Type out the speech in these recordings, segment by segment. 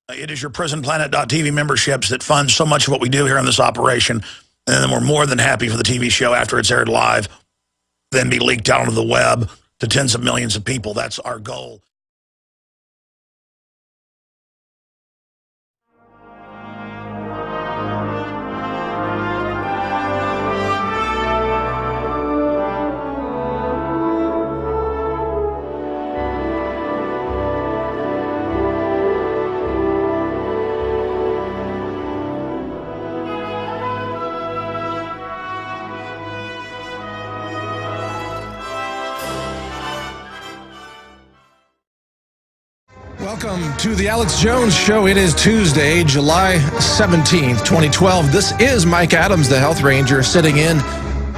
It is your prisonplanet.tv memberships that fund so much of what we do here in this operation. And then we're more than happy for the TV show after it's aired live, then be leaked out onto the web to tens of millions of people. That's our goal. Welcome to the Alex Jones Show. It is Tuesday, July 17th, 2012. This is Mike Adams, the Health Ranger, sitting in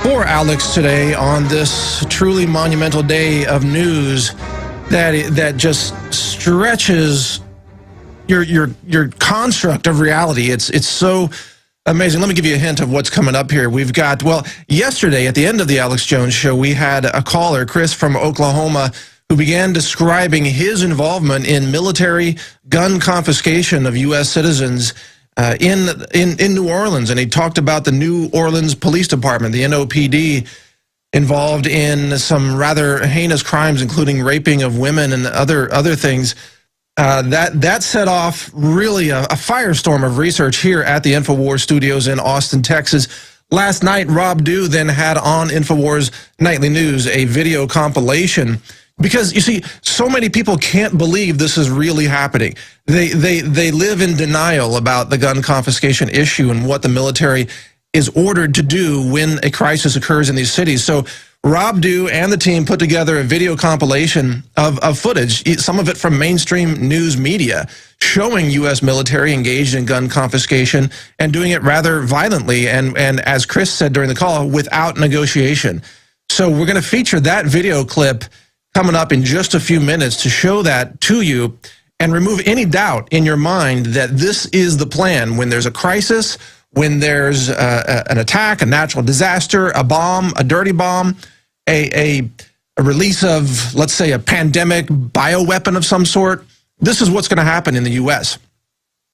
for Alex today on this truly monumental day of news that just stretches your construct of reality. It's so amazing. Let me give you a hint of what's coming up here. We've got, well, yesterday at the end of the Alex Jones Show, we had a caller, Chris from Oklahoma, who began describing his involvement in military gun confiscation of U.S. citizens in New Orleans. And he talked about the New Orleans Police Department, the NOPD, involved in some rather heinous crimes, including raping of women and other things. That set off really a firestorm of research here at the InfoWars studios in Austin, Texas. Last night, Rob Dew then had on InfoWars Nightly News a video compilation. Because, you see, so many people can't believe this is really happening. They live in denial about the gun confiscation issue and what the military is ordered to do when a crisis occurs in these cities. So Rob Dew and the team put together a video compilation of footage, some of it from mainstream news media, showing U.S. military engaged in gun confiscation and doing it rather violently and as Chris said during the call, without negotiation. So we're going to feature that video clip coming up in just a few minutes to show that to you and remove any doubt in your mind that this is the plan. When there's a crisis, when there's an attack, a natural disaster, a bomb, a dirty bomb, a release of, let's say, a pandemic bioweapon of some sort, this is what's going to happen in the U.S.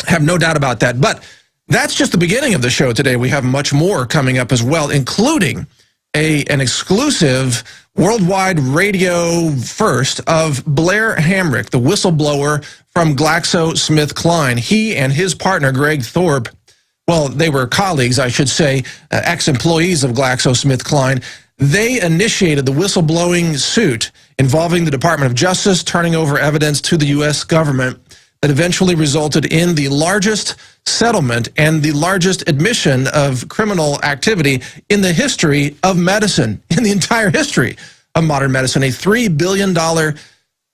Have no doubt about that. But that's just the beginning of the show today. We have much more coming up as well, including an exclusive worldwide radio first of Blair Hamrick, the whistleblower from GlaxoSmithKline. He and his partner, Greg Thorpe, well, they were colleagues, I should say, ex-employees of GlaxoSmithKline. They initiated the whistleblowing suit involving the Department of Justice, turning over evidence to the U.S. government that eventually resulted in the largest settlement and the largest admission of criminal activity in the history of medicine, in the entire history of modern medicine, a $3 billion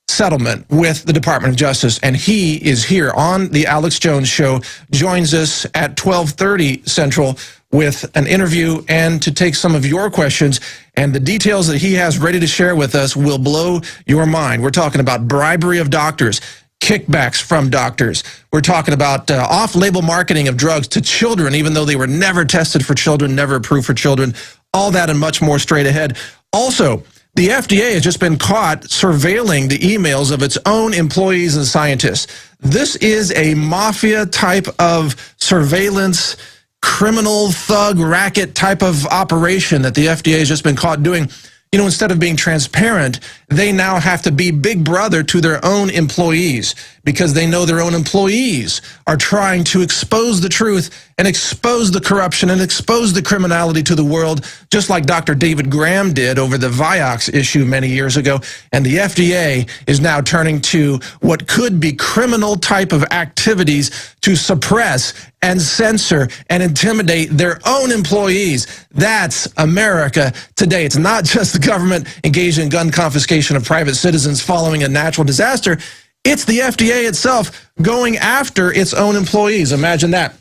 settlement with the Department of Justice. And he is here on the Alex Jones Show, joins us at 12:30 Central with an interview and to take some of your questions. And the details that he has ready to share with us will blow your mind. We're talking about bribery of doctors, kickbacks from doctors. We're talking about off-label marketing of drugs to children, even though they were never tested for children, never approved for children. All that and much more straight ahead. Also, the FDA has just been caught surveilling the emails of its own employees and scientists. This is a mafia type of surveillance, criminal thug racket type of operation that the FDA has just been caught doing. You know, instead of being transparent, they now have to be big brother to their own employees because they know their own employees are trying to expose the truth and expose the corruption and expose the criminality to the world, just like Dr. David Graham did over the Vioxx issue many years ago. And the FDA is now turning to what could be criminal type of activities to suppress and censor and intimidate their own employees. That's America today. It's not just the government engaged in gun confiscation of private citizens following a natural disaster. It's the FDA itself going after its own employees. Imagine that.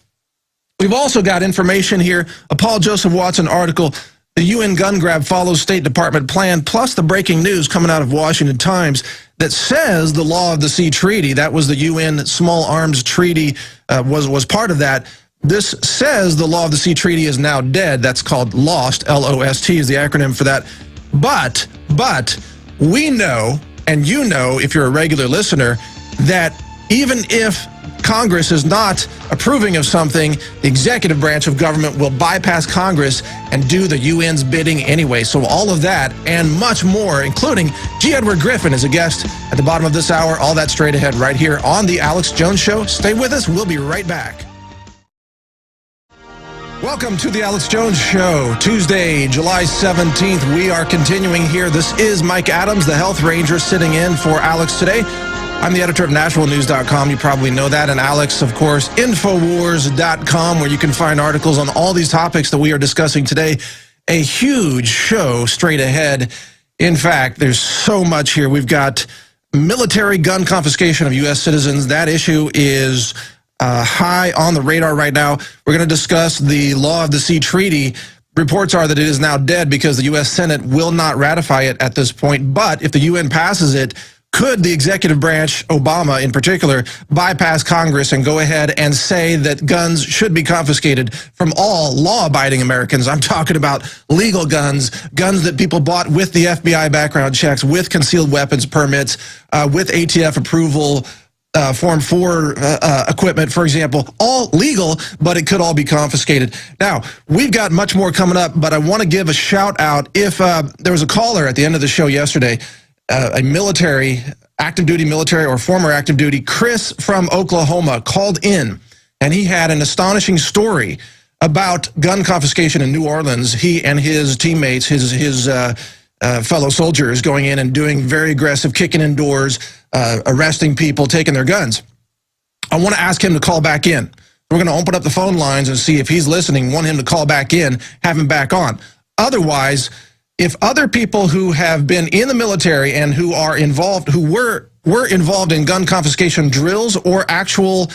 We've also got information here, a Paul Joseph Watson article, the UN gun grab follows State Department plan, plus the breaking news coming out of Washington Times that says the Law of the Sea Treaty, that was the UN Small Arms Treaty, was part of that. This says the Law of the Sea Treaty is now dead. That's called LOST, L-O-S-T is the acronym for that. But we know, and you know if you're a regular listener, that even if Congress is not approving of something, the executive branch of government will bypass Congress and do the UN's bidding anyway. So all of that and much more, including G. Edward Griffin as a guest at the bottom of this hour. All that straight ahead right here on The Alex Jones Show. Stay with us. We'll be right back. Welcome to The Alex Jones Show, Tuesday, July 17th. We are continuing here. This is Mike Adams, the Health Ranger, sitting in for Alex today. I'm the editor of NashvilleNews.com. You probably know that. And Alex, of course, Infowars.com, where you can find articles on all these topics that we are discussing today. A huge show straight ahead. In fact, there's so much here. We've got military gun confiscation of U.S. citizens. That issue is high on the radar right now. We're going to discuss the Law of the Sea Treaty. Reports are that it is now dead because the U.S. Senate will not ratify it at this point. But if the UN passes it, could the executive branch, Obama in particular, bypass Congress and go ahead and say that guns should be confiscated from all law-abiding Americans? I'm talking about legal guns, guns that people bought with the FBI background checks, with concealed weapons permits, with ATF approval, Form 4 equipment, for example, all legal, but it could all be confiscated. Now, we've got much more coming up, but I want to give a shout out. If there was a caller at the end of the show yesterday, a military, active duty military or former active duty, Chris from Oklahoma, called in, and he had an astonishing story about gun confiscation in New Orleans. He and his teammates, his fellow soldiers, going in and doing very aggressive, kicking in doors, arresting people, taking their guns. I want to ask him to call back in. We're going to open up the phone lines and see if he's listening, want him to call back in, have him back on. Otherwise, if other people who have been in the military and who are involved, who were involved in gun confiscation drills or actual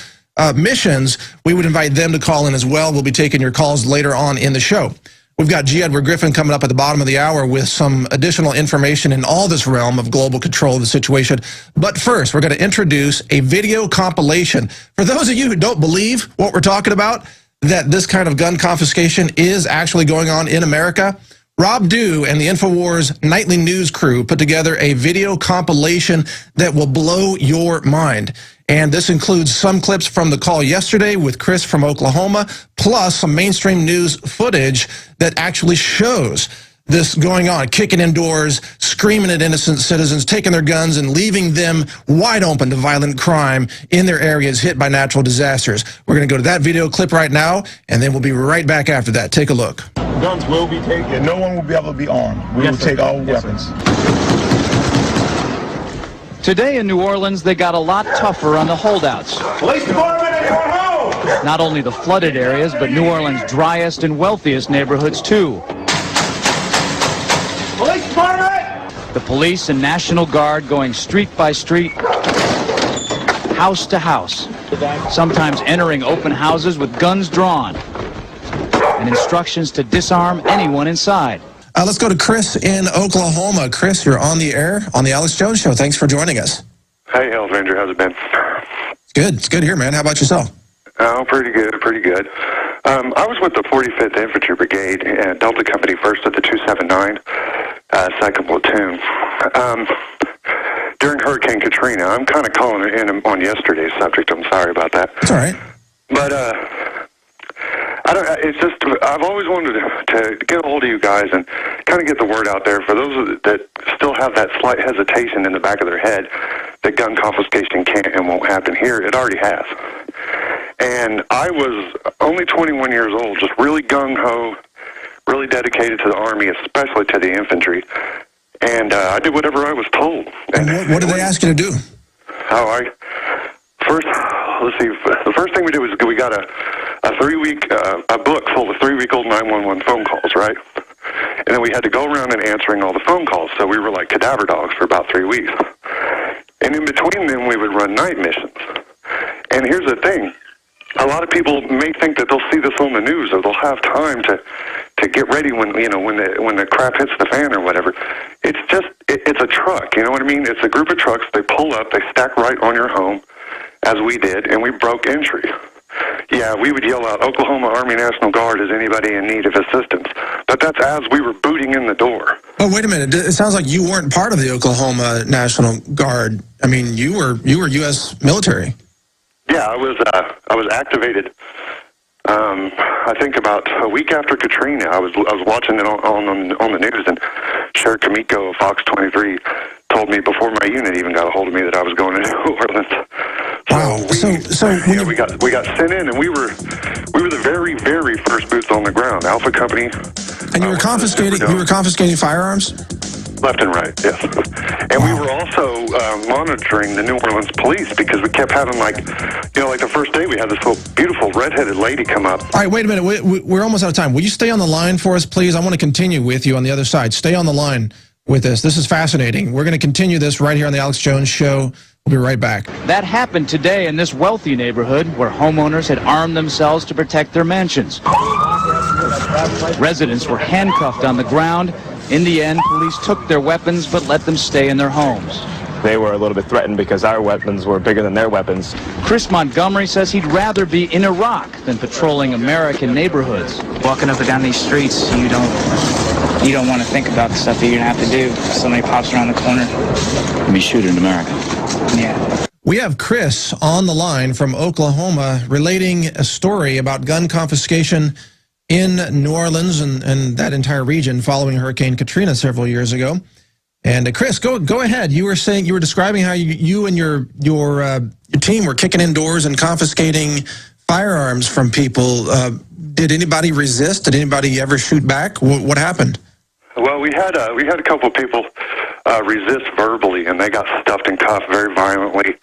missions, we would invite them to call in as well. We'll be taking your calls later on in the show. We've got G. Edward Griffin coming up at the bottom of the hour with some additional information in all this realm of global control of the situation. But first, we're going to introduce a video compilation. For those of you who don't believe what we're talking about, that this kind of gun confiscation is actually going on in America, Rob Dew and the Infowars nightly news crew put together a video compilation that will blow your mind. And this includes some clips from the call yesterday with Chris from Oklahoma, plus some mainstream news footage that actually shows this going on, kicking in doors, screaming at innocent citizens, taking their guns and leaving them wide open to violent crime in their areas hit by natural disasters. We're going to go to that video clip right now, and then we'll be right back after that. Take a look. Guns will be taken. No one will be able to be armed. We will take all weapons. Today in New Orleans, they got a lot tougher on the holdouts. Police department at your home! Not only the flooded areas, but New Orleans' driest and wealthiest neighborhoods, too. Police department! The police and National Guard going street by street, house to house, sometimes entering open houses with guns drawn, and instructions to disarm anyone inside. Let's go to Chris in Oklahoma. Chris, you're on the air on the Alex Jones Show. Thanks for joining us. Hey, Health Ranger, how's it been? Good. It's good here, man. How about yourself? Oh, pretty good, pretty good. I was with the 45th Infantry Brigade and Delta Company, 1st of the 279, 2nd Platoon. During Hurricane Katrina, I'm kind of calling it in on yesterday's subject. I'm sorry about that. It's all right. But it's just, I've always wanted to get a hold of you guys and kind of get the word out there for those that still have that slight hesitation in the back of their head that gun confiscation can't and won't happen here. It already has. And I was only 21 years old, just really gung-ho, really dedicated to the Army, especially to the infantry. And I did whatever I was told. And what did they ask you to do? Let's see, the first thing we did was we got a 3-week, a book full of 3-week-old 911 phone calls, right? And then we had to go around and answering all the phone calls, so we were like cadaver dogs for about 3 weeks. And in between them, we would run night missions. And here's the thing. A lot of people may think that they'll see this on the news or they'll have time to get ready when the crap hits the fan or whatever. It's just, it's a truck, you know what I mean? It's a group of trucks. They pull up, they stack right on your home, as we did, and we broke entry. Yeah, we would yell out, Oklahoma Army National Guard, is anybody in need of assistance? But that's as we were booting in the door. Oh, wait a minute. It sounds like you weren't part of the Oklahoma National Guard. I mean, you were U.S. military. Yeah, I was activated. I think about a week after Katrina, I was watching it on the news, and Sheriff Kamiko of Fox 23 told me before my unit even got a hold of me that I was going to New Orleans. Wow. We got sent in, and we were the very, very first boots on the ground. Alpha Company. And you were confiscating firearms? Left and right, yes. And we were also monitoring the New Orleans police because we kept having, like the first day we had this little beautiful redheaded lady come up. All right, wait a minute. We're almost out of time. Will you stay on the line for us, please? I want to continue with you on the other side. Stay on the line with us. This is fascinating. We're going to continue this right here on the Alex Jones Show. We'll be right back. That happened today in this wealthy neighborhood where homeowners had armed themselves to protect their mansions. Residents were handcuffed on the ground. In the end, police took their weapons but let them stay in their homes. They were a little bit threatened because our weapons were bigger than their weapons. Chris Montgomery says he'd rather be in Iraq than patrolling American neighborhoods. Walking up and down these streets, you don't want to think about the stuff that you're going to have to do. Somebody pops around the corner. Let me shoot in America. Yeah. We have Chris on the line from Oklahoma relating a story about gun confiscation in New Orleans and that entire region following Hurricane Katrina several years ago. And Chris, go ahead. You were describing how you and your team were kicking in doors and confiscating firearms from people. Did anybody resist? Did anybody ever shoot back? What happened? Well, we had a couple of people resist verbally, and they got stuffed and cuffed very violently.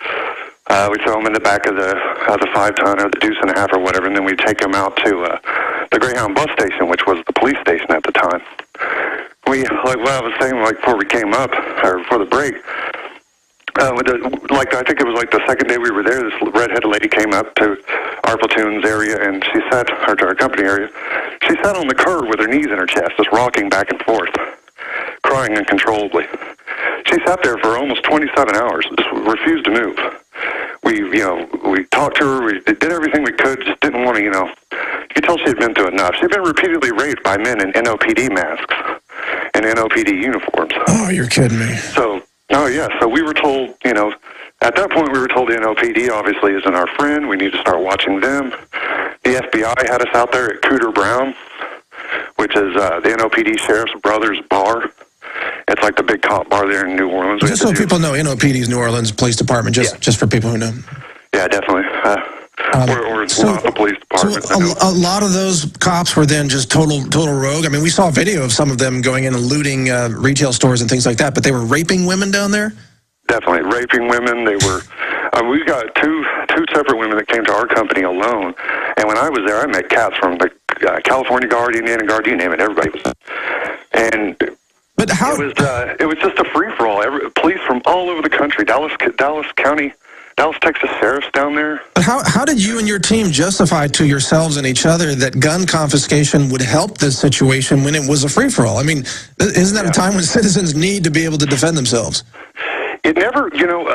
We throw them in the back of the 5-ton or the deuce and a half or whatever, and then we take them out to the Greyhound bus station, which was the police station at the time. We, like what I was saying, like before we came up, or before the break, I think it was like the second day we were there, this redheaded lady came up to our platoon's area, and she sat, or to our company area, she sat on the curb with her knees in her chest, just rocking back and forth, crying uncontrollably. She sat there for almost 27 hours, just refused to move. We talked to her, we did everything we could, just didn't want to, you could tell she had been through enough. She'd been repeatedly raped by men in NOPD masks and NOPD uniforms. Oh, you're kidding me. So we were told, at that point we were told the NOPD obviously isn't our friend, we need to start watching them. The FBI had us out there at Cooter Brown, which is the NOPD Sheriff's Brothers Bar. It's like the big cop bar there in New Orleans. Just so people know, NOPD's New Orleans Police Department, just for people who know. Yeah, definitely. Or the police department. So a lot of those cops were then just total rogue. I mean, we saw a video of some of them going in and looting retail stores and things like that, but they were raping women down there? Definitely. Raping women. They were... we got two separate women that came to our company alone, and when I was there, I met cats from the California Guard, Indiana Guard, you name it, everybody was... And... But how... It was just a free-for-all. Police from all over the country, Dallas County, Dallas, Texas sheriffs down there. But how did you and your team justify to yourselves and each other that gun confiscation would help this situation when it was a free-for-all? I mean, isn't that a time when citizens need to be able to defend themselves? It never,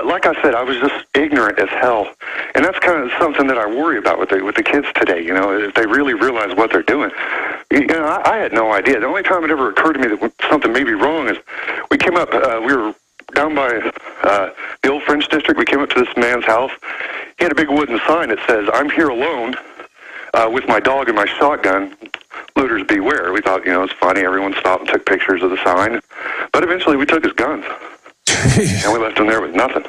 like I said, I was just ignorant as hell. And that's kind of something that I worry about with the kids today, if they really realize what they're doing. I had no idea. The only time it ever occurred to me that something may be wrong is we came up, we were down by the old French district. We came up to this man's house. He had a big wooden sign that says, "I'm here alone with my dog and my shotgun. Looters beware." We thought, it's funny. Everyone stopped and took pictures of the sign. But eventually we took his guns. And we left him there with nothing.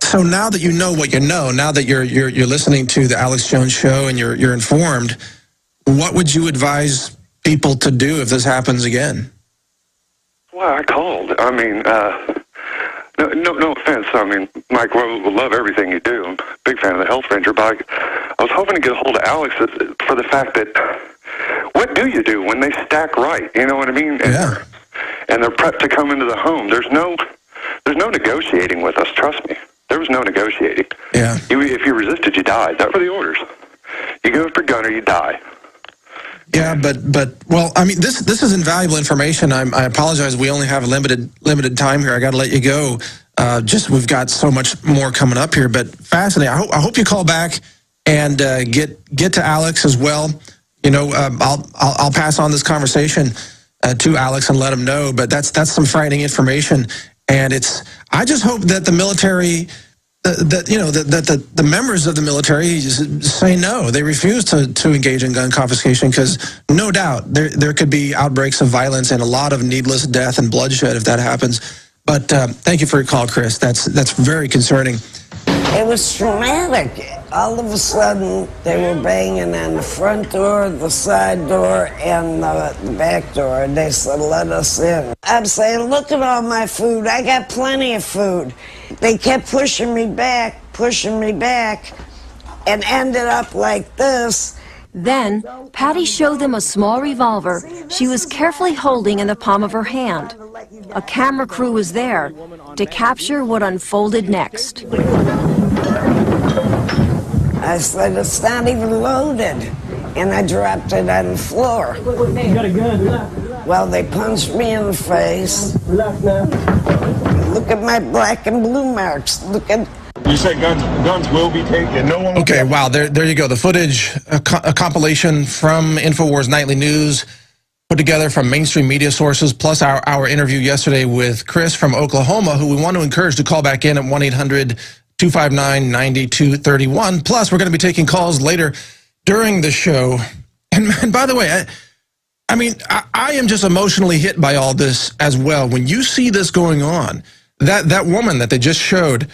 So now that you know what you know, now that you're listening to the Alex Jones Show and you're informed, what would you advise people to do if this happens again? Well, I called. I mean, no offense. I mean, Mike, we love everything you do. I'm a big fan of the Health Ranger, but I was hoping to get a hold of Alex for the fact that what do you do when they stack right? You know what I mean? Yeah. And they're prepped to come into the home. There's no negotiating with us. Trust me. There was no negotiating. Yeah. If you resisted, you died. That were the orders. You go after a gun or you die. Yeah, but well, I mean, this is invaluable information. I apologize. We only have a limited time here. I got to let you go. We've got so much more coming up here, but fascinating. I hope you call back and get to Alex as well. I'll pass on this conversation to Alex and let him know. But that's some frightening information, and I just hope that the military that the members of the military say no. They refuse to engage in gun confiscation because no doubt there could be outbreaks of violence and a lot of needless death and bloodshed if that happens. But thank you for your call, Chris. That's very concerning. It was traumatic. All of a sudden, they were banging on the front door, the side door, and the back door. And they said, let us in. I'm saying, look at all my food. I got plenty of food. They kept pushing me back, and ended up like this. Then, Patty showed them a small revolver she was carefully holding in the palm of her hand. A camera crew was there to capture what unfolded next. I said, it's not even loaded. And I dropped it on the floor. You got a gun. Well, they punched me in the face. Look at my black and blue marks. Look at... You said guns will be taken. No one will. Okay, wow, there you go. The footage, a compilation from InfoWars Nightly News, put together from mainstream media sources, plus our interview yesterday with Chris from Oklahoma, who we want to encourage to call back in at 1-800-259-9231. Plus, we're going to be taking calls later during the show. And by the way, I am just emotionally hit by all this as well. When you see this going on, that woman that they just showed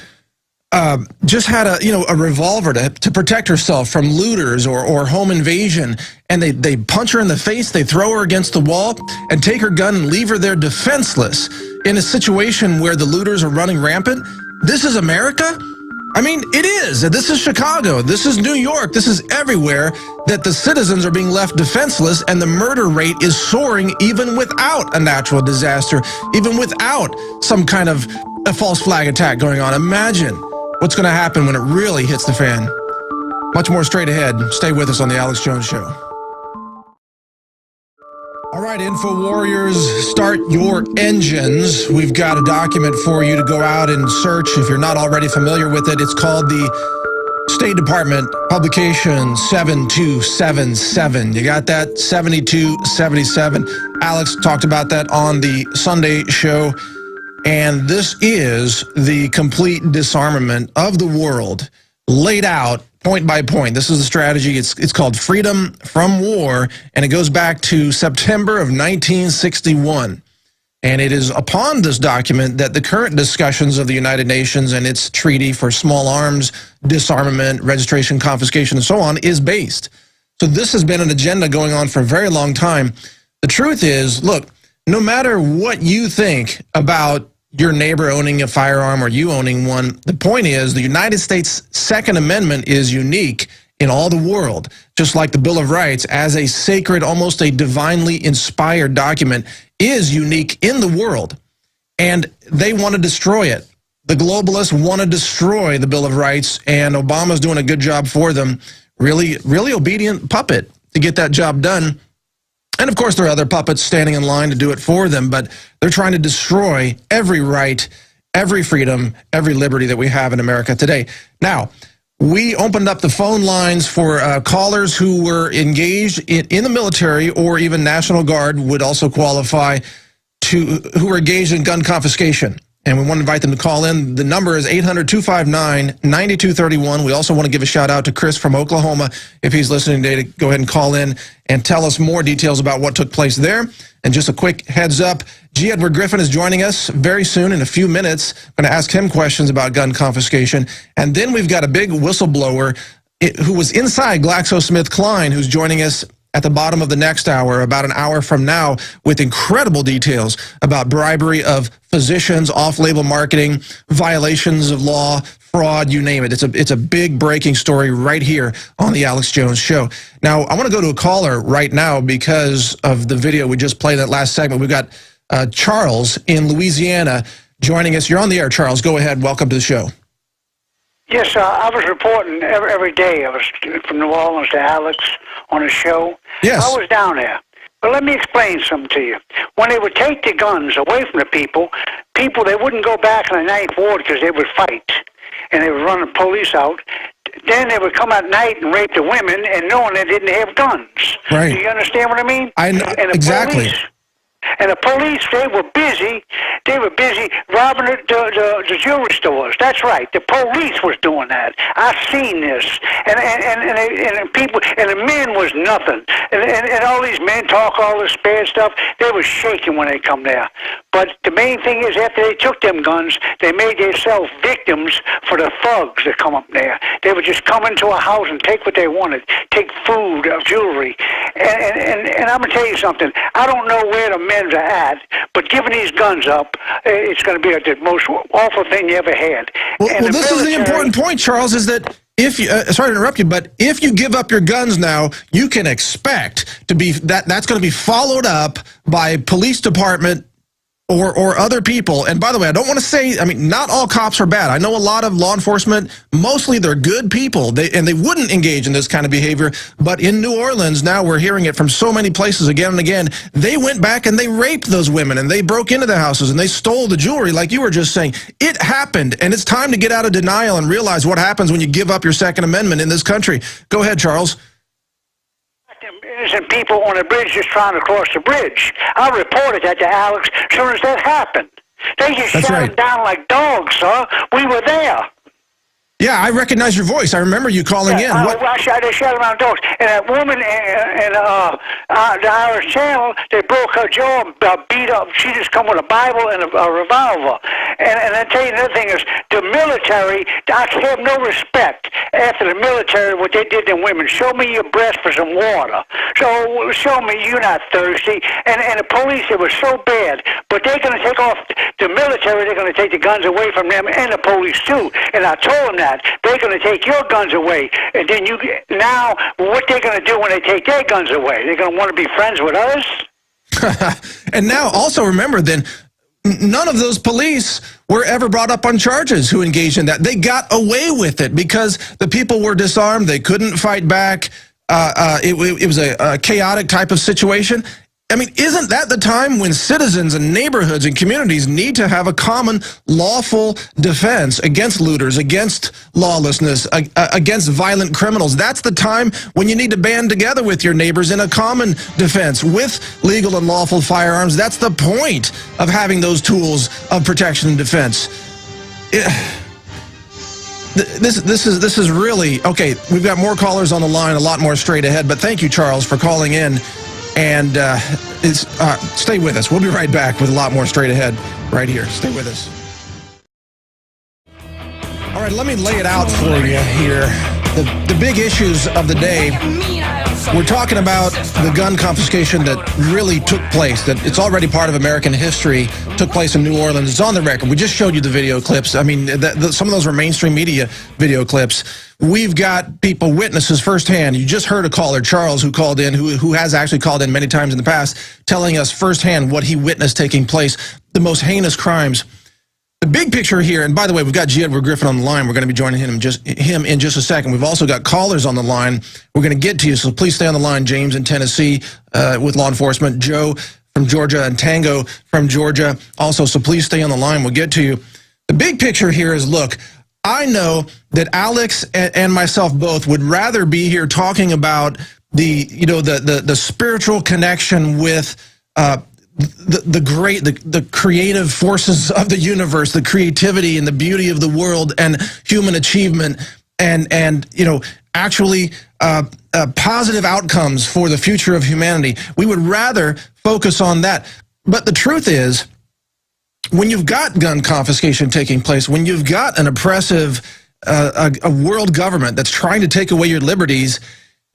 just had a revolver to protect herself from looters or home invasion, and they punch her in the face, they throw her against the wall, and take her gun and leave her there defenseless in a situation where the looters are running rampant. This is America? I mean, it is. This is Chicago. This is New York. This is everywhere that the citizens are being left defenseless, and the murder rate is soaring even without a natural disaster, even without some kind of a false flag attack going on. Imagine what's going to happen when it really hits the fan. Much more straight ahead. Stay with us on the Alex Jones Show. All right, Info Warriors, start your engines. We've got a document for you to go out and search. If you're not already familiar with it, it's called the State Department Publication 7277. You got that? 7277. Alex talked about that on the Sunday show. And this is the complete disarmament of the world, laid out point by point. This is the strategy. It's called Freedom from War, and it goes back to September of 1961. And it is upon this document that the current discussions of the United Nations and its treaty for small arms, disarmament, registration, confiscation, and so on is based. So this has been an agenda going on for a very long time. The truth is, look, no matter what you think about your neighbor owning a firearm or you owning one, the point is the United States Second Amendment is unique in all the world, just like the Bill of Rights as a sacred, almost a divinely inspired document is unique in the world. And they want to destroy it. The globalists want to destroy the Bill of Rights, and Obama's doing a good job for them. Really, really obedient puppet to get that job done. And of course, there are other puppets standing in line to do it for them, but they're trying to destroy every right, every freedom, every liberty that we have in America today. Now, we opened up the phone lines for callers who were engaged in the military, or even National Guard would also qualify, who were engaged in gun confiscation. And we want to invite them to call in. The number is 800-259-9231. We also want to give a shout out to Chris from Oklahoma. If he's listening today, to go ahead and call in and tell us more details about what took place there. And just a quick heads up, G. Edward Griffin is joining us very soon in a few minutes. I'm going to ask him questions about gun confiscation. And then we've got a big whistleblower who was inside GlaxoSmithKline who's joining us at the bottom of the next hour, about an hour from now, with incredible details about bribery of physicians, off-label marketing, violations of law, fraud, you name it. It's a big breaking story right here on the Alex Jones Show. Now, I want to go to a caller right now because of the video we just played in that last segment. We've got Charles in Louisiana joining us. You're on the air, Charles. Go ahead. Welcome to the show. Yes, I was reporting every day. I was from New Orleans to Alex on a show. Yes. I was down there. But let me explain something to you. When they would take the guns away from the people, they wouldn't go back in the ninth ward because they would fight. And they would run the police out. Then they would come at night and rape the women, and knowing they didn't have guns. Right. Do you understand what I mean? I know, and the exactly. And the police, they were busy. They were busy robbing the jewelry stores. That's right. The police was doing that. I've seen this. And the people, and the men was nothing. And all these men talk all this bad stuff. They were shaking when they come there. But the main thing is, after they took them guns, they made themselves victims for the thugs that come up there. They would just come into a house and take what they wanted, take food, jewelry. And I'm going to tell you something. I don't know where the men are at, but giving these guns up, it's going to be the most awful thing you ever had. Well, this is the important point, Charles, is that if you, sorry to interrupt you, but if you give up your guns now, you can expect to be that's going to be followed up by police department or other people. And by the way, I don't want to say, I mean, not all cops are bad. I know a lot of law enforcement, mostly they're good people, and they wouldn't engage in this kind of behavior. But in New Orleans, now we're hearing it from so many places again and again, they went back and they raped those women, and they broke into the houses, and they stole the jewelry, like you were just saying. It happened, and it's time to get out of denial and realize what happens when you give up your Second Amendment in this country. Go ahead, Charles. Innocent people on the bridge just trying to cross the bridge. I reported that to Alex as soon as that happened. They just shot them down like dogs, sir. We were there. Yeah, I recognize your voice. I remember you calling in. They shot around dogs. And that woman in the Irish Channel, they broke her jaw and beat up. She just come with a Bible and a revolver. And I tell you another thing is, the military, I have no respect after the military, what they did to women. Show me your breast for some water. So show me you're not thirsty. And the police, it was so bad. But they're going to take off the military, they're going to take the guns away from them, and the police too. And I told them that. They're going to take your guns away. And then now, what they're going to do when they take their guns away? They're going to want to be friends with us? And now, also remember then, none of those police were ever brought up on charges who engaged in that. They got away with it because the people were disarmed. They couldn't fight back. It was a chaotic type of situation. I mean, isn't that the time when citizens and neighborhoods and communities need to have a common lawful defense against looters, against lawlessness, against violent criminals? That's the time when you need to band together with your neighbors in a common defense with legal and lawful firearms. That's the point of having those tools of protection and defense. This is really, okay, we've got more callers on the line, a lot more straight ahead, but thank you, Charles, for calling in. And stay with us. We'll be right back with a lot more straight ahead right here. Stay with us. All right, let me lay it out for you here. The big issues of the day. We're talking about the gun confiscation that really took place, that it's already part of American history, took place in New Orleans. It's on the record. We just showed you the video clips. I mean, some of those were mainstream media video clips. We've got people, witnesses firsthand. You just heard a caller, Charles, who called in, who has actually called in many times in the past, telling us firsthand what he witnessed taking place, the most heinous crimes. The big picture here, and by the way, we've got G. Edward Griffin on the line. We're going to be joining him in just a second. We've also got callers on the line. We're going to get to you, so please stay on the line. James in Tennessee with law enforcement, Joe from Georgia, and Tango from Georgia also, so please stay on the line. We'll get to you. The big picture here is, look, I know that Alex and myself both would rather be here talking about the spiritual connection with the creative forces of the universe, the creativity and the beauty of the world and human achievement, and actually positive outcomes for the future of humanity. We would rather focus on that. But the truth is, when you've got gun confiscation taking place, when you've got an oppressive a world government that's trying to take away your liberties,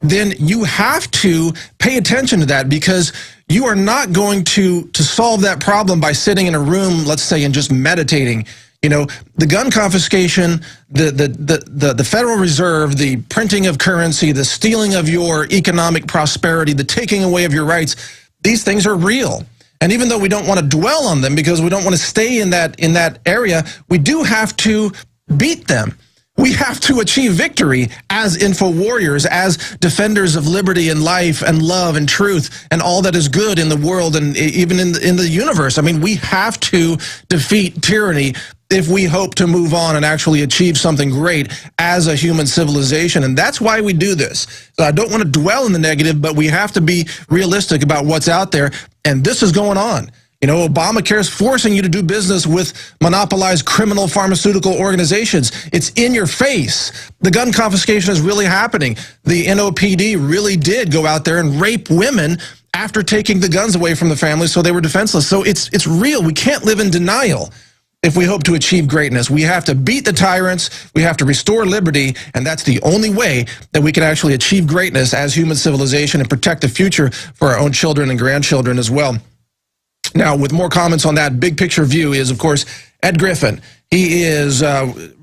then you have to pay attention to that, because you are not going to solve that problem by sitting in a room, let's say, and just meditating. The gun confiscation, the Federal Reserve, the printing of currency, the stealing of your economic prosperity, the taking away of your rights, these things are real. And even though we don't want to dwell on them because we don't want to stay in that area, we do have to beat them. We have to achieve victory as info warriors, as defenders of liberty and life and love and truth and all that is good in the world and even in the universe. I mean, we have to defeat tyranny if we hope to move on and actually achieve something great as a human civilization. And that's why we do this. So I don't want to dwell in the negative, but we have to be realistic about what's out there. And this is going on. You know, Obamacare is forcing you to do business with monopolized criminal pharmaceutical organizations. It's in your face. The gun confiscation is really happening. The NOPD really did go out there and rape women after taking the guns away from the families so they were defenseless. So it's real. We can't live in denial. If we hope to achieve greatness, we have to beat the tyrants, we have to restore liberty, and that's the only way that we can actually achieve greatness as human civilization and protect the future for our own children and grandchildren as well. Now, with more comments on that, big picture view is, of course, Ed Griffin. He is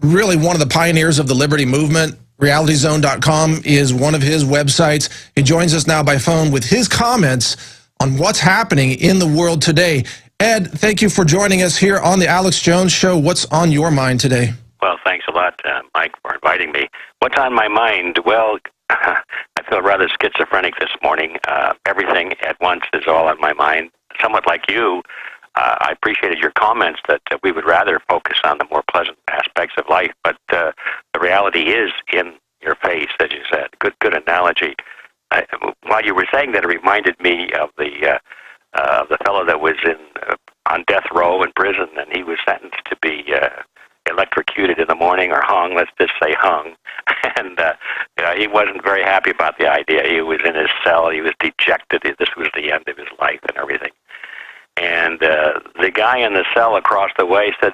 really one of the pioneers of the liberty movement. RealityZone.com is one of his websites. He joins us now by phone with his comments on what's happening in the world today. Ed, thank you for joining us here on the Alex Jones Show. What's on your mind today? Well, thanks a lot, Mike, for inviting me. What's on my mind? Well, I feel rather schizophrenic this morning. Everything at once is all on my mind. Somewhat like you, I appreciated your comments that we would rather focus on the more pleasant aspects of life, but the reality is in your face, as you said. Good analogy. While you were saying that, it reminded me of the fellow that was on death row in prison, and he was sentenced to be electrocuted in the morning, or hung. Let's just say hung. And he wasn't very happy about the idea. He was in his cell. He was dejected. This was the end of his life and everything. And the guy in the cell across the way said,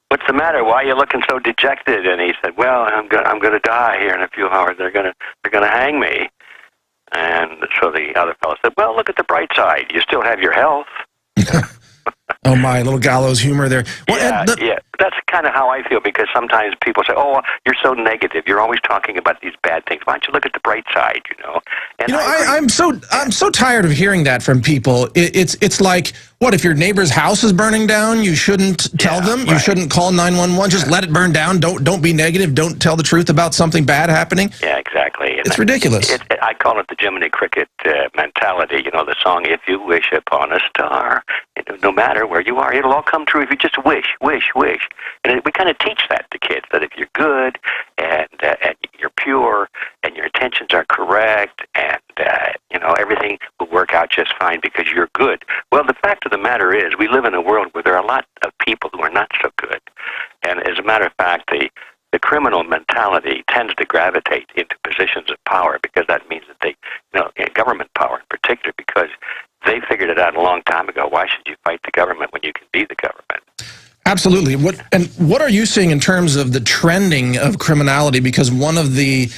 "What's the matter? Why are you looking so dejected?" And he said, "Well, I'm going to die here in a few hours. They're going to hang me." And so the other fellow said, "Well, look at the bright side. You still have your health." Oh, my, little gallows humor there. Well, yeah, that's kind of how I feel, because sometimes people say, "Oh, you're so negative. You're always talking about these bad things. Why don't you look at the bright side?" You know. And I'm so tired of hearing that from people. It's like, what, if your neighbor's house is burning down, you shouldn't tell them. Right. You shouldn't call 911. Just let it burn down. Don't be negative. Don't tell the truth about something bad happening. Yeah, exactly. And it's ridiculous. I call it the Jiminy Cricket mentality. You know, the song, "If you wish upon a star, no matter where you are, it'll all come true if you just wish, wish, wish." And we kind of teach that to kids, that if you're good and you're pure and your intentions are correct, and everything will work out just fine because you're good. Well, the fact of the matter is, we live in a world where there are a lot of people who are not so good. And as a matter of fact, the criminal mentality tends to gravitate into positions of power, because that means that they, government power in particular, because they figured it out a long time ago. Why should you fight the government when you can be the government? Absolutely. What are you seeing in terms of the trending of criminality? Because one of the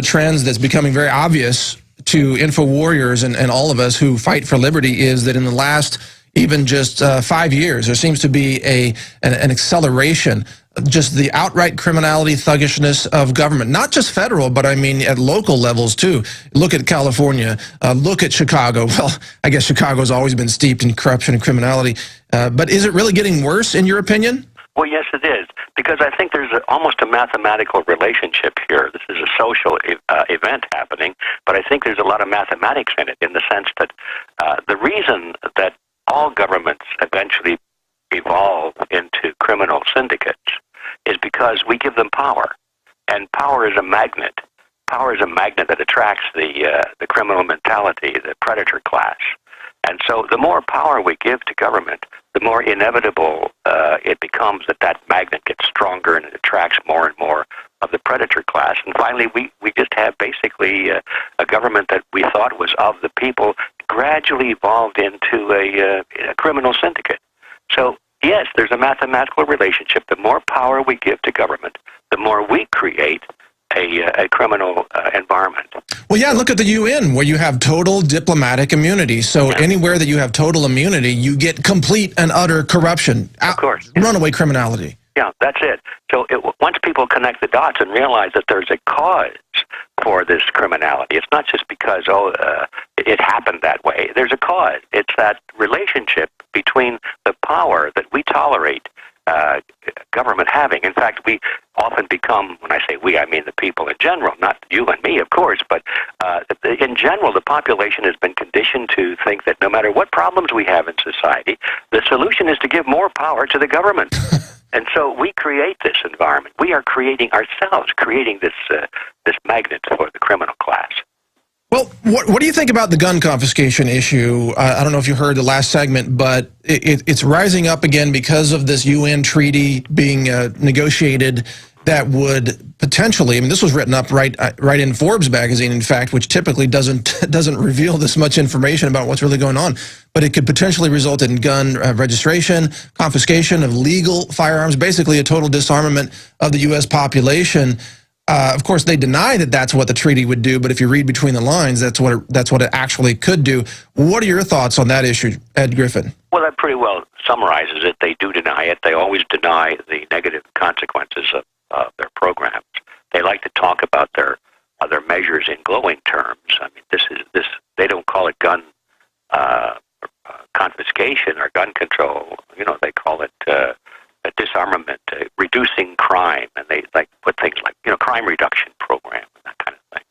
trends that's becoming very obvious to info warriors and all of us who fight for liberty is that in the last even just 5 years, there seems to be an acceleration of just the outright criminality, thuggishness of government, not just federal, but I mean at local levels too. Look at California, look at Chicago. Well, I guess Chicago's always been steeped in corruption and criminality, but is it really getting worse in your opinion? Well, yes, it is, because I think there's almost a mathematical relationship here. This is a social event happening, but I think there's a lot of mathematics in it, in the sense that the reason that all governments eventually evolve into criminal syndicates is because we give them power, and power is a magnet. Power is a magnet that attracts the criminal mentality, the predator class. And so the more power we give to government, the more inevitable it becomes that magnet gets stronger and it attracts more and more of the predator class. And finally, we just have basically a government that we thought was of the people gradually evolved into a criminal syndicate. So, yes, there's a mathematical relationship. The more power we give to government, the more we create a criminal environment. Well, yeah, look at the UN, where you have total diplomatic immunity. So anywhere that you have total immunity, you get complete and utter corruption. Of course. Runaway criminality. Yeah, that's it. So once people connect the dots and realize that there's a cause for this criminality, it's not just because, it happened that way. There's a cause. It's that relationship between the power that we tolerate government having. In fact, we often become, when I say we, I mean the people in general, not you and me, of course, but in general, the population has been conditioned to think that no matter what problems we have in society, the solution is to give more power to the government. And so we create this environment. We are creating ourselves, creating this magnet for the criminal class. Well, what do you think about the gun confiscation issue? I don't know if you heard the last segment, but it's rising up again because of this UN treaty being negotiated that would potentially, I mean, this was written up right in Forbes magazine, in fact, which typically doesn't reveal this much information about what's really going on, but it could potentially result in gun registration, confiscation of legal firearms, basically a total disarmament of the U.S. population. Of course, they deny that that's what the treaty would do, but if you read between the lines, that's what it actually could do. What are your thoughts on that issue, Ed Griffin? Well, that pretty well summarizes it. They do deny it. They always deny the negative consequences of their programs. They like to talk about their measures in glowing terms. I mean, this. They don't call it gun confiscation or gun control. You know, they call it a disarmament, reducing crime, and they like put things like, you know, crime reduction program and that kind of thing.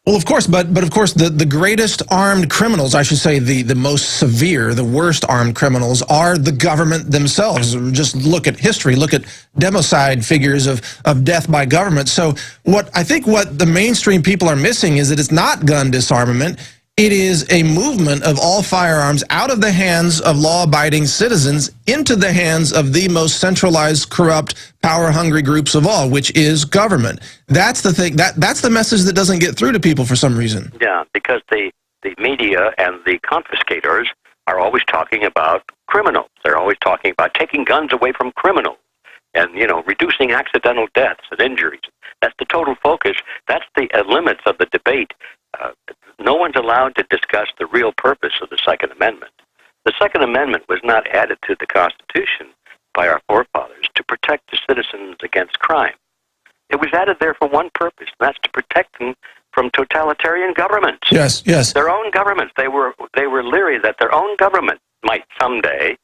Well, of course, but of course, the greatest armed criminals, I should say, the most severe, the worst armed criminals are the government themselves. Just look at history, look at democide figures of death by government. So what the mainstream people are missing is that it's not gun disarmament. It is a movement of all firearms out of the hands of law-abiding citizens into the hands of the most centralized, corrupt, power-hungry groups of all, which is government. That's the thing. That's the message that doesn't get through to people for some reason. Yeah, because the media and the confiscators are always talking about criminals. They're always talking about taking guns away from criminals and, you know, reducing accidental deaths and injuries. That's the total focus. That's the limits of the debate. No one's allowed to discuss the real purpose of the Second Amendment. The Second Amendment was not added to the Constitution by our forefathers to protect the citizens against crime. It was added there for one purpose, and that's to protect them from totalitarian governments. Yes, yes. Their own governments. They were leery that their own government might someday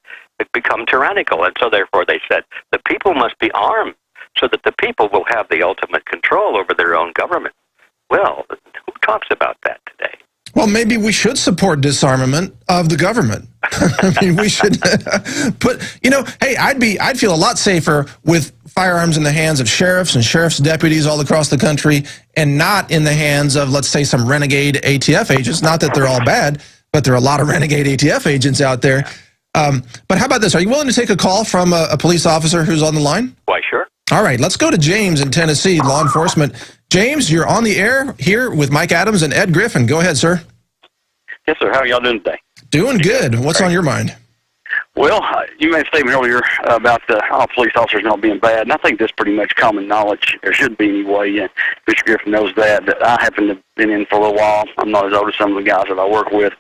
become tyrannical, and so therefore they said the people must be armed so that the people will have the ultimate control over their own government. Well, who talks about that today? Well, maybe we should support disarmament of the government. I mean, we should put, you know, hey, I'd feel a lot safer with firearms in the hands of sheriffs and sheriff's deputies all across the country and not in the hands of, let's say, some renegade ATF agents. Not that they're all bad, but there are a lot of renegade ATF agents out there. But how about this? Are you willing to take a call from a police officer who's on the line? Why, sure. All right, let's go to James in Tennessee, law enforcement. James, you're on the air here with Mike Adams and Ed Griffin. Go ahead, sir. Yes, sir. How are y'all doing today? Doing good. What's on your mind? Well, you made a statement earlier about all police officers not being bad, and I think that's pretty much common knowledge. There should be anyway, and Mr. Griffin knows that. I happen to have been in for a little while. I'm not as old as some of the guys that I work with.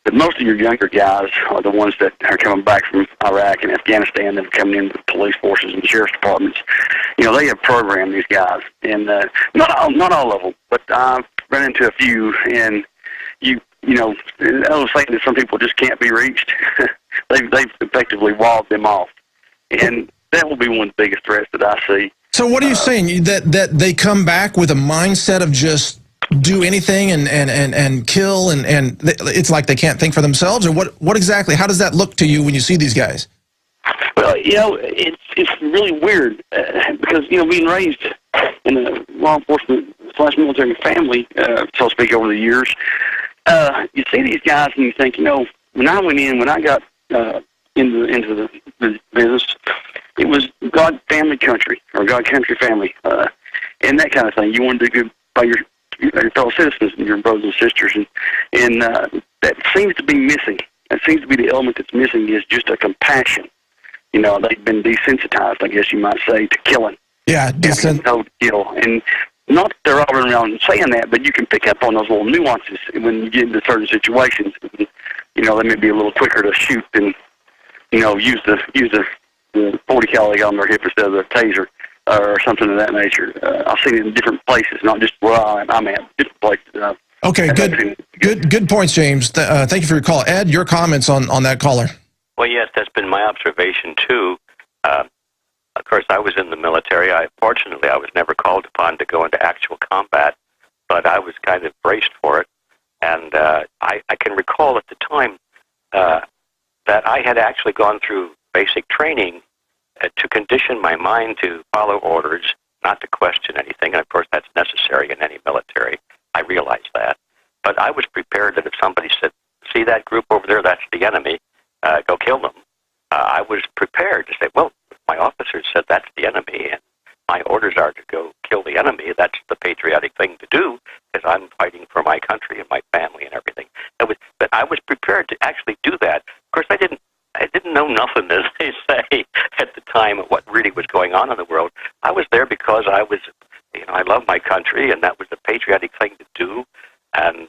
But most of your younger guys are the ones that are coming back from Iraq and Afghanistan that are coming into the police forces and the sheriff's departments. You know, they have programmed these guys, and not all of them, but I've run into a few, and you know, I was saying that some people just can't be reached. they've effectively walled them off, and that will be one of the biggest threats that I see. So what are you saying, that they come back with a mindset of just do anything and kill, and it's like they can't think for themselves, or what exactly? How does that look to you when you see these guys? Well, you know, it's really weird because, you know, being raised in a law enforcement / military family, so to speak, over the years, you see these guys and you think, you know, when I got into the business, it was God family country, or God country family, and that kind of thing. You want to do good by your fellow citizens and your brothers and sisters, and that seems to be missing. That seems to be the element that's missing, is just a compassion. You know, they've been desensitized, I guess you might say, to killing. Yeah, no kill. And not that they're all running around saying that, but you can pick up on those little nuances when you get into certain situations. You know, they may be a little quicker to shoot than, you know, use the 40 cal they got on their hip instead of the taser, or something of that nature. I've seen it in different places, not just where I'm at, different places. Okay, good points, James. Thank you for your call. Ed, your comments on that caller. Well, yes, that's been my observation, too. Of course, I was in the military. Fortunately, I was never called upon to go into actual combat, but I was kind of braced for it. And I can recall at the time that I had actually gone through basic training to condition my mind to follow orders, not to question anything. And, of course, that's necessary in any military. I realize that. But I was prepared that if somebody said, see that group over there, that's the enemy, go kill them. I was prepared to say, well, if my officers said that's the enemy and my orders are to go kill the enemy, that's the patriotic thing to do because I'm fighting for my country and my family and everything. But I was prepared to actually do that. Of course, I didn't know nothing, as they say, at the time of what really was going on in the world. I was there because I was, I love my country, and that was the patriotic thing to do. And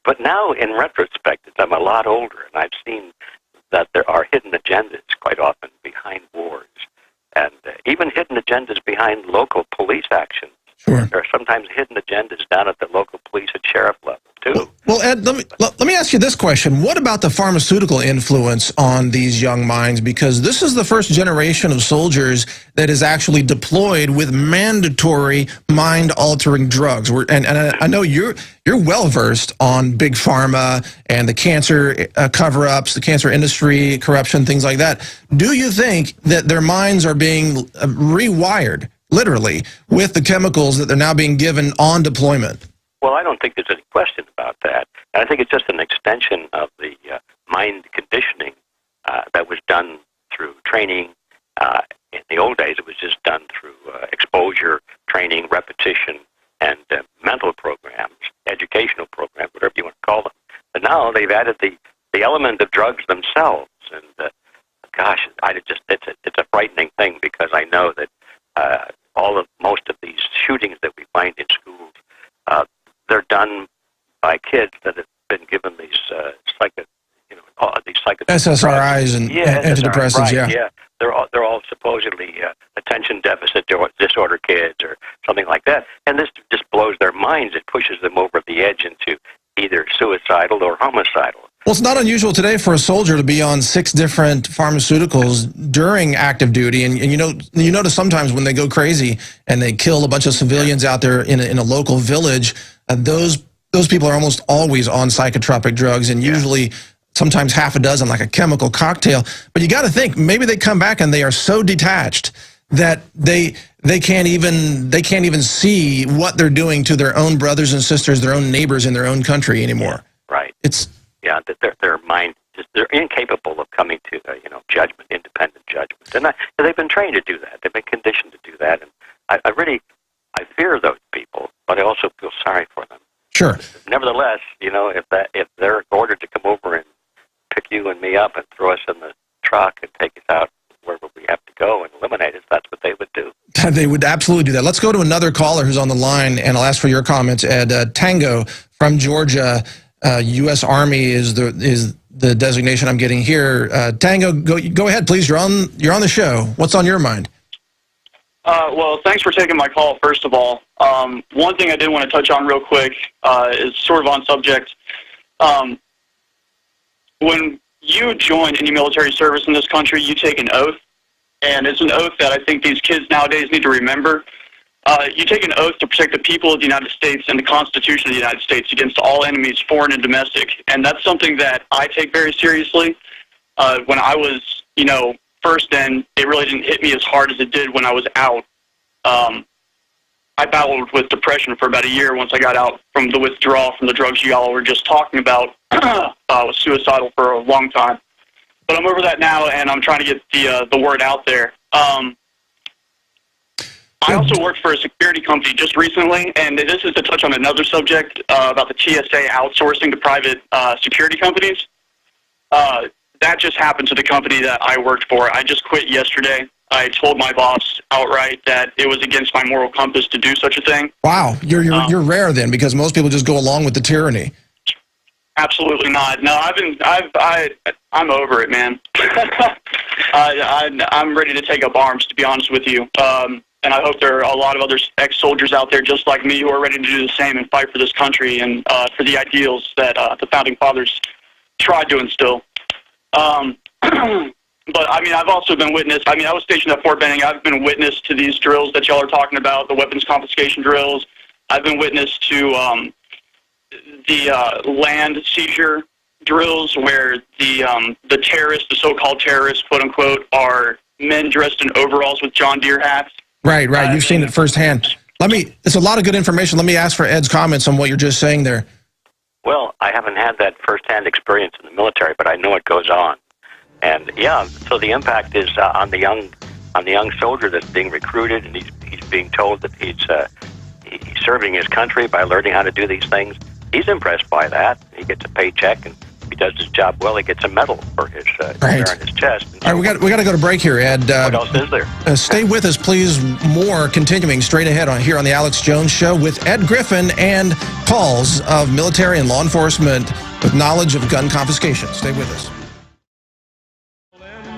but now, in retrospect, as I'm a lot older, and I've seen that there are hidden agendas quite often behind wars, and even hidden agendas behind local police actions. Sure. There are sometimes hidden agendas down at the local police and sheriff level, too. Well, Ed, let me ask you this question. What about the pharmaceutical influence on these young minds? Because this is the first generation of soldiers that is actually deployed with mandatory mind-altering drugs. And I know you're well-versed on big pharma and the cancer cover-ups, the cancer industry, corruption, things like that. Do you think that their minds are being rewired, literally, with the chemicals that they're now being given on deployment? Well, I don't think there's any question about that. And I think it's just an extension of the mind conditioning that was done through training. In the old days, it was just done through exposure, training, repetition, and mental programs, educational programs, whatever you want to call them. But now they've added the element of drugs themselves. And gosh, it's a frightening thing because I know that most of these shootings that we find in schools, they're done by kids that have been given these SSRIs and antidepressants. Right, yeah. They're all supposedly attention deficit disorder kids or something like that, and this just blows their minds. It pushes them over the edge into either suicidal or homicidal. Well, it's not unusual today for a soldier to be on 6 different pharmaceuticals during active duty, and you notice sometimes when they go crazy and they kill a bunch of civilians out there in a local village, those people are almost always on psychotropic drugs, and usually sometimes half a dozen, like a chemical cocktail. But you got to think maybe they come back and they are so detached that they can't even see what they're doing to their own brothers and sisters, their own neighbors in their own country anymore. Right. That their mind, they're incapable of coming to judgment, independent judgment, and they've been trained to do that. They've been conditioned to do that, and I fear those people, but I also feel sorry for them. Sure. Nevertheless, if they're ordered to come over and pick you and me up and throw us in the truck and take us out wherever we have to go and eliminate us, that's what they would do. They would absolutely do that. Let's go to another caller who's on the line, and I'll ask for your comments. Ed, Tango from Georgia. U.S. Army is the designation I'm getting here. Tango, go ahead, please. You're on the show. What's on your mind? Well, thanks for taking my call, first of all. One thing I did want to touch on real quick is sort of on subject. When you join any military service in this country, you take an oath, and it's an oath that I think these kids nowadays need to remember. You take an oath to protect the people of the United States and the Constitution of the United States against all enemies, foreign and domestic, and that's something that I take very seriously. When I was, first in, it really didn't hit me as hard as it did when I was out. I battled with depression for about a year once I got out from the withdrawal from the drugs you all were just talking about. I was suicidal for a long time. But I'm over that now, and I'm trying to get the word out there. I also worked for a security company just recently, and this is to touch on another subject about the TSA outsourcing to private security companies. That just happened to the company that I worked for. I just quit yesterday. I told my boss outright that it was against my moral compass to do such a thing. Wow, you're rare then, because most people just go along with the tyranny. Absolutely not. No, I'm over it, man. I'm ready to take up arms, to be honest with you. And I hope there are a lot of other ex-soldiers out there just like me who are ready to do the same and fight for this country and for the ideals that the Founding Fathers tried to instill. But, I mean, I've also been witness. I mean, I was stationed at Fort Benning. I've been witness to these drills that y'all are talking about, the weapons confiscation drills. I've been witness to the land seizure drills where the terrorists, the so-called terrorists, quote-unquote, are men dressed in overalls with John Deere hats. Right, right. You've seen it firsthand. It's a lot of good information. Let me ask for Ed's comments on what you're just saying there. Well, I haven't had that firsthand experience in the military, but I know it goes on. And yeah, so the impact is on the young soldier that's being recruited, and he's being told that he's serving his country by learning how to do these things. He's impressed by that. He gets a paycheck, and if he does his job well, he gets a medal for his hair on his chest. All right, we got to go to break here, Ed. What else is there? Stay with us, please. More continuing straight ahead here on the Alex Jones Show with Ed Griffin and calls of military and law enforcement with knowledge of gun confiscation. Stay with us.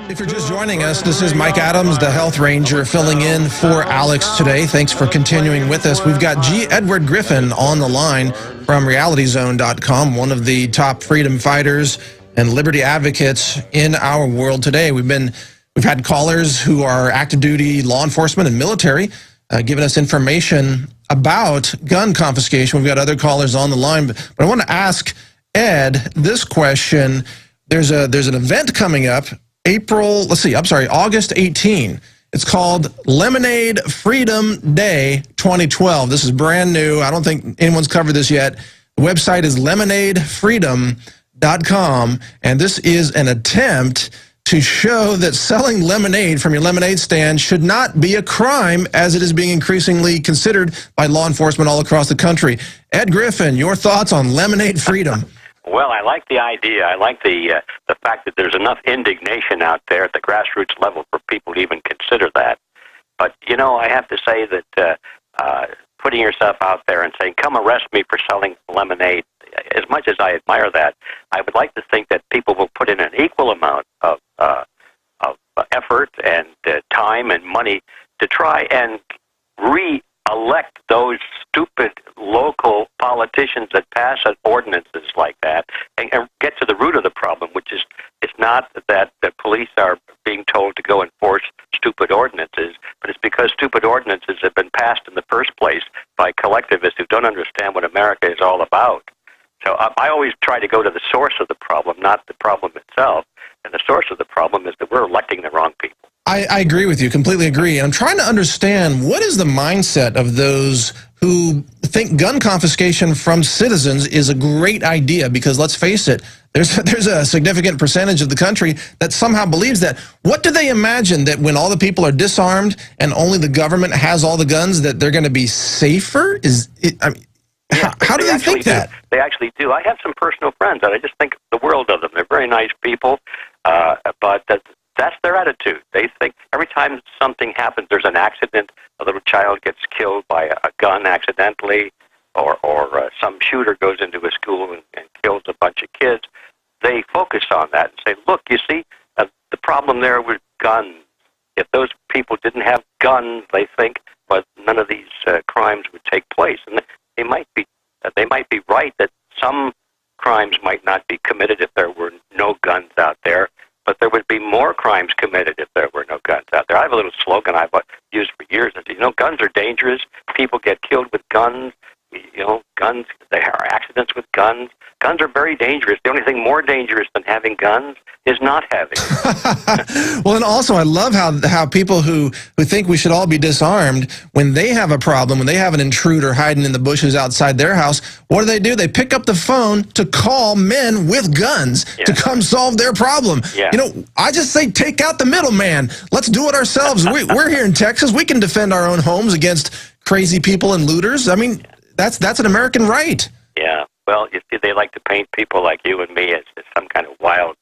If you're just joining us, this is Mike Adams, the Health Ranger, filling in for Alex today. Thanks for continuing with us. We've got G. Edward Griffin on the line from realityzone.com, one of the top freedom fighters and liberty advocates in our world today. We've had callers who are active duty law enforcement and military giving us information about gun confiscation. We've got other callers on the line, but I want to ask Ed this question. There's an event coming up August 18. It's called Lemonade Freedom Day 2012. This is brand new. I don't think anyone's covered this yet. The website is lemonadefreedom.com, and this is an attempt to show that selling lemonade from your lemonade stand should not be a crime, as it is being increasingly considered by law enforcement all across the country. Ed Griffin, your thoughts on lemonade freedom? Well, I like the idea. I like the fact that there's enough indignation out there at the grassroots level for people to even consider that. But, you know, I have to say that putting yourself out there and saying, come arrest me for selling lemonade, as much as I admire that, I would like to think that people will put in an equal amount of effort and time and money to try and re-elect those stupid local politicians that pass ordinances like that and get to the root of the problem, which is it's not that the police are being told to go enforce stupid ordinances, but it's because stupid ordinances have been passed in the first place by collectivists who don't understand what America is all about. So I always try to go to the source of the problem, not the problem itself. And the source of the problem is that we're electing the wrong people. I agree with you, completely agree. And I'm trying to understand, what is the mindset of those who think gun confiscation from citizens is a great idea? Because let's face it, there's a significant percentage of the country that somehow believes that. What do they imagine, that when all the people are disarmed and only the government has all the guns, that they're going to be safer? How do they think that? They actually do. I have some personal friends that I just think the world of them. They're very nice people, but that's their attitude. They think every time something happens, there's an accident, a little child gets killed by a gun accidentally, or some shooter goes into a school and kills a bunch of kids, they focus on that and say, look, you see, the problem there with guns. If those people didn't have guns, they think, well, none of these crimes would take place. And they might be right that some crimes might not be committed if there were no guns out there, but there would be more crimes committed if there were no guns out there. I have a little slogan I've used for years. I say, you know, guns are dangerous. People get killed with guns. You know, guns, there are accidents with guns. Guns are very dangerous. The only thing more dangerous than having guns is not having them. Well, and also I love how people who think we should all be disarmed, when they have a problem, when they have an intruder hiding in the bushes outside their house, what do? They pick up the phone to call men with guns to come solve their problem. Yeah. You know, I just say take out the middleman. Let's do it ourselves. We're here in Texas. We can defend our own homes against crazy people and looters. I mean, that's an American right. Yeah. Well, you see, they like to paint people like you and me as some kind of wild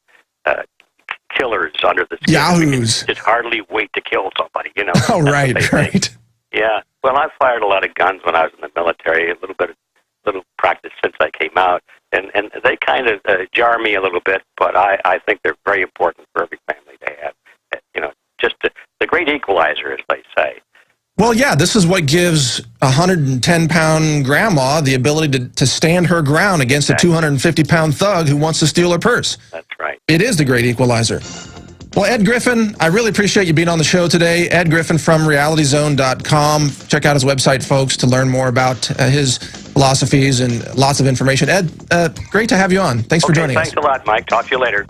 killers under the skin. Yahoos. Just hardly wait to kill somebody, you know. Oh, right. Yeah. Well, I fired a lot of guns when I was in the military, a little practice since I came out, and they kind of jar me a little bit, but I think they're very important for every family to have. You know, just the great equalizer, as they say. Well, yeah, this is what gives a 110-pound grandma the ability to stand her ground against a 250-pound thug who wants to steal her purse. That's right. It is the great equalizer. Well, Ed Griffin, I really appreciate you being on the show today. Ed Griffin from realityzone.com. Check out his website, folks, to learn more about his philosophies and lots of information. Ed, great to have you on. Thanks for joining us. Thanks a lot, Mike. Talk to you later.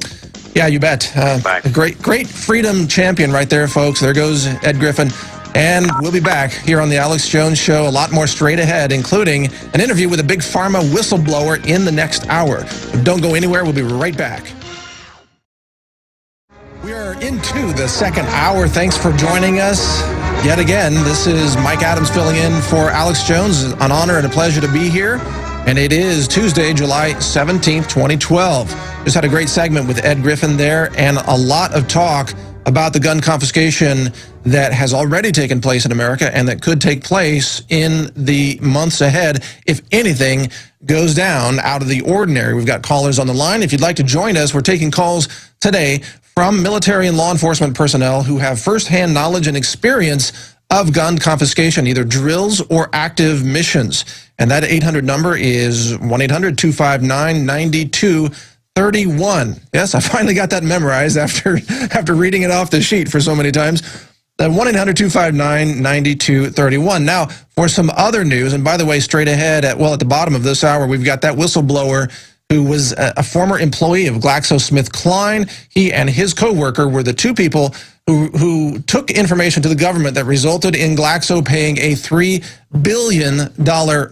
Yeah, you bet. Bye. Great freedom champion right there, folks. There goes Ed Griffin. And we'll be back here on the Alex Jones Show. A lot more straight ahead, including an interview with a big pharma whistleblower in the next hour. Don't go anywhere. We'll be right back. We are into the second hour. Thanks for joining us yet again. This is Mike Adams filling in for Alex Jones. An honor and a pleasure to be here. And it is Tuesday, July 17th, 2012. Just had a great segment with Ed Griffin there and a lot of talk about the gun confiscation that has already taken place in America and that could take place in the months ahead if anything goes down out of the ordinary. We've got callers on the line. If you'd like to join us, we're taking calls today from military and law enforcement personnel who have firsthand knowledge and experience of gun confiscation, either drills or active missions. And that 800 number is 1-800-259-9231. Yes, I finally got that memorized after reading it off the sheet for so many times. 1-800-259-9231. Now, for some other news, and by the way, straight ahead, at the bottom of this hour, we've got that whistleblower who was a former employee of GlaxoSmithKline. He and his co-worker were the two people who took information to the government that resulted in Glaxo paying a $3 billion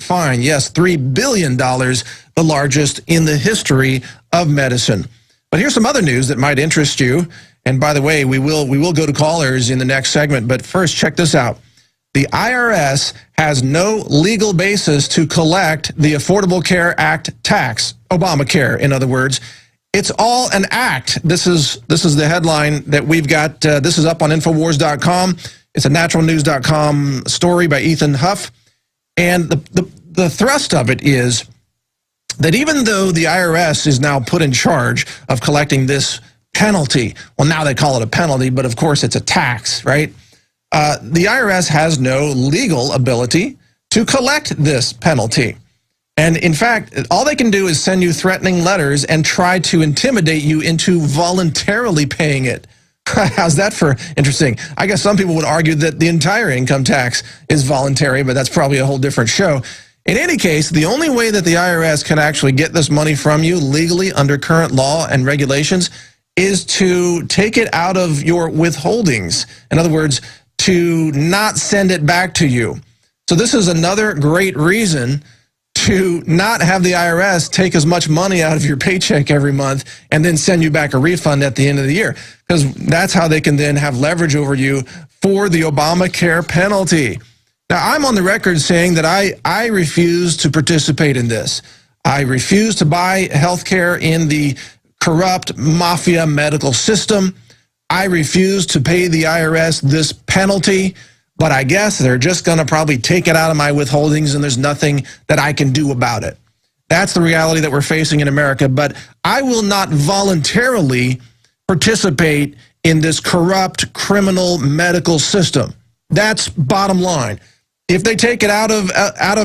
fine. Yes, $3 billion, the largest in the history of medicine. But here's some other news that might interest you. And by the way, we will go to callers in the next segment. But first, check this out. The IRS has no legal basis to collect the Affordable Care Act tax, Obamacare, in other words. It's all an act. This is the headline that we've got. This is up on Infowars.com. It's a naturalnews.com story by Ethan Huff. And the thrust of it is that even though the IRS is now put in charge of collecting this penalty, well, now they call it a penalty, but of course it's a tax, right? The IRS has no legal ability to collect this penalty. And in fact, all they can do is send you threatening letters and try to intimidate you into voluntarily paying it. How's that for interesting? I guess some people would argue that the entire income tax is voluntary, but that's probably a whole different show. In any case, the only way that the IRS can actually get this money from you legally under current law and regulations is to take it out of your withholdings. In other words, to not send it back to you. So this is another great reason to not have the IRS take as much money out of your paycheck every month and then send you back a refund at the end of the year, because that's how they can then have leverage over you for the Obamacare penalty. Now, I'm on the record saying that I refuse to participate in this. I refuse to buy health care in the corrupt mafia medical system. I refuse to pay the IRS this penalty. But I guess they're just going to probably take it out of my withholdings and there's nothing that I can do about it. That's the reality that we're facing in America. But I will not voluntarily participate in this corrupt criminal medical system. That's bottom line. If they take it out of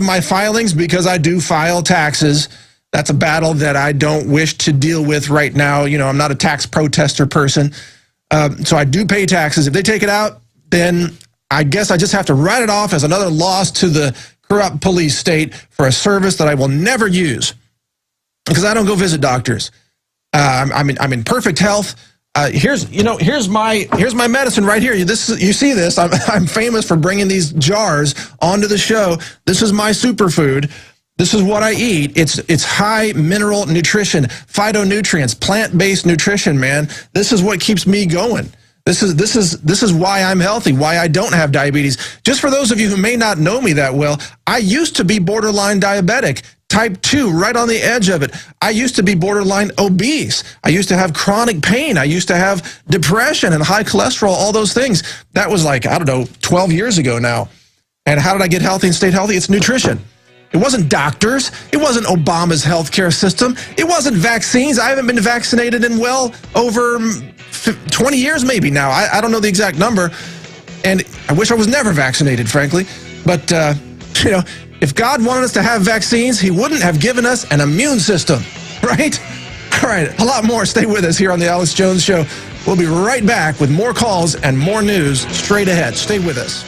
my filings, because I do file taxes, that's a battle that I don't wish to deal with right now. You know, I'm not a tax protester person. So I do pay taxes. If they take it out, then I guess I just have to write it off as another loss to the corrupt police state for a service that I will never use, because I don't go visit doctors. I'm in perfect health. Here's my medicine right here. You see this? I'm famous for bringing these jars onto the show. This is my superfood. This is what I eat. It's high mineral nutrition, phytonutrients, plant-based nutrition, man. This is what keeps me going. This is why I'm healthy, why I don't have diabetes. Just for those of you who may not know me that well, I used to be borderline diabetic, type 2, right on the edge of it. I used to be borderline obese. I used to have chronic pain. I used to have depression and high cholesterol, all those things. That was like, I don't know, 12 years ago now. And how did I get healthy and stay healthy? It's nutrition. It wasn't doctors. It wasn't Obama's healthcare system. It wasn't vaccines. I haven't been vaccinated in well over 20 years maybe now. I don't know the exact number. And I wish I was never vaccinated, frankly. But, you know, if God wanted us to have vaccines, he wouldn't have given us an immune system, right? All right, a lot more. Stay with us here on the Alex Jones Show. We'll be right back with more calls and more news straight ahead. Stay with us.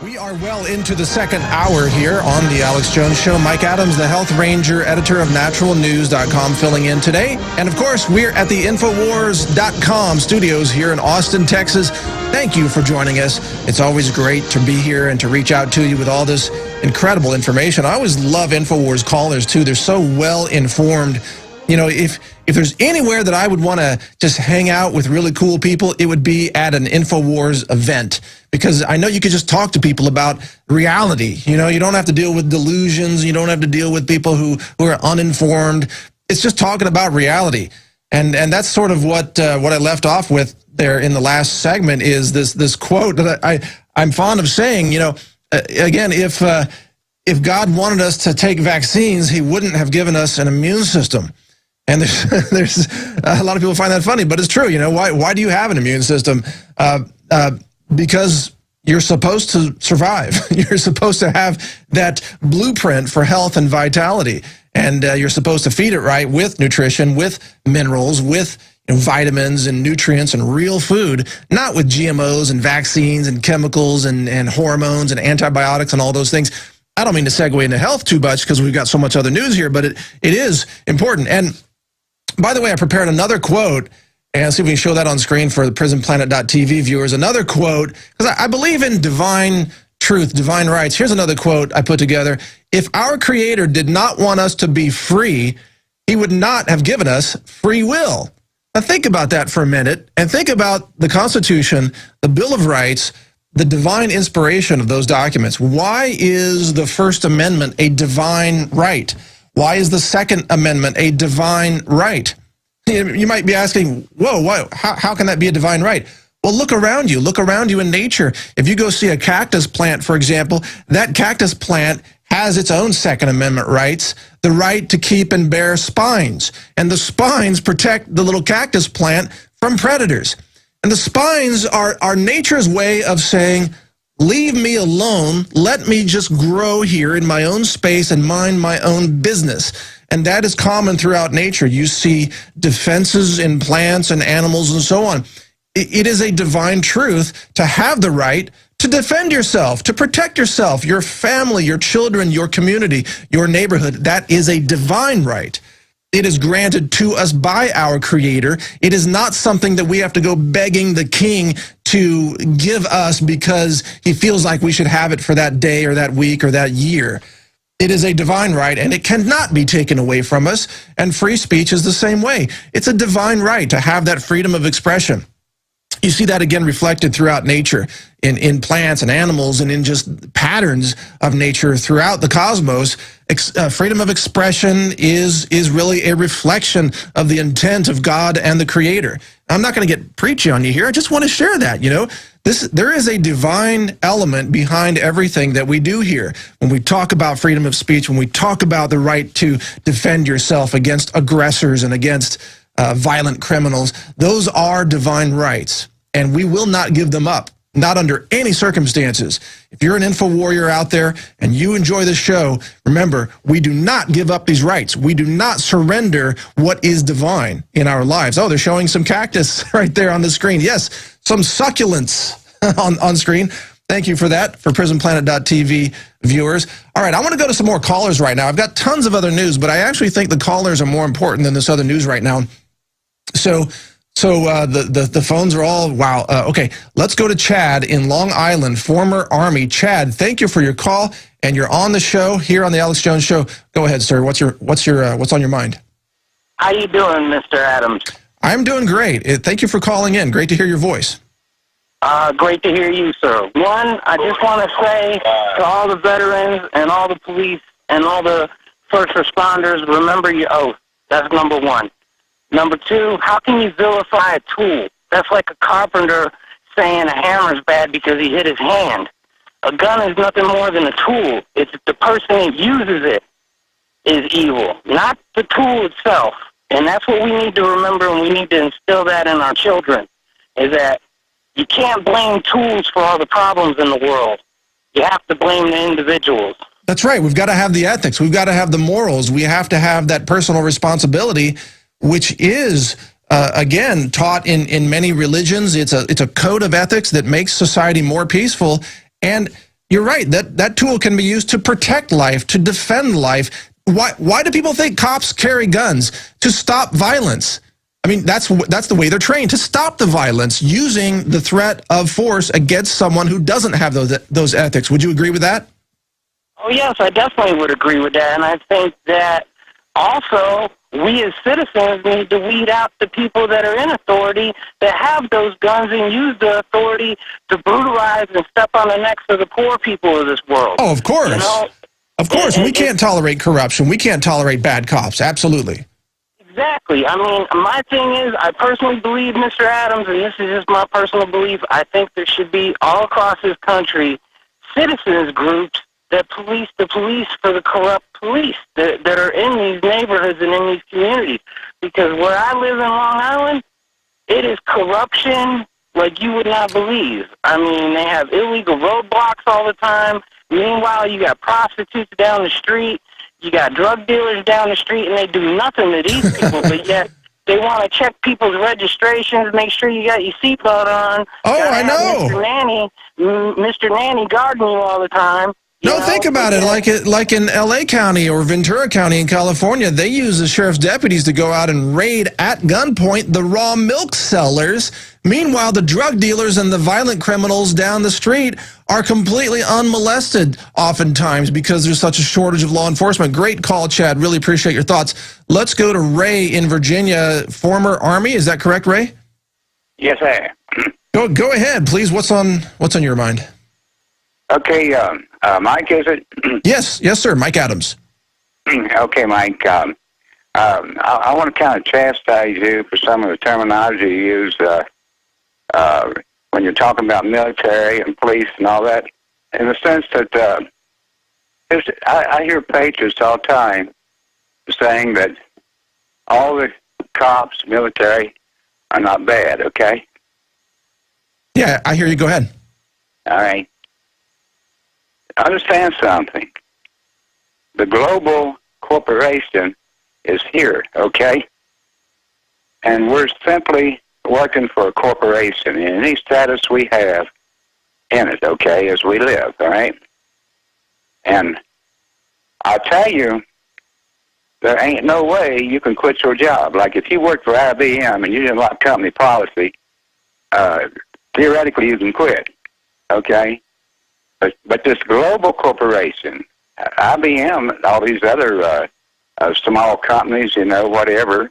We are well into the second hour here on the Alex Jones Show. Mike Adams, the Health Ranger, editor of naturalnews.com, filling in today. And of course, we're at the Infowars.com studios here in Austin, Texas. Thank you for joining us. It's always great to be here and to reach out to you with all this incredible information. I always love Infowars callers, too. They're so well informed. You know, if there's anywhere that I would want to just hang out with really cool people, it would be at an Infowars event, because I know you could just talk to people about reality. You know, you don't have to deal with delusions. You don't have to deal with people who are uninformed. It's just talking about reality. And that's sort of what I left off with there in the last segment is this quote that I'm fond of saying. You know, again, if God wanted us to take vaccines, he wouldn't have given us an immune system. And there's a lot of people find that funny, but it's true. You know, why do you have an immune system? Because you're supposed to survive. You're supposed to have that blueprint for health and vitality. And you're supposed to feed it right with nutrition, with minerals, with vitamins and nutrients and real food, not with GMOs and vaccines and chemicals and hormones and antibiotics and all those things. I don't mean to segue into health too much because we've got so much other news here, but it is important. And by the way, I prepared another quote, and see if we can show that on screen for the PrisonPlanet.tv viewers. Another quote, because I believe in divine truth, divine rights. Here's another quote I put together. If our Creator did not want us to be free, he would not have given us free will. Now think about that for a minute, and think about the Constitution, the Bill of Rights, the divine inspiration of those documents. Why is the First Amendment a divine right? Why is the Second Amendment a divine right? You might be asking, whoa, how can that be a divine right? Well, look around you. Look around you in nature. If you go see a cactus plant, for example, that cactus plant has its own Second Amendment rights, the right to keep and bear spines. And the spines protect the little cactus plant from predators. And the spines are nature's way of saying, leave me alone, let me just grow here in my own space and mind my own business. And that is common throughout nature. You see defenses in plants and animals and so on. It is a divine truth to have the right to defend yourself, to protect yourself, your family, your children, your community, your neighborhood. That is a divine right. It is granted to us by our Creator. It is not something that we have to go begging the king to give us because he feels like we should have it for that day or that week or that year. It is a divine right, and it cannot be taken away from us, and free speech is the same way. It's a divine right to have that freedom of expression. You see that again reflected throughout nature, in plants and animals, and in just patterns of nature throughout the cosmos. Freedom of expression is really a reflection of the intent of God and the Creator. I'm not going to get preachy on you here. I just want to share that, you know. There is a divine element behind everything that we do here. When we talk about freedom of speech, when we talk about the right to defend yourself against aggressors and against violent criminals, those are divine rights, and we will not give them up. Not under any circumstances. If you're an info warrior out there and you enjoy this show, remember, we do not give up these rights. We do not surrender what is divine in our lives. Oh, they're showing some cactus right there on the screen. Yes, some succulents on screen. Thank you for that, for PrisonPlanet.tv viewers. All right, I want to go to some more callers right now. I've got tons of other news, but I actually think the callers are more important than this other news right now. So the phones are all, wow. Okay, let's go to Chad in Long Island, former Army. Chad, thank you for your call, and you're on the show here on the Alex Jones Show. Go ahead, sir. What's on your mind? How you doing, Mr. Adams? I'm doing great. Thank you for calling in. Great to hear your voice. Great to hear you, sir. One, I just want to say to all the veterans and all the police and all the first responders, remember your oath. That's number one. Number two, how can you vilify a tool? That's like a carpenter saying a hammer's bad because he hit his hand. A gun is nothing more than a tool. It's the person that uses it is evil, not the tool itself. And that's what we need to remember, and we need to instill that in our children, is that you can't blame tools for all the problems in the world. You have to blame the individuals. That's right. We've got to have the ethics. We've got to have the morals. We have to have that personal responsibility, which is, again, taught in many religions. It's a code of ethics that makes society more peaceful. And, you're right. That tool can be used to protect life, to defend life. Why do people think cops carry guns? To stop violence. I mean, that's the way they're trained, to stop the violence, using the threat of force against someone who doesn't have those ethics. Would you agree with that? Oh, yes, I definitely would agree with that. And I think that also we as citizens need to weed out the people that are in authority that have those guns and use the authority to brutalize and step on the necks of the poor people of this world. Oh, of course. You know? Of course. We can't tolerate corruption. We can't tolerate bad cops. Absolutely. Exactly. I mean, my thing is, I personally believe, Mr. Adams, and this is just my personal belief, I think there should be all across this country citizens groups that police the police for the corrupt police that are in these neighborhoods and in these communities. Because where I live in Long Island, it is corruption like you would not believe. I mean, they have illegal roadblocks all the time. Meanwhile, you got prostitutes down the street. You got drug dealers down the street, and they do nothing to these people, but yet they want to check people's registrations, make sure you got your seatbelt on. Oh, I know. Mr. Nanny guarding you all the time. No, think about it. Like in L.A. County or Ventura County in California, they use the sheriff's deputies to go out and raid at gunpoint the raw milk sellers. Meanwhile, the drug dealers and the violent criminals down the street are completely unmolested oftentimes because there's such a shortage of law enforcement. Great call, Chad. Really appreciate your thoughts. Let's go to Ray in Virginia, former Army. Is that correct, Ray? Yes, sir. Go ahead, please. What's on your mind? Okay, Mike, is it? Yes, sir. Mike Adams. Okay, Mike. I want to kind of chastise you for some of the terminology you use when you're talking about military and police and all that, in the sense that I hear patriots all the time saying that all the cops, military, are not bad, okay? Yeah, I hear you. Go ahead. All right. Understand something. The global corporation is here, okay? And we're simply working for a corporation in any status we have in it, okay, as we live, all right? And I'll tell you, there ain't no way you can quit your job. Like if you work for IBM and you didn't like company policy, theoretically you can quit, okay? But this global corporation, IBM, all these other small companies, you know, whatever,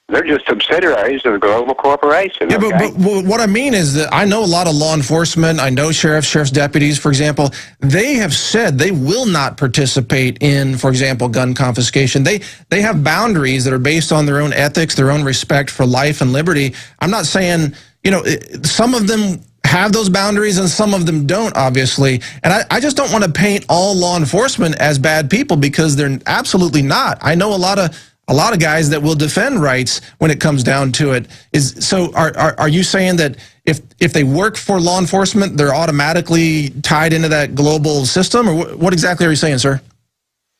they're just subsidiaries of the global corporation. Yeah, okay? but what I mean is that I know a lot of law enforcement. I know sheriff's deputies, for example. They have said they will not participate in, for example, gun confiscation. They have boundaries that are based on their own ethics, their own respect for life and liberty. I'm not saying, you know, some of them have those boundaries and some of them don't, obviously. And I just don't want to paint all law enforcement as bad people, because they're absolutely not. I know a lot of guys that will defend rights when it comes down to it. So are you saying that if they work for law enforcement, they're automatically tied into that global system? Or what exactly are you saying, sir?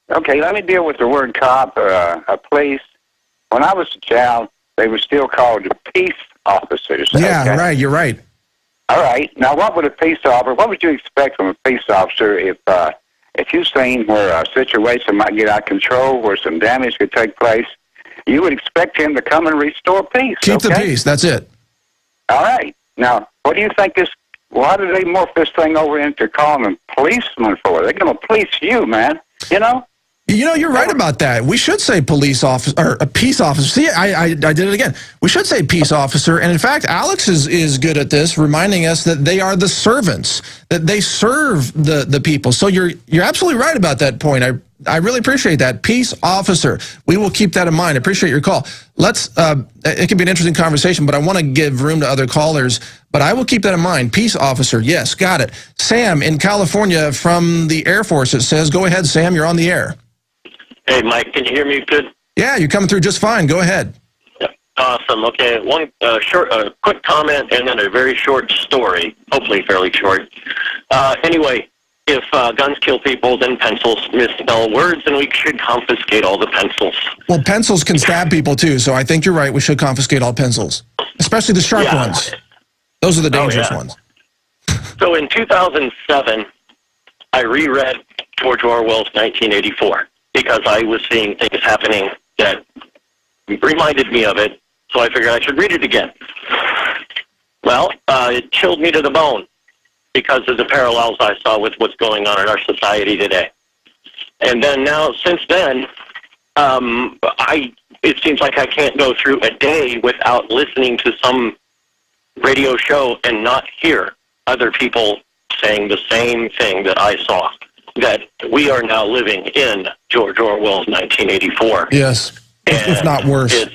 Okay, let me deal with the word cop or police. When I was a child, they were still called peace officers. Yeah, okay? right, you're right. All right. Now, what would you expect from a peace officer if you've seen where a situation might get out of control, where some damage could take place? You would expect him to come and restore peace. Keep the peace. That's it. All right. Now, what do you think why did they morph this thing over into calling them policemen for? They're going to police you, man. You know? You know, you're right about that. We should say police officer, or a peace officer. See, I did it again. We should say peace officer. And in fact, Alex is good at this, reminding us that they are the servants, that they serve the people. So you're absolutely right about that point. I really appreciate that. Peace officer. We will keep that in mind. I appreciate your call. It could be an interesting conversation, but I want to give room to other callers. But I will keep that in mind. Peace officer. Yes, got it. Sam in California from the Air Force, it says. Go ahead, Sam. You're on the air. Hey, Mike, can you hear me good? Yeah, you're coming through just fine. Go ahead. Yeah, awesome. Okay, one quick comment and then a very short story, hopefully fairly short. Anyway, if guns kill people, then pencils misspell words, and we should confiscate all the pencils. Well, pencils can stab people, too, so I think you're right. We should confiscate all pencils, especially the sharp ones. Those are the dangerous ones. So in 2007, I reread George Orwell's 1984 because I was seeing things happening that reminded me of it, so I figured I should read it again. Well, it chilled me to the bone because of the parallels I saw with what's going on in our society today. And then now, since then, it seems like I can't go through a day without listening to some radio show and not hear other people saying the same thing that I saw, that we are now living in George Orwell's 1984. Yes, if not worse.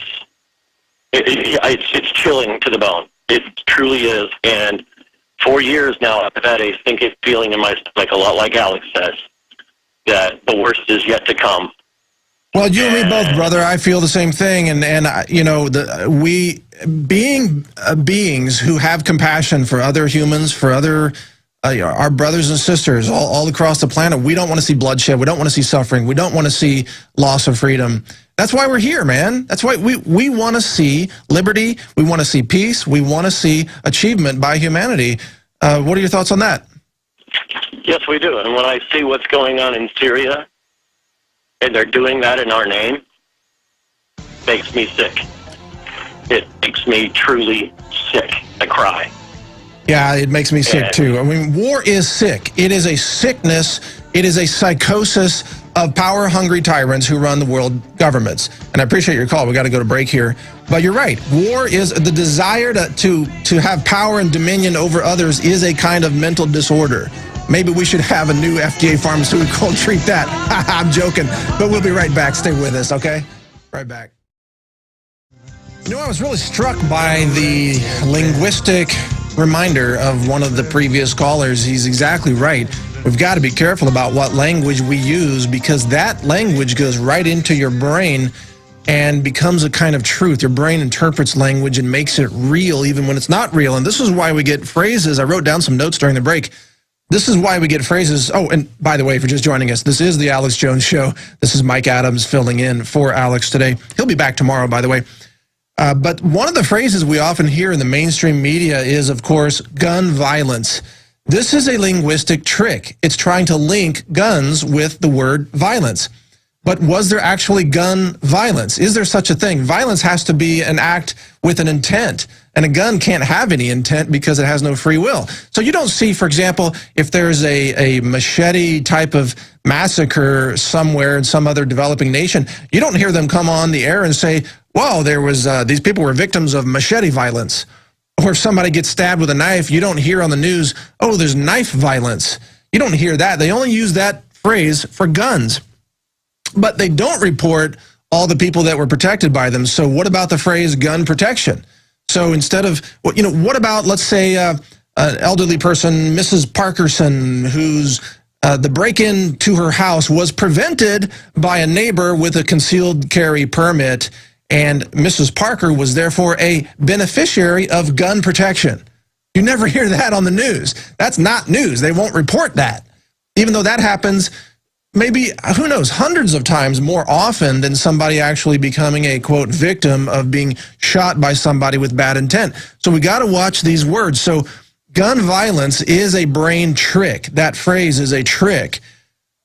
It's chilling to the bone. It truly is. And 4 years now, I've had a sinking feeling in my stomach, a lot like Alex says, that the worst is yet to come. Well, you and me both, brother. I feel the same thing, and you know, we being beings who have compassion for other humans, for other our brothers and sisters all across the planet. We don't want to see bloodshed. We don't want to see suffering. We don't want to see loss of freedom. That's why we're here, man. That's why we want to see liberty. We want to see peace. We want to see achievement by humanity. What are your thoughts on that? Yes, we do. And when I see what's going on in Syria, and they're doing that in our name, makes me sick. It makes me truly sick. I cry. Yeah, it makes me sick too. I mean, war is sick. It is a sickness. It is a psychosis of power-hungry tyrants who run the world governments. And I appreciate your call. We got to go to break here. But you're right. War is the desire to have power and dominion over others is a kind of mental disorder. Maybe we should have a new FDA pharmaceutical and treat that. I'm joking. But we'll be right back. Stay with us, okay? Right back. You know, I was really struck by the linguistic reminder of one of the previous callers. He's exactly right. We've got to be careful about what language we use, because that language goes right into your brain and becomes a kind of truth. Your brain interprets language and makes it real even when it's not real. And this is why we get phrases. I wrote down some notes during the break. This is why we get phrases. Oh, and by the way, if you're just joining us, this is the Alex Jones Show. This is Mike Adams filling in for Alex today. He'll be back tomorrow, by the way. But one of the phrases we often hear in the mainstream media is, of course, gun violence. This is a linguistic trick. It's trying to link guns with the word violence. But was there actually gun violence? Is there such a thing? Violence has to be an act with an intent. And a gun can't have any intent because it has no free will. So you don't see, for example, if there's a machete type of massacre somewhere in some other developing nation, you don't hear them come on the air and say, whoa, there was these people were victims of machete violence. Or if somebody gets stabbed with a knife, you don't hear on the news, oh, there's knife violence. You don't hear that. They only use that phrase for guns. But they don't report all the people that were protected by them. So what about the phrase gun protection? So instead of, you know, what about, let's say, an elderly person, Mrs. Parkerson, whose the break-in to her house was prevented by a neighbor with a concealed carry permit, and Mrs. Parker was therefore a beneficiary of gun protection. You never hear that on the news. That's not news. They won't report that. Even though that happens maybe, who knows, hundreds of times more often than somebody actually becoming a, quote, victim of being shot by somebody with bad intent. So we got to watch these words. So gun violence is a brain trick. That phrase is a trick.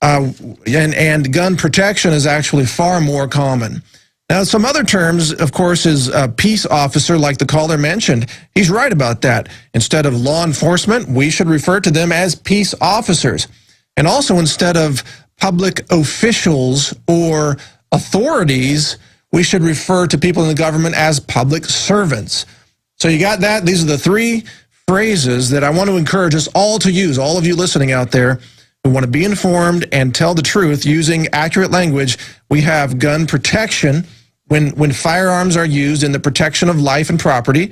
And gun protection is actually far more common. Now, some other terms, of course, is peace officer, like the caller mentioned. He's right about that. Instead of law enforcement, we should refer to them as peace officers. And also, instead of public officials or authorities, we should refer to people in the government as public servants. So you got that? These are the three phrases that I want to encourage us all to use, all of you listening out there who want to be informed and tell the truth using accurate language. We have gun protection when firearms are used in the protection of life and property,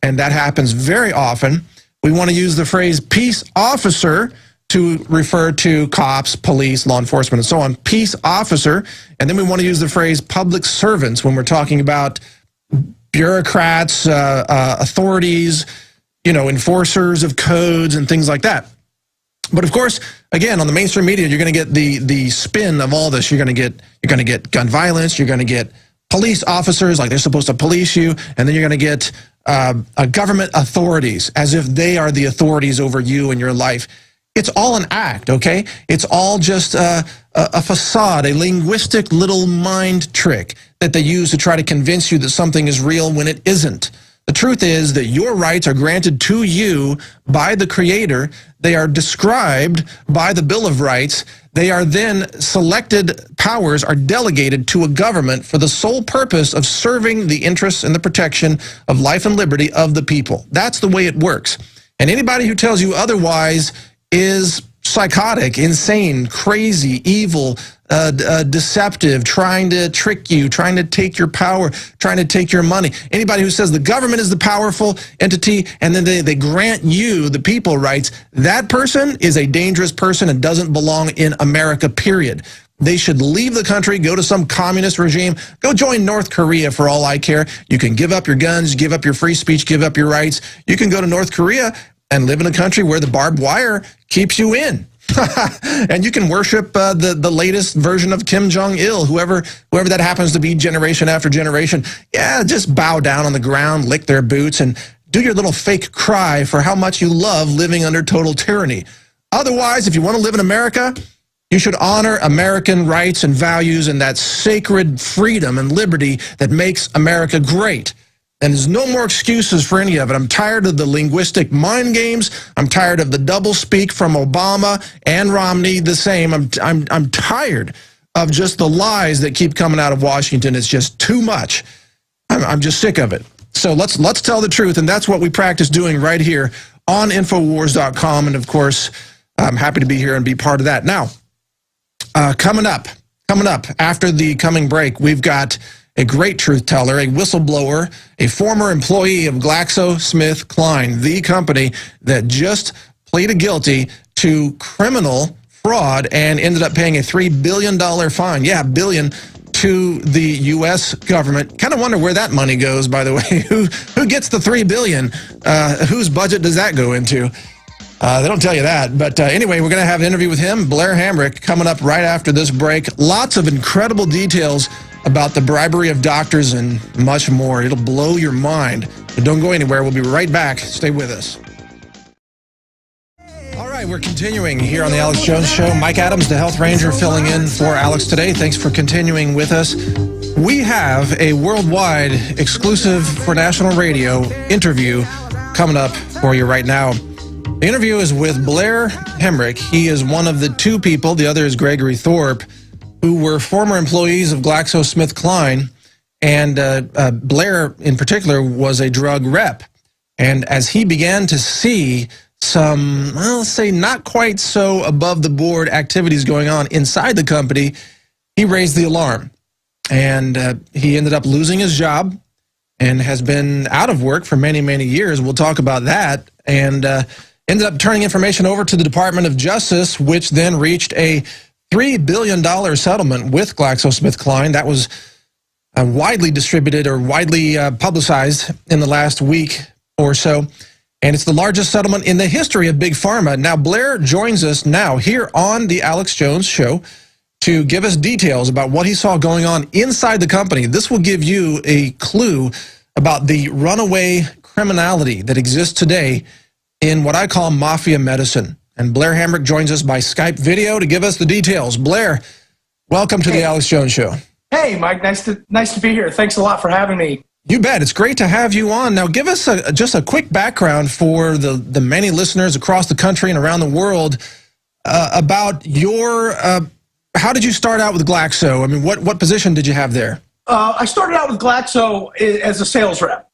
and that happens very often. We want to use the phrase peace officer to refer to cops, police, law enforcement, and so on. Peace officer. And then we want to use the phrase public servants when we're talking about bureaucrats, authorities, you know, enforcers of codes and things like that. But of course, again, on the mainstream media, you're going to get the spin of all this. You're going to get gun violence. You're going to get police officers, like they're supposed to police you, and then you're going to get government authorities as if they are the authorities over you and your life. It's all an act, okay? It's all just a facade, a linguistic little mind trick that they use to try to convince you that something is real when it isn't. The truth is that your rights are granted to you by the Creator. They are described by the Bill of Rights. They are then selected powers are delegated to a government for the sole purpose of serving the interests and the protection of life and liberty of the people. That's the way it works. And anybody who tells you otherwise is psychotic, insane, crazy, evil, deceptive, trying to trick you, trying to take your power, trying to take your money. Anybody who says the government is the powerful entity and then they grant you, the people, rights, that person is a dangerous person and doesn't belong in America, period. They should leave the country, go to some communist regime, go join North Korea for all I care. You can give up your guns, give up your free speech, give up your rights. You can go to North Korea and live in a country where the barbed wire keeps you in. And you can worship the latest version of Kim Jong-il, whoever that happens to be, generation after generation. Yeah, just bow down on the ground, lick their boots, and do your little fake cry for how much you love living under total tyranny. Otherwise, if you want to live in America, you should honor American rights and values and that sacred freedom and liberty that makes America great. And there's no more excuses for any of it. I'm tired of the linguistic mind games. I'm tired of the doublespeak from Obama and Romney, the same. I'm tired of just the lies that keep coming out of Washington. It's just too much. I'm just sick of it. So let's tell the truth, and that's what we practice doing right here on Infowars.com. And, of course, I'm happy to be here and be part of that. Now, coming up after the coming break, we've got a great truth teller, a whistleblower, a former employee of GlaxoSmithKline, the company that just pleaded guilty to criminal fraud and ended up paying a $3 billion fine. Yeah, billion to the U.S. government. Kind of wonder where that money goes, by the way. Who gets the $3 billion? Whose budget does that go into? They don't tell you that. But anyway, we're going to have an interview with him, Blair Hamrick, coming up right after this break. Lots of incredible details about the bribery of doctors and much more. It'll blow your mind. But don't go anywhere. We'll be right back. Stay with us. All right, we're continuing here on the Alex Jones Show. Mike Adams, the Health Ranger, filling in for Alex today. Thanks for continuing with us. We have a worldwide exclusive for national radio interview coming up for you right now. The interview is with Blair Hamrick. He is one of the two people, the other is Gregory Thorpe, who were former employees of GlaxoSmithKline, and Blair, in particular, was a drug rep. And as he began to see some, well, let's say, not quite so above-the-board activities going on inside the company, he raised the alarm. And he ended up losing his job and has been out of work for many, many years. We'll talk about that. And ended up turning information over to the Department of Justice, which then reached a $3 billion settlement with GlaxoSmithKline. That was widely distributed or widely publicized in the last week or so. And it's the largest settlement in the history of Big Pharma. Now, Blair joins us now here on the Alex Jones Show to give us details about what he saw going on inside the company. This will give you a clue about the runaway criminality that exists today in what I call mafia medicine. And Blair Hamrick joins us by Skype video to give us the details. Blair, welcome to the Alex Jones Show. Hey, Mike, nice to be here. Thanks a lot for having me. You bet. It's great to have you on. Now, give us just a quick background for the many listeners across the country and around the world about your, how did you start out with Glaxo? I mean, what position did you have there? I started out with Glaxo as a sales rep,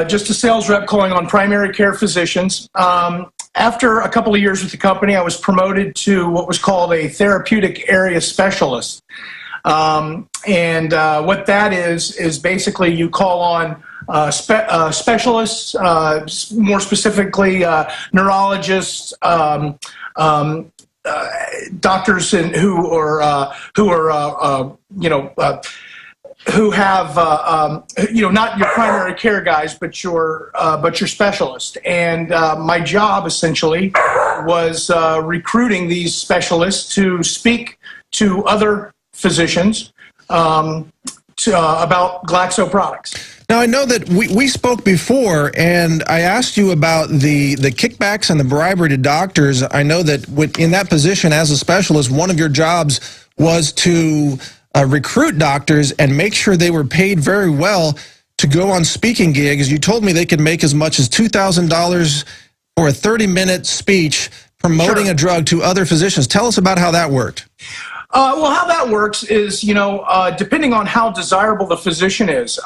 just a sales rep calling on primary care physicians. After a couple of years with the company, I was promoted to what was called a therapeutic area specialist. And what that is basically you call on specialists, more specifically neurologists, doctors who have not your primary care guys, but your specialist. And my job essentially was recruiting these specialists to speak to other physicians about Glaxo products. Now, I know that we spoke before, and I asked you about the kickbacks and the bribery to doctors. I know that in that position as a specialist, one of your jobs was to recruit doctors and make sure they were paid very well to go on speaking gigs. You told me they could make as much as $2,000 for a 30-minute speech promoting a drug to other physicians. Tell us about how that worked. Well, how that works is, depending on how desirable the physician is,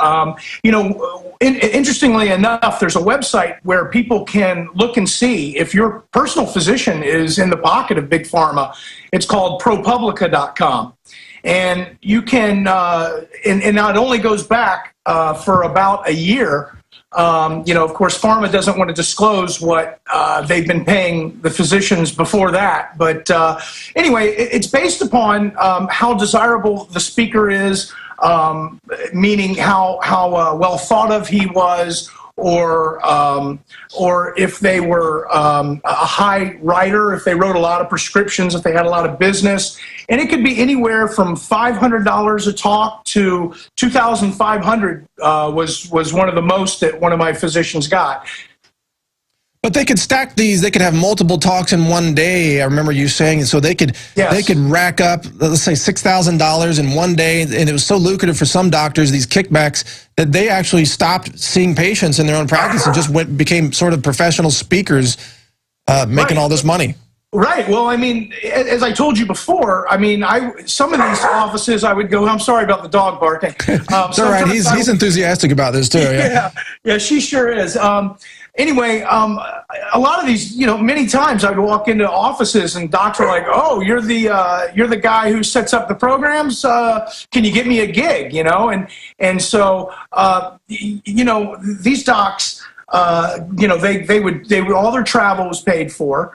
interestingly enough, there's a website where people can look and see if your personal physician is in the pocket of Big Pharma. It's called ProPublica.com. And you can, and now it only goes back for about a year. Of course, pharma doesn't want to disclose what they've been paying the physicians before that. But anyway, it's based upon how desirable the speaker is, meaning how well thought of he was, or if they were a high writer, if they wrote a lot of prescriptions, if they had a lot of business. And it could be anywhere from $500 a talk to $2,500 was one of the most that one of my physicians got. But they could stack these. They could have multiple talks in one day. I remember you saying, so they could rack up, let's say, $6,000 in one day, and it was so lucrative for some doctors, these kickbacks, that they actually stopped seeing patients in their own practice and just became sort of professional speakers, making all this money. Right. Well, I mean, as I told you before, I mean, some of these offices I would go. I'm sorry about the dog barking. It's all right. He's enthusiastic about this too. Yeah, she sure is. Anyway, a lot of these, many times I would walk into offices and docs are like, "Oh, you're the guy who sets up the programs. Can you get me a gig?" And so these docs, they would all their travel was paid for.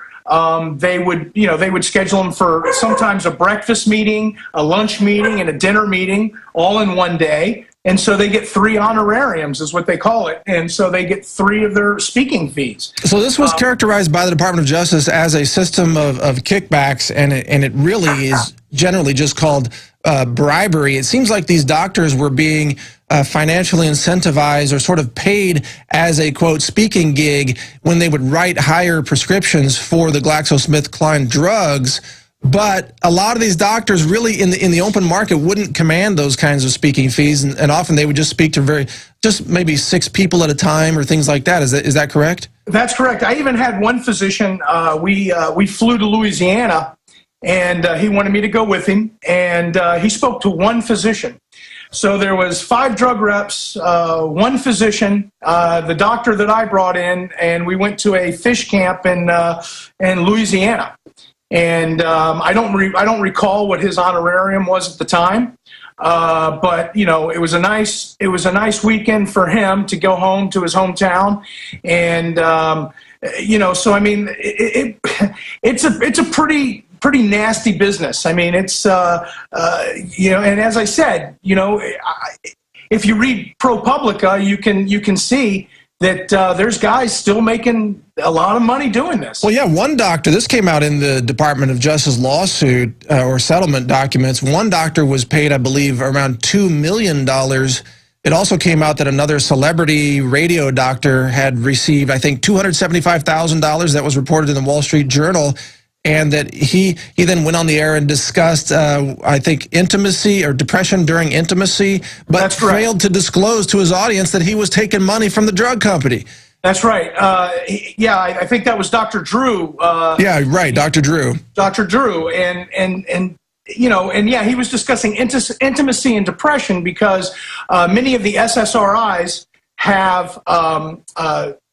They would schedule them for sometimes a breakfast meeting, a lunch meeting, and a dinner meeting all in one day. And so they get 3 honorariums, is what they call it. And so they get 3 of their speaking fees. So this was characterized by the Department of Justice as a system of kickbacks, and it really is generally just called bribery. It seems like these doctors were being financially incentivized or sort of paid as a, quote, speaking gig when they would write higher prescriptions for the GlaxoSmithKline drugs. But a lot of these doctors really in the open market wouldn't command those kinds of speaking fees, and often they would just speak to just maybe 6 people at a time or things like that. Is that correct? That's correct. I even had one physician, we flew to Louisiana, and he wanted me to go with him, and he spoke to one physician. So there was 5 drug reps, 1 physician, the doctor that I brought in, and we went to a fish camp in Louisiana. And I don't recall what his honorarium was at the time, but it was a nice weekend for him to go home to his hometown, and so I mean it's a pretty nasty business. I mean it's and as I said, if you read ProPublica, you can see that there's guys still making a lot of money doing this. Well, yeah, one doctor, this came out in the Department of Justice lawsuit or settlement documents. One doctor was paid, I believe, around $2 million. It also came out that another celebrity radio doctor had received, I think, $275,000. That was reported in the Wall Street Journal. And that he then went on the air and discussed, I think, intimacy or depression during intimacy, but failed to disclose to his audience that he was taking money from the drug company. That's right. I think that was Dr. Drew. Yeah, right, Dr. Drew. Dr. Drew, and he was discussing intimacy and depression because many of the SSRIs have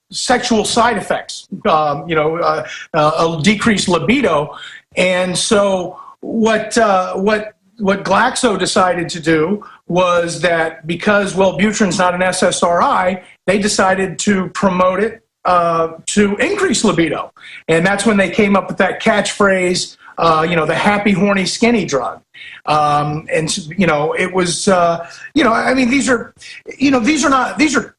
sexual side effects, a decreased libido. And so what Glaxo decided to do was that because Wellbutrin's not an SSRI, they decided to promote it to increase libido. And that's when they came up with that catchphrase, the happy, horny, skinny drug. It was, I mean, these are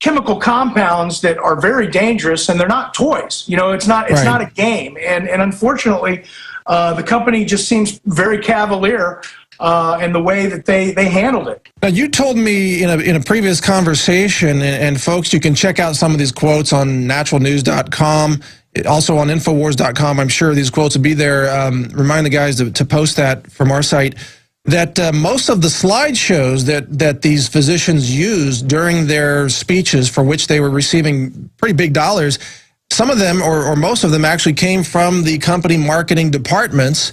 chemical compounds that are very dangerous, and they're not toys. It's not a game. And unfortunately, the company just seems very cavalier and the way that they handled it. Now, you told me in a previous conversation, and folks, you can check out some of these quotes on naturalnews.com, also on Infowars.com. I'm sure these quotes will be there. Remind the guys to post that from our site, that most of the slideshows that these physicians used during their speeches, for which they were receiving pretty big dollars, some of them, or most of them, actually came from the company marketing departments.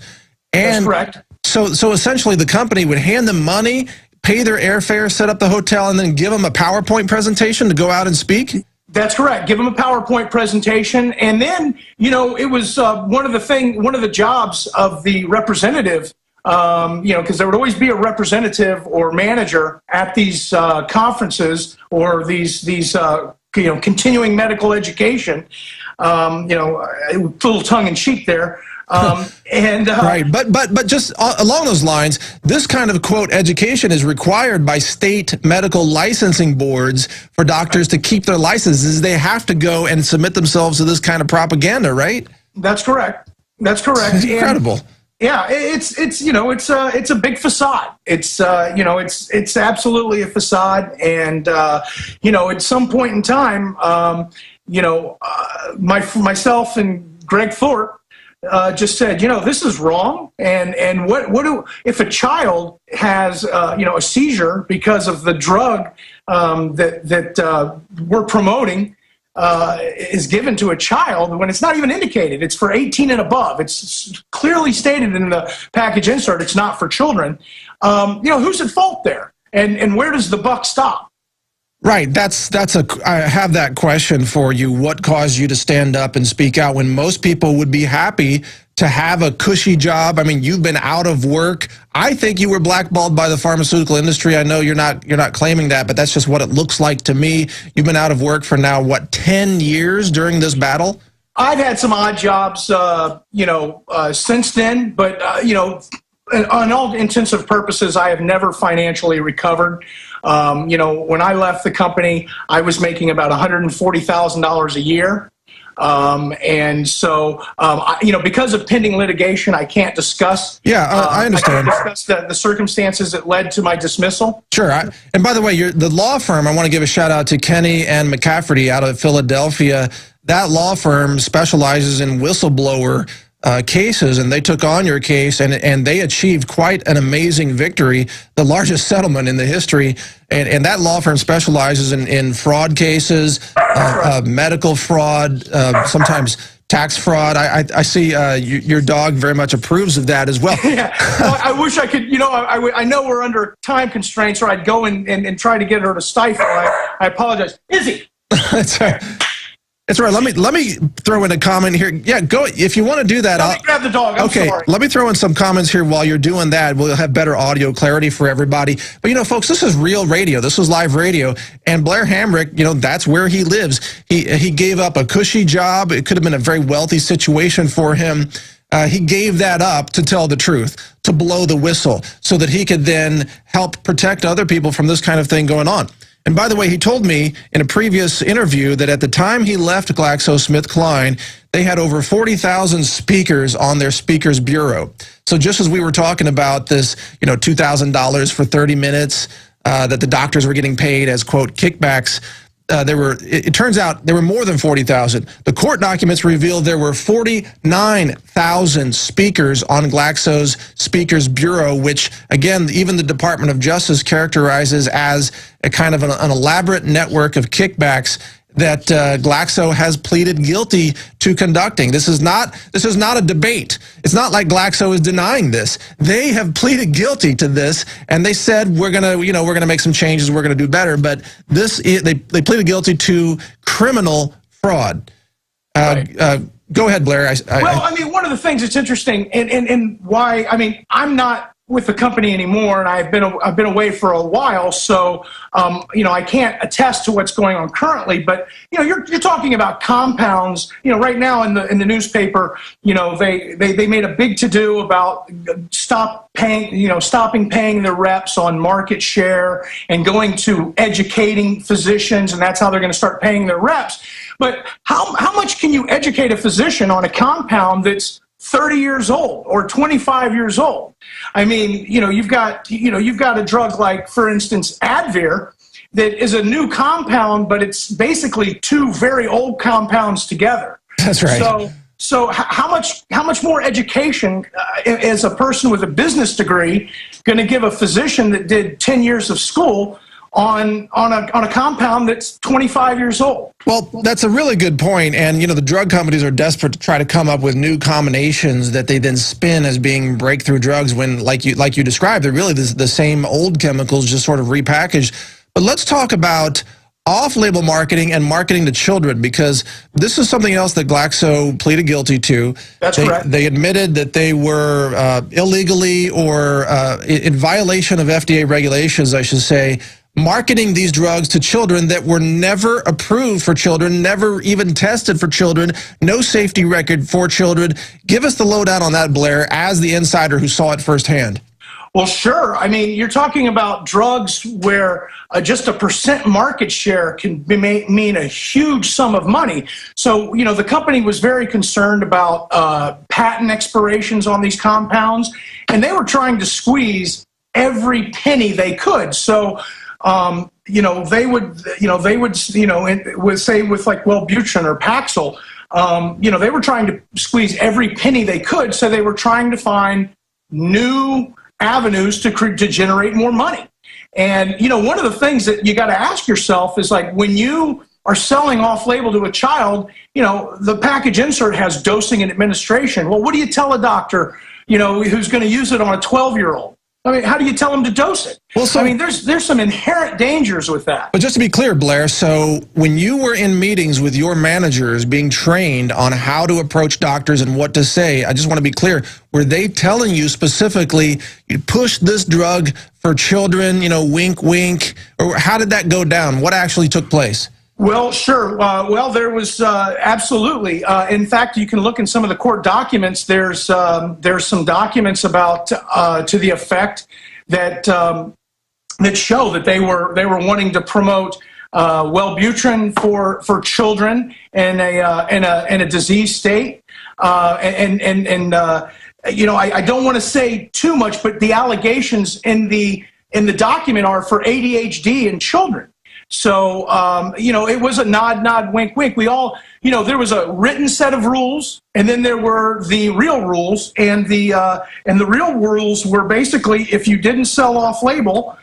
And that's correct. So essentially the company would hand them money, pay their airfare, set up the hotel, and then give them a PowerPoint presentation to go out and speak? That's correct. Give them a PowerPoint presentation, and then, you know, it was one of the jobs of the representative, you know, because there would always be a representative or manager at these conferences or these you know, continuing medical education. You know, a little tongue-in-cheek there. Right, but just along those lines, this kind of, quote, education is required by state medical licensing boards for doctors to keep their licenses. They have to go and submit themselves to this kind of propaganda, right? That's correct. That's correct. It's incredible. And, yeah, it's you know, it's a big facade. It's you know, it's absolutely a facade, and you know, at some point in time, you know, myself and Greg Thorpe just said, you know, this is wrong, and what if a child has you know, a seizure because of the drug that we're promoting is given to a child when it's not even indicated. It's for 18 and above. It's clearly stated in the package insert it's not for children. You know, who's at fault there, and where does the buck stop? Right, I have that question for you. What caused you to stand up and speak out when most people would be happy to have a cushy job? I mean, you've been out of work. I think you were blackballed by the pharmaceutical industry. I know you're not claiming that, but that's just what it looks like to me. You've been out of work for now, what, 10 years during this battle? I've had some odd jobs, you know, since then, but you know, on all intensive purposes, I have never financially recovered. You know, when I left the company, I was making about $140,000 a year. And so, you know, because of pending litigation, I can't discuss. Yeah, I understand. I can't discuss the circumstances that led to my dismissal. Sure. And by the way, the law firm, I want to give a shout out to Kenny and McCafferty out of Philadelphia. That law firm specializes in whistleblower cases, and they took on your case, and they achieved quite an amazing victory, the largest settlement in the history. And that law firm specializes in fraud cases, medical fraud, sometimes tax fraud. I see your dog very much approves of that as well. Yeah, well, I wish I could, you know, I know we're under time constraints, or I'd go and try to get her to stifle. I apologize. Izzy! That's right. It's right. Let me throw in a comment here. Yeah, go if you want to do that. Let me grab the dog. I'm okay, sorry. Let me throw in some comments here while you're doing that. We'll have better audio clarity for everybody. But, you know, folks, this is real radio. This is live radio. And Blair Hamrick, you know, that's where he lives. He gave up a cushy job. It could have been a very wealthy situation for him. He gave that up to tell the truth, to blow the whistle, so that he could then help protect other people from this kind of thing going on. And by the way, he told me in a previous interview that at the time he left GlaxoSmithKline, they had over 40,000 speakers on their speakers bureau. So just as we were talking about this, you know, $2,000 for 30 minutes that the doctors were getting paid as, quote, kickbacks, it turns out there were more than 40,000. The court documents revealed there were 49,000 speakers on Glaxo's Speakers Bureau, which, again, even the Department of Justice characterizes as a kind of an elaborate network of kickbacks that Glaxo has pleaded guilty to conducting. This is not a debate. It's not like Glaxo is denying this. They have pleaded guilty to this, and they said we're gonna make some changes. We're gonna do better. But they pleaded guilty to criminal fraud. Right. Go ahead, Blair. Well, I mean, one of the things that's interesting, and why, I mean, I'm not with the company anymore, and I've been away for a while, so you know, I can't attest to what's going on currently. But you know, you're talking about compounds. You know, right now in the newspaper, you know, they made a big to do about stopping paying their reps on market share and going to educating physicians, and that's how they're going to start paying their reps. But how much can you educate a physician on a compound that's 30 years old or 25 years old. I mean, you've got a drug like, for instance, Advir, that is a new compound, but it's basically two very old compounds together. That's right. So how much more education is a person with a business degree going to give a physician that did 10 years of school on a compound that's 25 years old? Well, that's a really good point. And, the drug companies are desperate to try to come up with new combinations that they then spin as being breakthrough drugs when, like you described, they're really the same old chemicals just sort of repackaged. But let's talk about off-label marketing and marketing to children, because this is something else that Glaxo pleaded guilty to. That's correct. They admitted that they were illegally or in violation of FDA regulations, I should say, marketing these drugs to children that were never approved for children, never even tested for children, no safety record for children. Give us the lowdown on that, Blair, as the insider who saw it firsthand. Well, sure. I mean, you're talking about drugs where just a % market share can mean a huge sum of money. So, the company was very concerned about patent expirations on these compounds, and they were trying to squeeze every penny they could. So, they would say with like Wellbutrin or Paxil, they were trying to squeeze every penny they could. So they were trying to find new avenues to generate more money. And, one of the things that you got to ask yourself is, like, when you are selling off-label to a child, the package insert has dosing and administration. Well, what do you tell a doctor, who's going to use it on a 12-year-old? I mean, how do you tell them to dose it? Well, so, I mean, there's some inherent dangers with that. But just to be clear, Blair, so when you were in meetings with your managers being trained on how to approach doctors and what to say, I just want to be clear, were they telling you specifically, you push this drug for children, wink, wink, or how did that go down? What actually took place? Well, sure. Well, there was absolutely. In fact, you can look in some of the court documents. There's some documents about to the effect that that show that they were wanting to promote Wellbutrin for children in a disease state, I don't want to say too much, but the allegations in the document are for ADHD in children. So, it was a nod, wink, wink. We all, there was a written set of rules, and then there were the real rules, and the real rules were basically, if you didn't sell off label,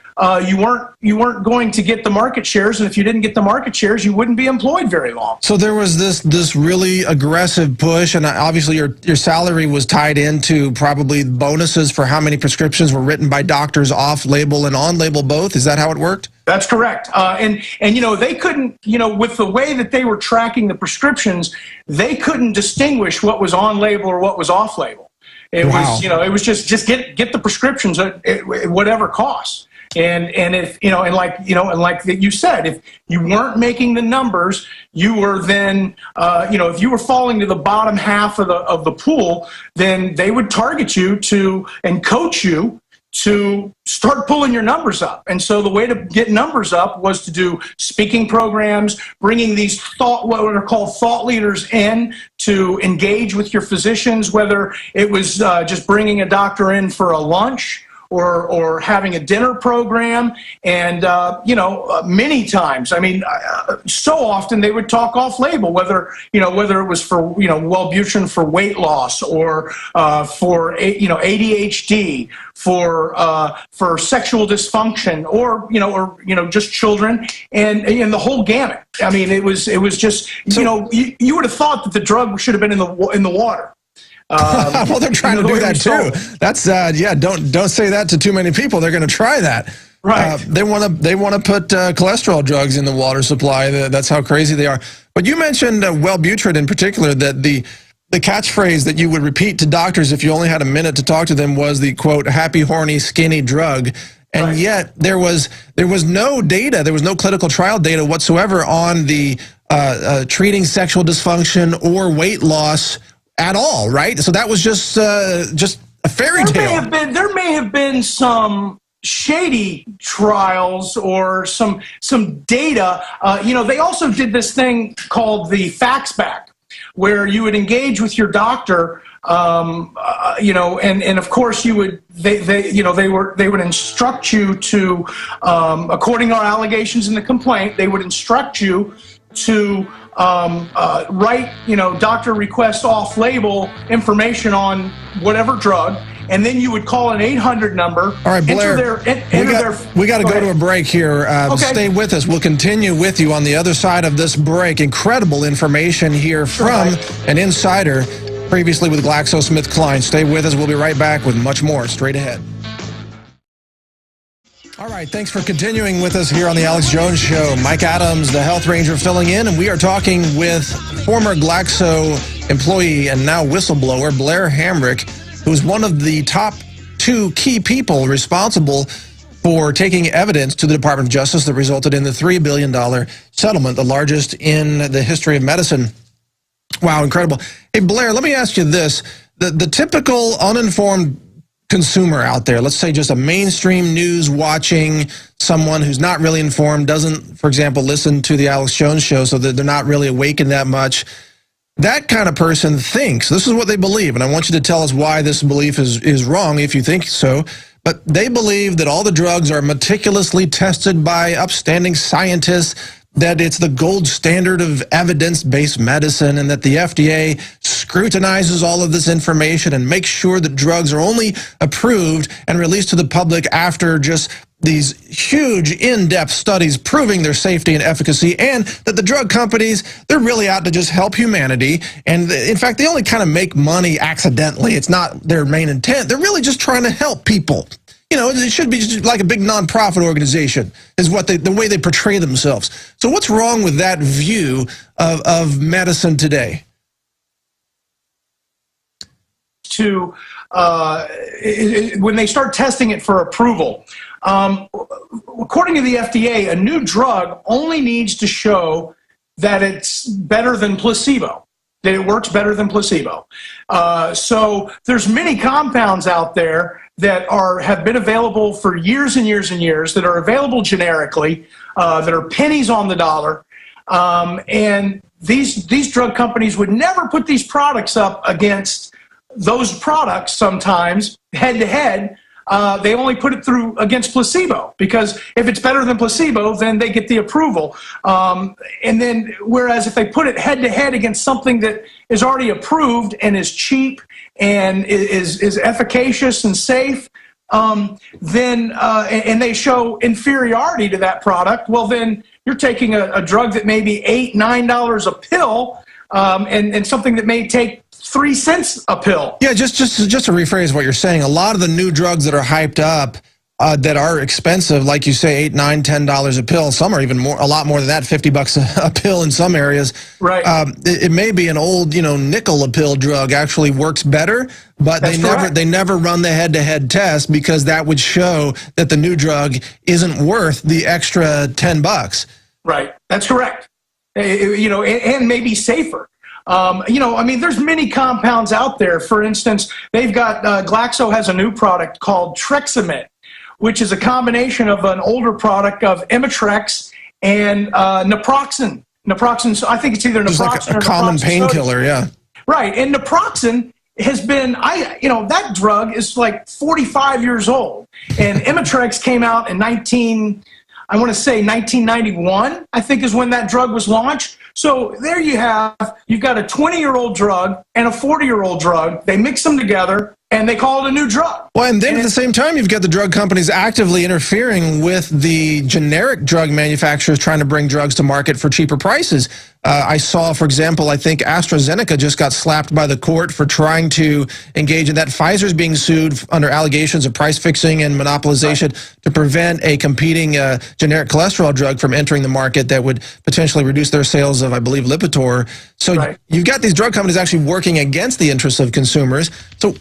you weren't going to get the market shares, and if you didn't get the market shares, you wouldn't be employed very long. So there was this really aggressive push, and obviously your salary was tied into probably bonuses for how many prescriptions were written by doctors off-label and on-label both. Is that how it worked? That's correct. And they couldn't, with the way that they were tracking the prescriptions, they couldn't distinguish what was on-label or what was off-label. It was, it was just get the prescriptions at whatever cost. And if and like that you said, if you weren't making the numbers, you were then if you were falling to the bottom half of the pool, then they would target you and coach you to start pulling your numbers up. And so the way to get numbers up was to do speaking programs, bringing these what are called thought leaders in to engage with your physicians, whether it was just bringing a doctor in for a lunch or having a dinner program. And, many times, I mean, so often they would talk off label, whether it was for, Wellbutrin for weight loss or for, ADHD, for sexual dysfunction or just children and the whole gamut. I mean, it was just, you would have thought that the drug should have been in the water. Well, they're trying to do that too. That's don't say that to too many people. They're going to try that. Right. They want to put cholesterol drugs in the water supply. That's how crazy they are. But you mentioned Wellbutrin in particular. That the catchphrase that you would repeat to doctors if you only had a minute to talk to them was the quote happy, horny, skinny drug. And yet there was no data. There was no clinical trial data whatsoever on the treating sexual dysfunction or weight loss at all, right? So that was just a fairy tale. There may have been some shady trials or some data. They also did this thing called the fax back, where you would engage with your doctor, you know, and of course you would, they would instruct you to, according to our allegations in the complaint, they would instruct you to write, you know, doctor request off-label information on whatever drug, and then you would call an 800 number. All right, Blair, we got to go to a break here. Stay with us. We'll continue with you on the other side of this break. Incredible information here from an insider previously with GlaxoSmithKline. Stay with us. We'll be right back with much more straight ahead. All right, thanks for continuing with us here on the Alex Jones Show. Mike Adams, the Health Ranger, filling in, and we are talking with former Glaxo employee and now whistleblower Blair Hamrick, who's one of the top 2 key people responsible for taking evidence to the Department of Justice that resulted in the $3 billion settlement, the largest in the history of medicine. Wow, incredible. Hey, Blair, let me ask you this. The typical uninformed consumer out there, let's say just a mainstream news watching someone who's not really informed, doesn't, for example, listen to the Alex Jones Show, so that they're not really awakened that much. That kind of person thinks, this is what they believe, and I want you to tell us why this belief is wrong if you think so, but they believe that all the drugs are meticulously tested by upstanding scientists, that it's the gold standard of evidence-based medicine, and that the FDA scrutinizes all of this information and makes sure that drugs are only approved and released to the public after just these huge in-depth studies proving their safety and efficacy, and that the drug companies, they're really out to just help humanity. And in fact, they only kind of make money accidentally. It's not their main intent. They're really just trying to help people. You know, it should be just like a big nonprofit organization is what the way they portray themselves. So what's wrong with that view of medicine today? When they start testing it for approval, according to the FDA, a new drug only needs to show that it's better than placebo, that it works better than placebo. So there's many compounds out there that have been available for years and years and years, that are available generically, that are pennies on the dollar. And these drug companies would never put these products up against those products sometimes, head-to-head. They only put it through against placebo, because if it's better than placebo, then they get the approval. And then, whereas if they put it head-to-head against something that is already approved and is cheap and is efficacious and safe, then and they show inferiority to that product, well, then you're taking a drug that may be $8, $9 a pill, and something that may take 3 cents a pill. Yeah, just to rephrase what you're saying, a lot of the new drugs that are hyped up that are expensive, like you say, $8, $9, $10 a pill. Some are even more, a lot more than that, $50 a pill in some areas. Right. It may be an old, nickel a pill drug actually works better, but they never run the head-to-head test, because that would show that the new drug isn't worth the extra $10. Right. That's correct. And maybe safer. I mean, there's many compounds out there. For instance, they've got, Glaxo has a new product called Trexamit, which is a combination of an older product of Imitrex and naproxen. Naproxen, I think it's either naproxen or a common painkiller, yeah. Right, and naproxen has been, that drug is like 45 years old. And Imitrex came out in 1991, I think is when that drug was launched. So there you've got a 20-year-old drug and a 40-year-old drug. They mix them together, and they call it a new drug. Well, and then at the same time, you've got the drug companies actively interfering with the generic drug manufacturers trying to bring drugs to market for cheaper prices. I saw, for example, I think AstraZeneca just got slapped by the court for trying to engage in that. Pfizer's being sued under allegations of price fixing and monopolization to prevent a competing generic cholesterol drug from entering the market that would potentially reduce their sales of, I believe, Lipitor. So you've got these drug companies actually working against the interests of consumers. So,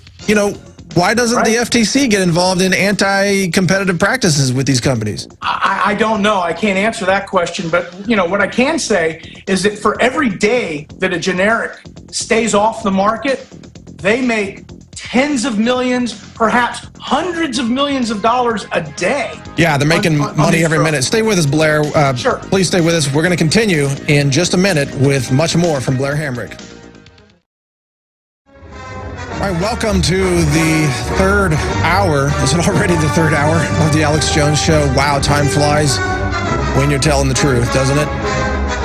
why doesn't the FTC get involved in anti-competitive practices with these companies? I don't know. I can't answer that question. But, what I can say is that for every day that a generic stays off the market, they make tens of millions, perhaps hundreds of millions of dollars a day. Yeah, they're making money every minute. Stay with us, Blair. Sure. Please stay with us. We're going to continue in just a minute with much more from Blair Hamrick. All right, welcome to the third hour. Is it already the third hour of the Alex Jones Show? Wow, time flies when you're telling the truth, doesn't it?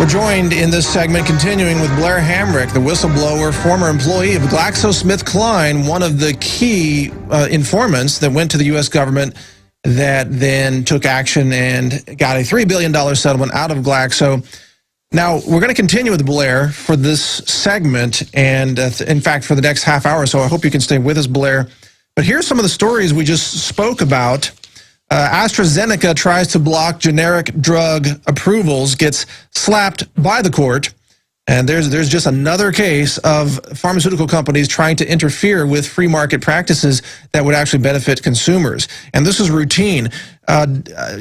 We're joined in this segment, continuing with Blair Hamrick, the whistleblower, former employee of GlaxoSmithKline, one of the key informants that went to the U.S. government that then took action and got a $3 billion settlement out of Glaxo. Now, we're going to continue with Blair for this segment and, in fact, for the next half hour, so I hope you can stay with us, Blair. But here's some of the stories we just spoke about. AstraZeneca tries to block generic drug approvals, gets slapped by the court. And there's just another case of pharmaceutical companies trying to interfere with free market practices that would actually benefit consumers. And this is routine.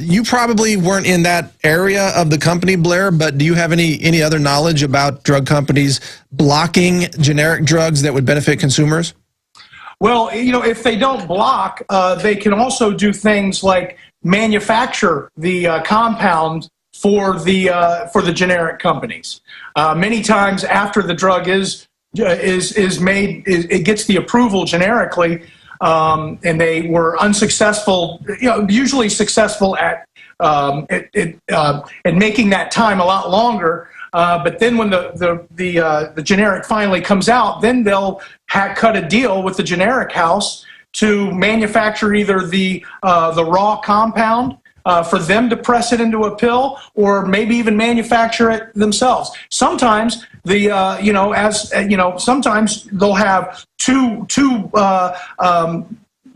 You probably weren't in that area of the company, Blair, but do you have any other knowledge about drug companies blocking generic drugs that would benefit consumers? Well, you know, if they don't block, they can also do things like manufacture the compound for the generic companies. Many times after the drug is made, it gets the approval generically, and they were unsuccessful. You know, usually successful at making that time a lot longer. But then when the generic finally comes out, then they'll cut a deal with the generic house to manufacture either the raw compound for them to press it into a pill, or maybe even manufacture it themselves. Sometimes sometimes they'll have two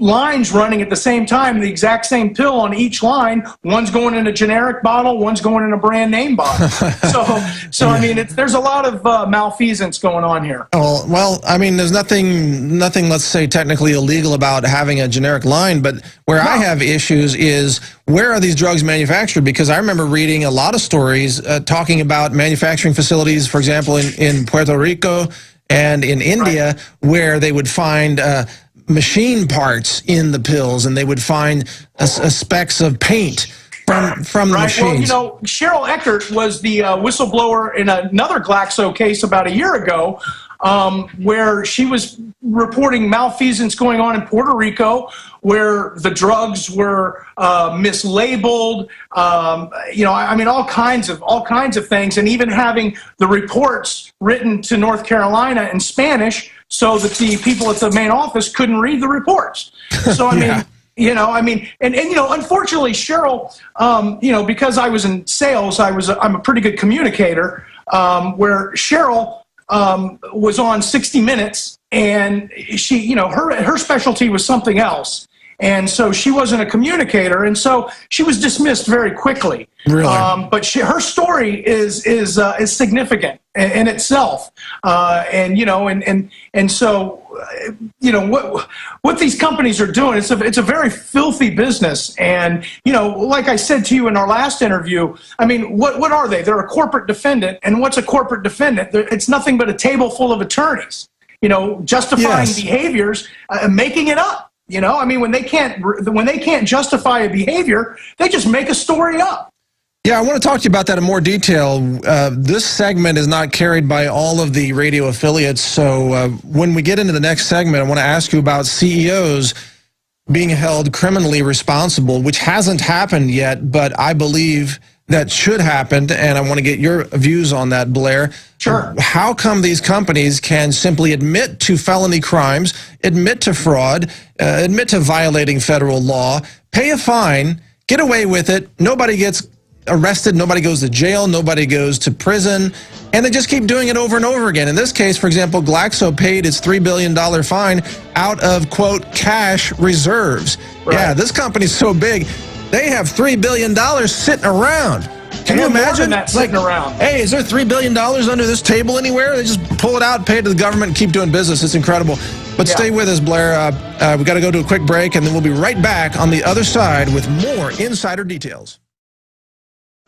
lines running at the same time, the exact same pill on each line. One's going in a generic bottle, one's going in a brand name bottle. So I mean, there's a lot of malfeasance going on here. Oh, well, I mean, there's nothing, let's say, technically illegal about having a generic line, but where I have issues is where are these drugs manufactured? Because I remember reading a lot of stories talking about manufacturing facilities, for example, in Puerto Rico and in India, where they would find machine parts in the pills, and they would find specks of paint from the machines. Well, you know, Cheryl Eckert was the whistleblower in another Glaxo case about a year ago, where she was reporting malfeasance going on in Puerto Rico, where the drugs were mislabeled. You know, I mean, all kinds of things, and even having the reports written to North Carolina in Spanish, so that the people at the main office couldn't read the reports. So I mean, you know, and you know, unfortunately, Cheryl, you know, because I was in sales, I'm a pretty good communicator. Where Cheryl was on 60 Minutes, and she, you know, her specialty was something else. And so she wasn't a communicator, and so she was dismissed very quickly. Really? But her story is significant in itself, and you know, and so you know what these companies are doing. It's a very filthy business, and you know, like I said to you in our last interview, I mean, what are they? They're a corporate defendant, and what's a corporate defendant? It's nothing but a table full of attorneys, you know, justifying behaviors, making it up. You know, I mean, when they can't justify a behavior, they just make a story up. Yeah, I want to talk to you about that in more detail. This segment is not carried by all of the radio affiliates, so when we get into the next segment, I want to ask you about CEOs being held criminally responsible, which hasn't happened yet, but I believe that should happen, and I want to get your views on that, Blair. Sure. How come these companies can simply admit to felony crimes, admit to fraud, admit to violating federal law, pay a fine, get away with it, nobody gets arrested, nobody goes to jail, nobody goes to prison, and they just keep doing it over and over again? In this case, for example, Glaxo paid its $3 billion fine out of, quote, cash reserves. Right. Yeah, this company's so big, they have $3 billion sitting around. Can you imagine? That sitting around. Hey, is there $3 billion under this table anywhere? They just pull it out, pay it to the government, and keep doing business. It's incredible. But stay with us, Blair. We've got to go to a quick break, and then we'll be right back on the other side with more insider details.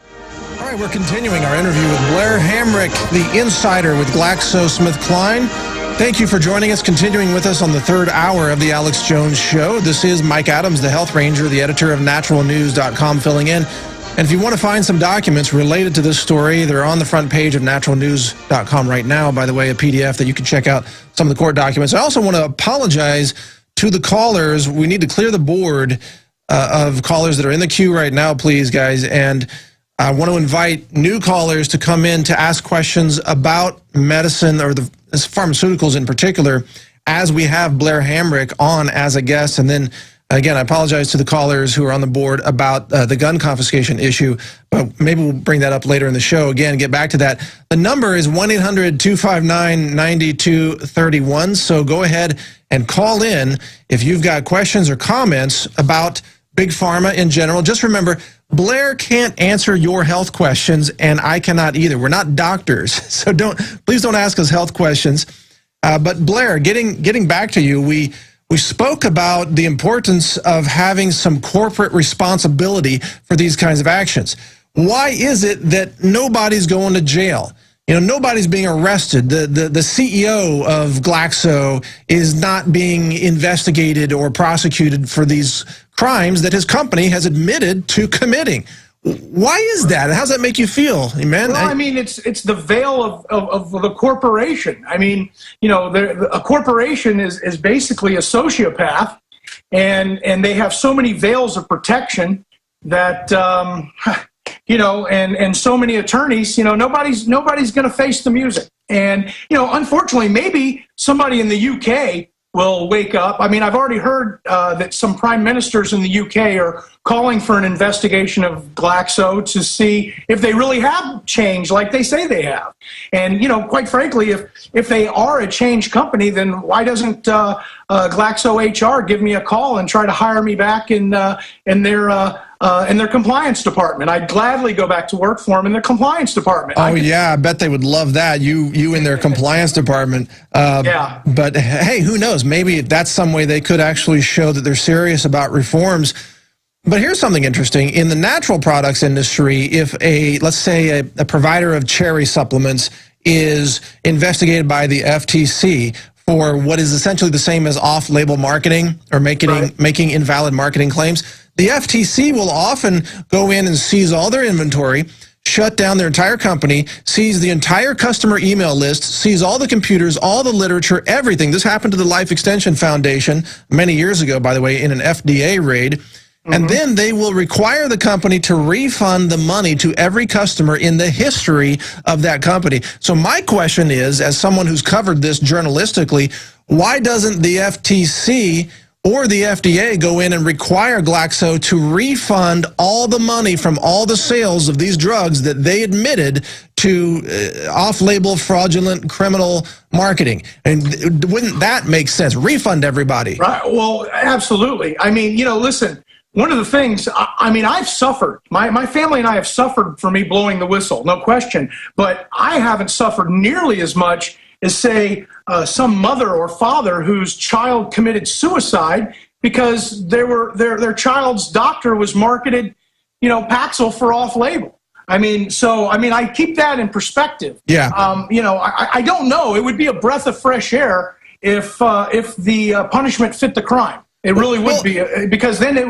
All right, we're continuing our interview with Blair Hamrick, the insider with GlaxoSmithKline. Thank you for joining us, continuing with us on the third hour of the Alex Jones Show. This is Mike Adams, the Health Ranger, the editor of naturalnews.com, filling in. And if you want to find some documents related to this story, they're on the front page of naturalnews.com right now, by the way, a PDF that you can check out some of the court documents. I also want to apologize to the callers. We need to clear the board of callers that are in the queue right now, please, guys. And I want to invite new callers to come in to ask questions about medicine or the pharmaceuticals in particular, as we have Blair Hamrick on as a guest. And then, again, I apologize to the callers who are on the board about the gun confiscation issue, but maybe we'll bring that up later in the show. Again, get back to that. The number is 1-800-259-9231, so go ahead and call in if you've got questions or comments about Big Pharma in general. Just remember, Blair can't answer your health questions, and I cannot either. We're not doctors, so please don't ask us health questions. But Blair, getting back to you, we spoke about the importance of having some corporate responsibility for these kinds of actions. Why is it that nobody's going to jail? You know, nobody's being arrested. The CEO of Glaxo is not being investigated or prosecuted for these crimes that his company has admitted to committing. Why is that? How does that make you feel, man? Well, I mean, it's the veil of the corporation. I mean, you know, a corporation is basically a sociopath, and they have so many veils of protection that, you know, and so many attorneys, you know, nobody's going to face the music. And, you know, unfortunately, maybe somebody in the UK will wake up. I mean, I've already heard that some prime ministers in the UK are calling for an investigation of Glaxo to see if they really have changed like they say they have. And, you know, quite frankly, if they are a changed company, then why doesn't Glaxo HR give me a call and try to hire me back in their compliance department? I'd gladly go back to work for them in their compliance department. Oh, yeah, I bet they would love that, you in their compliance department. Yeah. But, hey, who knows? Maybe that's some way they could actually show that they're serious about reforms. But here's something interesting. In the natural products industry, if let's say a provider of cherry supplements is investigated by the FTC for what is essentially the same as off-label marketing or making invalid marketing claims, the FTC will often go in and seize all their inventory, shut down their entire company, seize the entire customer email list, seize all the computers, all the literature, everything. This happened to the Life Extension Foundation many years ago, by the way, in an FDA raid. And then they will require the company to refund the money to every customer in the history of that company. So my question is, as someone who's covered this journalistically, why doesn't the FTC or the FDA go in and require Glaxo to refund all the money from all the sales of these drugs that they admitted to off-label fraudulent criminal marketing? And wouldn't that make sense? Refund everybody. Right. Well, absolutely. I mean, you know, listen, one of the things, I mean, I've suffered. My family and I have suffered for me blowing the whistle, no question. But I haven't suffered nearly as much as, say, some mother or father whose child committed suicide because their child's doctor was marketed, you know, Paxil for off-label. I mean, I keep that in perspective. Yeah. You know, I don't know. It would be a breath of fresh air if the punishment fit the crime. It really would be, because then it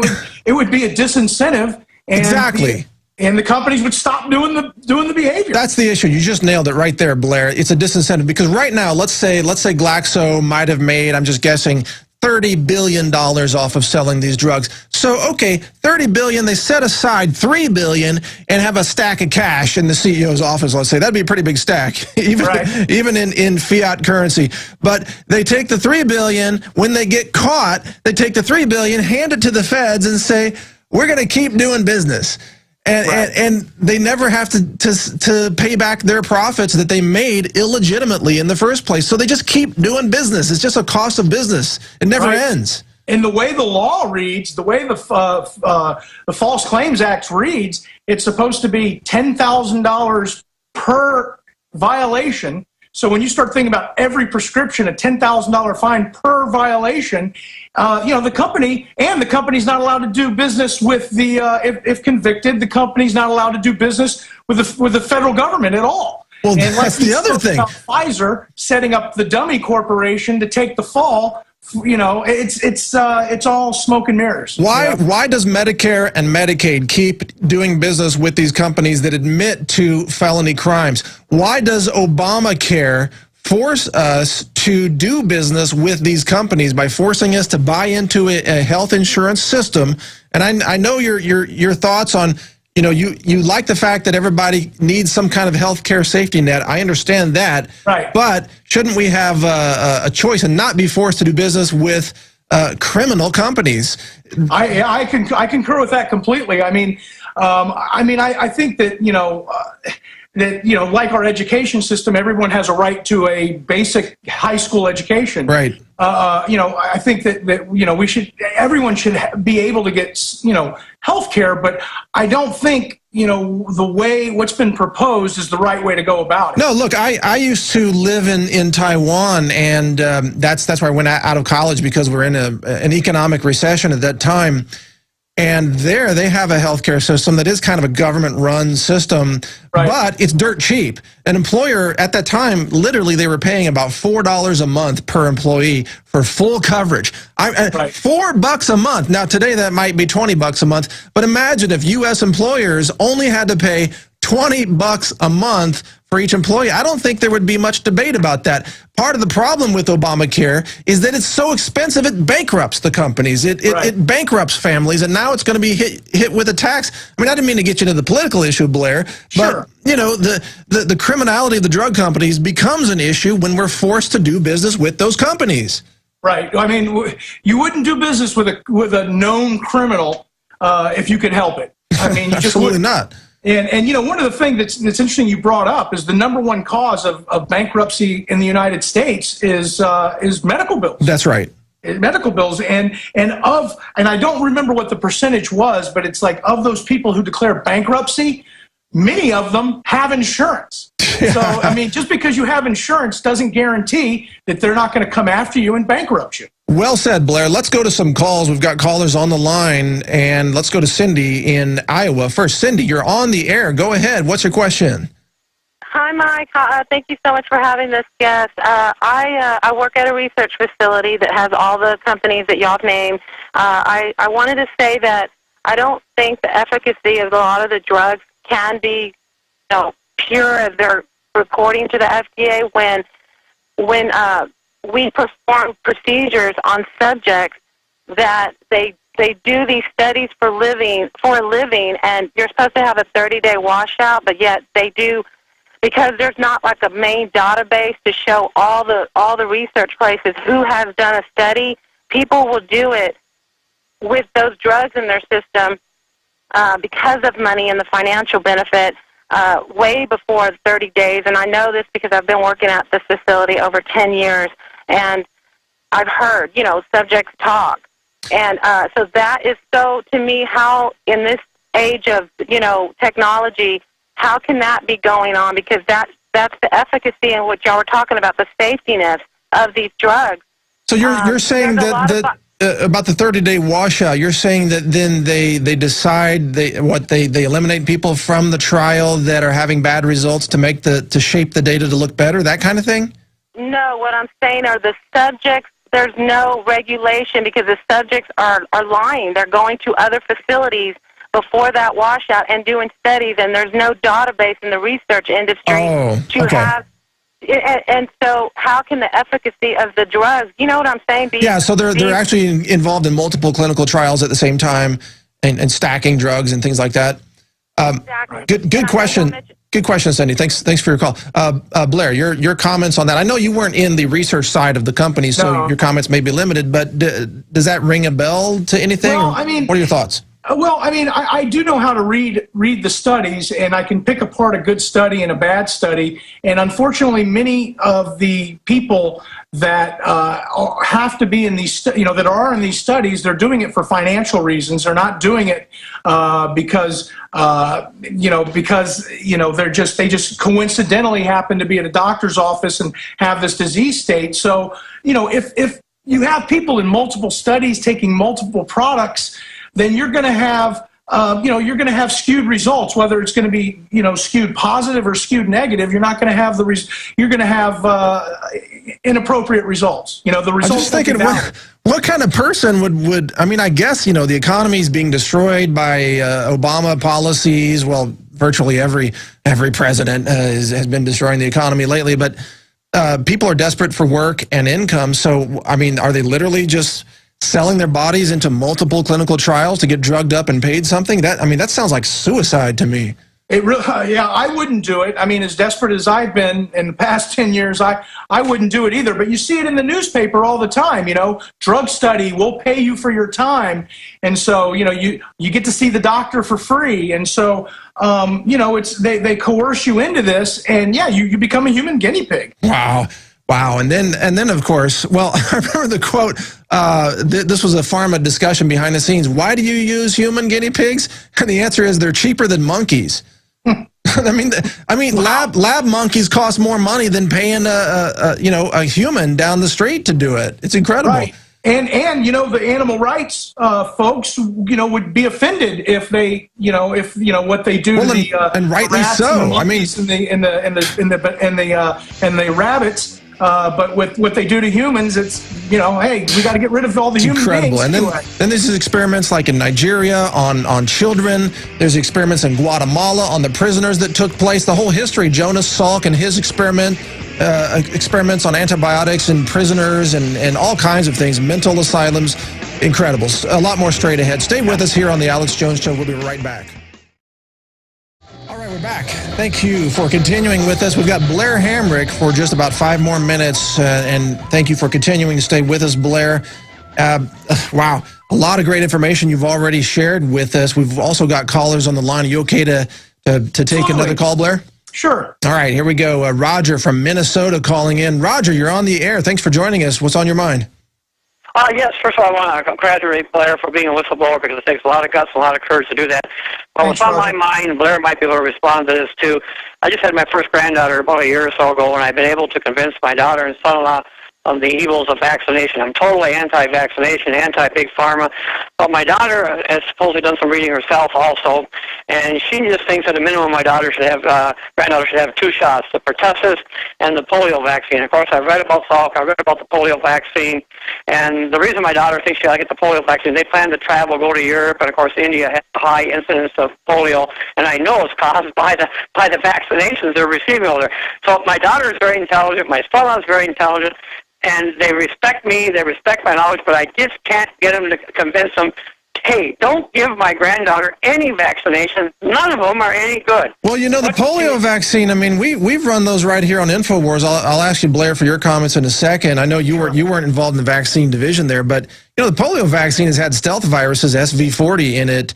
would be a disincentive. And exactly. And the companies would stop doing the behavior. That's the issue. You just nailed it right there, Blair. It's a disincentive because right now, let's say Glaxo might have made, I'm just guessing, $30 billion off of selling these drugs. So, okay, $30 billion, they set aside $3 billion and have a stack of cash in the CEO's office, let's say. That'd be a pretty big stack, even in fiat currency. But they take the $3 billion, when they get caught, they take the $3 billion, hand it to the feds and say, we're going to keep doing business. And they never have to pay back their profits that they made illegitimately in the first place. So they just keep doing business. It's just a cost of business. It never ends. And the way the law reads, the way the False Claims Act reads, it's supposed to be $10,000 per violation. So when you start thinking about every prescription, a $10,000 fine per violation, you know, the company's not allowed to do business with the, if convicted, the company's not allowed to do business with the federal government at all. Well, and that's the other thing. Pfizer setting up the dummy corporation to take the fall you know, it's all smoke and mirrors. Why does Medicare and Medicaid keep doing business with these companies that admit to felony crimes? Why does Obamacare force us to do business with these companies by forcing us to buy into a health insurance system? And I know your thoughts on, you know, you like the fact that everybody needs some kind of health care safety net. I understand that. Right. But shouldn't we have a choice and not be forced to do business with criminal companies? I concur with that completely. I mean, I think that, you know, like our education system, everyone has a right to a basic high school education. Right. You know, I think that you know, everyone should be able to get, you know, health care, but I don't think, you know, what's been proposed is the right way to go about it. No, look, I used to live in Taiwan, and that's where I went out of college, because we're in an economic recession at that time. And there they have a healthcare system that is kind of a government-run system, but it's dirt cheap. An employer at that time, literally, they were paying about $4 a month per employee for full coverage. $4 a month. Now today that might be $20 a month, but imagine if U.S. employers only had to pay $20 a month for each employee. I don't think there would be much debate about that. Part of the problem with Obamacare is that it's so expensive it bankrupts the companies. It bankrupts families, and now it's going to be hit with a tax. I mean, I didn't mean to get you into the political issue, Blair, but you know, the criminality of the drug companies becomes an issue when we're forced to do business with those companies. Right. I mean, you wouldn't do business with a known criminal if you could help it. I mean, you just absolutely not. And you know, one of the things that's interesting you brought up is the #1 cause of bankruptcy in the United States is medical bills. That's right. Medical bills, and I don't remember what the percentage was, but it's like, of those people who declare bankruptcy, many of them have insurance. So I mean, just because you have insurance doesn't guarantee that they're not going to come after you and bankrupt you. Well said, Blair. Let's go to some calls. We've got callers on the line, and let's go to Cindy in Iowa. First, Cindy, you're on the air. Go ahead. What's your question? Hi, Mike. Thank you so much for having this guest. I work at a research facility that has all the companies that y'all named. I wanted to say that I don't think the efficacy of a lot of the drugs can be, you know, pure as they're reporting to the FDA when we perform procedures on subjects that they do these studies for a living, and you're supposed to have a 30-day washout, but yet they do, because there's not like a main database to show all the research places who has done a study. People will do it with those drugs in their system because of money and the financial benefit way before 30 days. And I know this because I've been working at this facility over 10 years, and I've heard, you know, subjects talk. And so that is so, to me, how in this age of, you know, technology, how can that be going on? Because that's the efficacy in what y'all were talking about, the safetiness of these drugs. So you're saying that about the 30-day washout, you're saying that then they decide they eliminate people from the trial that are having bad results to shape the data to look better, that kind of thing? No, what I'm saying are the subjects, there's no regulation because the subjects are lying. They're going to other facilities before that washout and doing studies, and there's no database in the research industry to have. And so how can the efficacy of the drugs, you know what I'm saying? Yeah, so they're actually involved in multiple clinical trials at the same time and stacking drugs and things like that. Exactly. Good question. Good question, Cindy. Thanks for your call. Blair, your comments on that. I know you weren't in the research side of the company, so your comments may be limited, but does that ring a bell to anything? Well, I mean, what are your thoughts? Well, I mean, I do know how to read the studies, and I can pick apart a good study and a bad study. And unfortunately, many of the people that have to be in these, that are in these studies, they're doing it for financial reasons. They're not doing it because they just coincidentally happen to be at a doctor's office and have this disease state. So, if you have people in multiple studies taking multiple products, then you're going to have you're going to have skewed results, whether it's going to be, skewed positive or skewed negative. You're not going to have you're going to have inappropriate results. The results. I'm just thinking, what kind of person would, I mean, I guess, the economy is being destroyed by Obama policies. Well, virtually every president has been destroying the economy lately, but people are desperate for work and income. So, I mean, are they literally just selling their bodies into multiple clinical trials to get drugged up and paid something? That sounds like suicide to me. It really, yeah, I wouldn't do it. I mean, as desperate as I've been in the past 10 years, I wouldn't do it either. But you see it in the newspaper all the time, drug study, we'll pay you for your time. And so, you get to see the doctor for free. And so, they coerce you into this, and yeah, you become a human guinea pig. Wow. Wow, and then of course, well, I remember the quote. This was a pharma discussion behind the scenes. Why do you use human guinea pigs? And the answer is they're cheaper than monkeys. I mean, wow. lab monkeys cost more money than paying a human down the street to do it. It's incredible. Right. And the animal rights folks would be offended if they if what they do to the and rightly rats so. And the rabbits. But with what they do to humans, it's, hey, we got to get rid of all the human beings. And then there's experiments like in Nigeria on children. There's experiments in Guatemala on the prisoners that took place. The whole history, Jonas Salk and his experiments on antibiotics and prisoners and all kinds of things, mental asylums, incredible. A lot more straight ahead. Stay with us here on the Alex Jones Show. We'll be right back. All right, we're back. Thank you for continuing with us. We've got Blair Hamrick for just about 5 more minutes, and thank you for continuing to stay with us, Blair. Wow, a lot of great information you've already shared with us. We've also got callers on the line. Are you okay to take another call, Blair? Sure. All right, here we go. Roger from Minnesota calling in. Roger, you're on the air. Thanks for joining us. What's on your mind? Yes, first of all, I want to congratulate Blair for being a whistleblower, because it takes a lot of guts and a lot of courage to do that. Well, what's on my mind, and Blair might be able to respond to this too, I just had my first granddaughter about a year or so ago, and I've been able to convince my daughter and son-in-law of the evils of vaccination. I'm totally anti-vaccination, anti-big pharma. But my daughter has supposedly done some reading herself also, and she just thinks at a minimum my granddaughter should have 2 shots, the pertussis and the polio vaccine. Of course, I've read about Salk, I've read about the polio vaccine, and the reason my daughter thinks she ought to get the polio vaccine, they plan to travel, go to Europe, and of course India has a high incidence of polio, and I know it's caused by the vaccinations they're receiving over there. So my daughter is very intelligent, my son is very intelligent, and they respect me, they respect my knowledge, but I just can't get them to convince them, hey, don't give my granddaughter any vaccination. None of them are any good. Well, the polio vaccine, I mean, we've run those right here on InfoWars. I'll ask you, Blair, for your comments in a second. I know you weren't involved in the vaccine division there, but, the polio vaccine has had stealth viruses, SV40, in it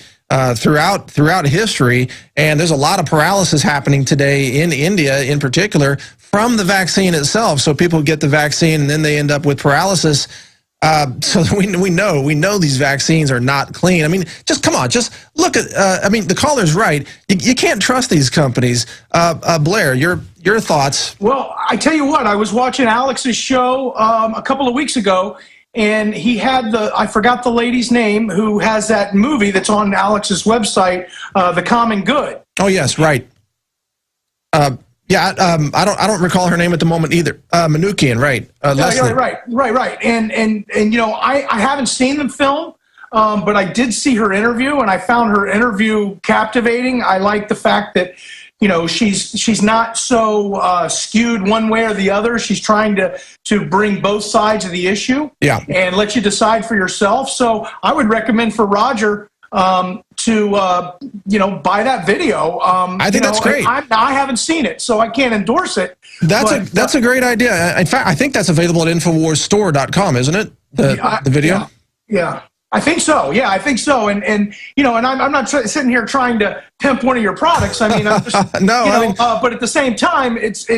throughout history, and there's a lot of paralysis happening today in India in particular from the vaccine itself. So people get the vaccine and then they end up with paralysis. So we know these vaccines are not clean. I mean, just come on, just look at. The caller's right. You can't trust these companies. Blair, your thoughts? Well, I tell you what, I was watching Alex's show a couple of weeks ago, and he had I forgot the lady's name, who has that movie that's on Alex's website, The Common Good. Oh yes, right. I don't recall her name at the moment either. Manukian, right? Leslie. Right. And I haven't seen the film, but I did see her interview, and I found her interview captivating. I like the fact that she's not so skewed one way or the other. She's trying to bring both sides of the issue, and let you decide for yourself. So I would recommend for Roger to buy that video. I think that's great. I haven't seen it, so I can't endorse it. That's a great idea. In fact, I think that's available at InfoWarsStore.com, isn't it? The video. Yeah. I think so. Yeah, I think so. And I'm not sitting here trying to pimp one of your products. I mean, I'm just, but at the same time, it's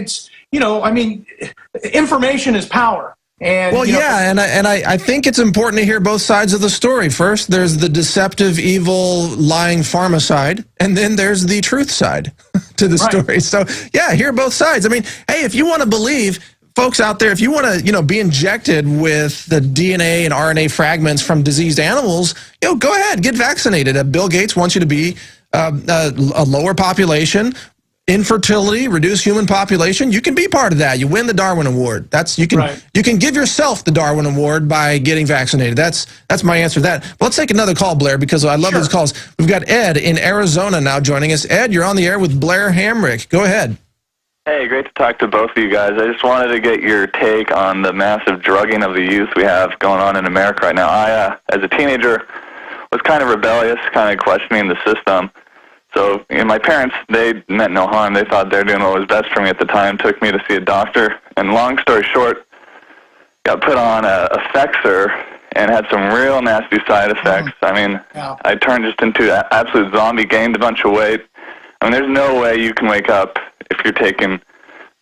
information is power. And, and I think it's important to hear both sides of the story. First, there's the deceptive, evil, lying pharma side, and then there's the truth side to the story. So, hear both sides. I mean, hey, if you want to believe folks out there, if you want to, be injected with the DNA and RNA fragments from diseased animals, go ahead, get vaccinated. Bill Gates wants you to be a lower population, infertility, reduce human population. You can be part of that. You win the Darwin Award. You can give yourself the Darwin Award by getting vaccinated. That's my answer to that. But let's take another call, Blair, because I love these calls. We've got Ed in Arizona now joining us. Ed, you're on the air with Blair Hamrick. Go ahead. Hey, great to talk to both of you guys. I just wanted to get your take on the massive drugging of the youth we have going on in America right now. I, as a teenager, was kind of rebellious, kind of questioning the system. So, my parents, they meant no harm. They thought they were doing what was best for me at the time, took me to see a doctor, and long story short, got put on a Fexer and had some real nasty side effects. I mean, I turned just into an absolute zombie, gained a bunch of weight. I mean, there's no way you can wake up if you're taking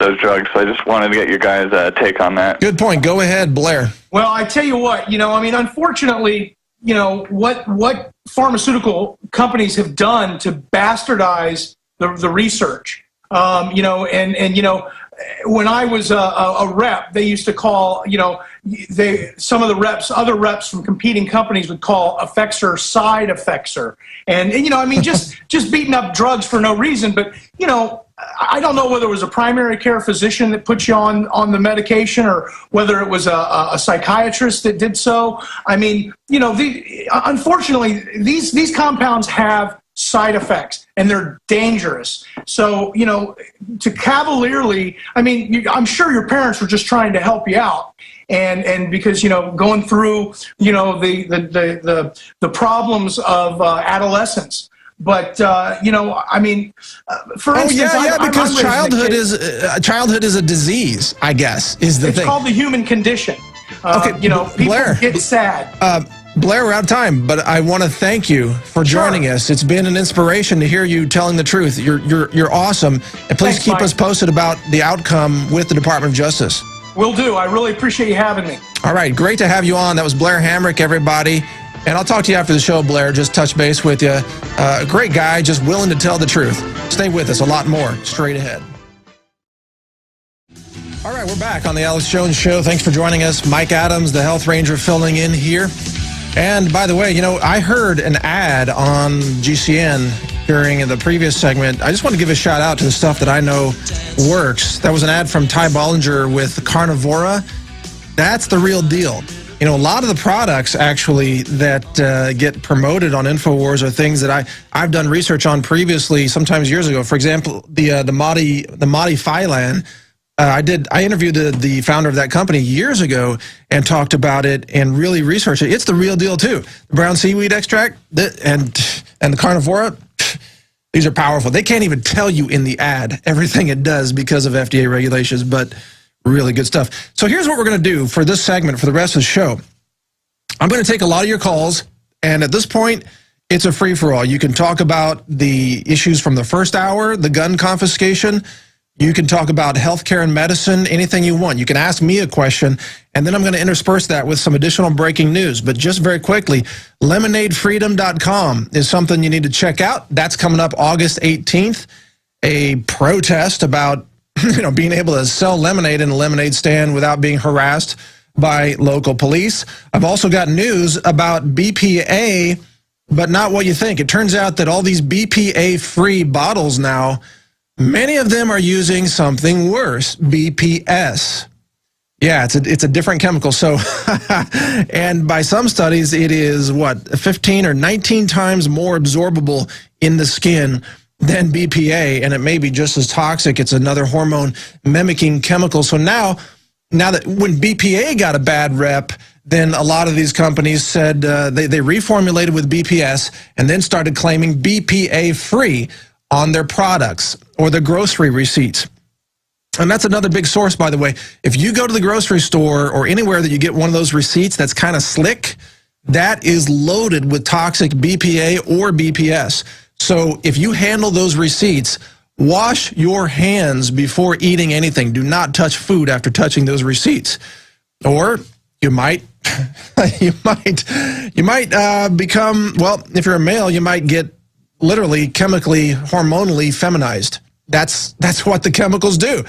those drugs, so I just wanted to get your guys' take on that. Good point. Go ahead, Blair. Well, I tell you what, unfortunately, what pharmaceutical companies have done to bastardize the research, when I was a rep, they used to call, some of the reps, other reps from competing companies would call Effexor side Effexor. And just beating up drugs for no reason. But, I don't know whether it was a primary care physician that put you on the medication or whether it was a psychiatrist that did so. I mean, unfortunately, these compounds have side effects and they're dangerous. So, to cavalierly, I'm sure your parents were just trying to help you out. And because, going through, the problems of adolescence. But for instance, because childhood is a disease, I guess, is the thing. It's called the human condition. People Blair, get sad. Blair, we're out of time, but I want to thank you for joining us. It's been an inspiration to hear you telling the truth. You're awesome, and please keep us posted about the outcome with the Department of Justice. Will do. I really appreciate you having me. All right, great to have you on. That was Blair Hamrick, everybody. And I'll talk to you after the show, Blair. Just touch base with you. Great guy, just willing to tell the truth. Stay with us. A lot more straight ahead. All right, we're back on the Alex Jones Show. Thanks for joining us. Mike Adams, the Health Ranger, filling in here. And by the way, I heard an ad on GCN during the previous segment. I just want to give a shout out to the stuff that I know works. That was an ad from Ty Bollinger with Carnivora. That's the real deal. A lot of the products actually that get promoted on InfoWars are things that I've done research on previously, sometimes years ago. For example, the Madi Phylan. I interviewed the founder of that company years ago and talked about it and really researched it. It's the real deal too. The brown seaweed extract and the Carnivora, these are powerful. They can't even tell you in the ad everything it does because of FDA regulations, but really good stuff. So here's what we're going to do for this segment, for the rest of the show. I'm going to take a lot of your calls, and at this point, it's a free-for-all. You can talk about the issues from the first hour, the gun confiscation. You can talk about healthcare and medicine, anything you want. You can ask me a question, and then I'm going to intersperse that with some additional breaking news. But just very quickly, lemonadefreedom.com is something you need to check out. That's coming up August 18th, a protest about being able to sell lemonade in a lemonade stand without being harassed by local police. I've also got news about BPA, but not what you think. It turns out that all these BPA-free bottles now, many of them are using something worse, BPS. Yeah, it's a different chemical. So, and by some studies, it is, 15 or 19 times more absorbable in the skin than BPA, and it may be just as toxic. It's another hormone mimicking chemical. So now that when BPA got a bad rep, then a lot of these companies said they reformulated with BPS and then started claiming BPA-free on their products or their grocery receipts. And that's another big source, by the way. If you go to the grocery store or anywhere that you get one of those receipts that's kind of slick, that is loaded with toxic BPA or BPS. So if you handle those receipts, wash your hands before eating anything. Do not touch food after touching those receipts. Or you might become, if you're a male, you might get literally chemically, hormonally feminized. That's what the chemicals do.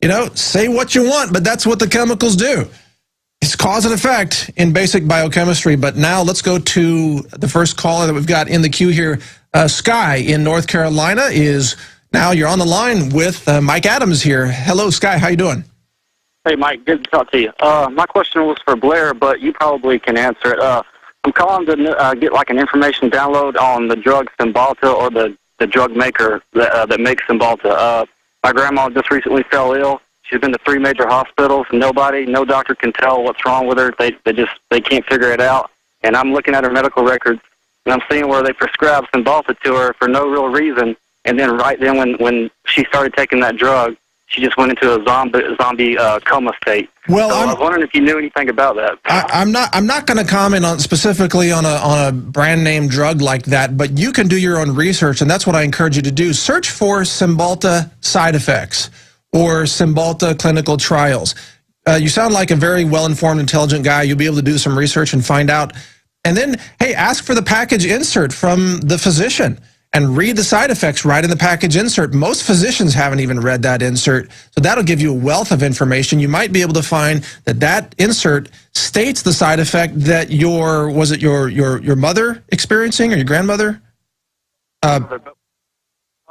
You know, say what you want, but that's what the chemicals do. It's cause and effect in basic biochemistry. But now let's go to the first caller that we've got in the queue here. Sky in North Carolina is now you're on the line with Mike Adams here. Hello, Sky. How you doing? Hey, Mike. Good to talk to you. My question was for Blair, but you probably can answer it. I'm calling to get like an information download on the drug Cymbalta or the drug maker that makes Cymbalta. My grandma just recently fell ill. She's been to 3 major hospitals. No doctor can tell what's wrong with her. They can't figure it out. And I'm looking at her medical records, and I'm seeing where they prescribed Cymbalta to her for no real reason. And then right then when she started taking that drug, she just went into a zombie coma state. Well, so I was wondering if you knew anything about that. I'm not going to comment on specifically on a brand name drug like that, but you can do your own research, and that's what I encourage you to do. Search for Cymbalta side effects or Cymbalta clinical trials. You sound like a very well-informed, intelligent guy. You'll be able to do some research and find out. And then, hey, ask for the package insert from the physician and read the side effects right in the package insert. Most physicians haven't even read that insert, so that'll give you a wealth of information. You might be able to find that insert states the side effect that your mother experiencing or your grandmother? Talking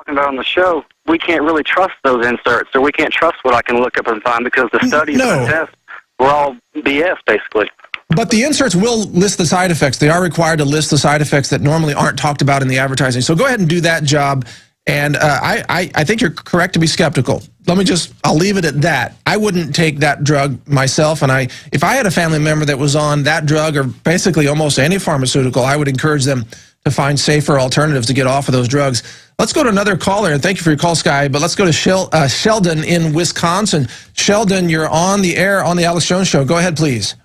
about on the show, we can't really trust those inserts, or we can't trust what I can look up and find because the studies and tests were all BS, basically. But the inserts will list the side effects. They are required to list the side effects that normally aren't talked about in the advertising. So go ahead and do that job. And I think you're correct to be skeptical. I'll leave it at that. I wouldn't take that drug myself. And if I had a family member that was on that drug or basically almost any pharmaceutical, I would encourage them to find safer alternatives to get off of those drugs. Let's go to another caller, and thank you for your call, Sky. But let's go to Sheldon in Wisconsin. Sheldon, you're on the air on the Alex Jones Show. Go ahead, please.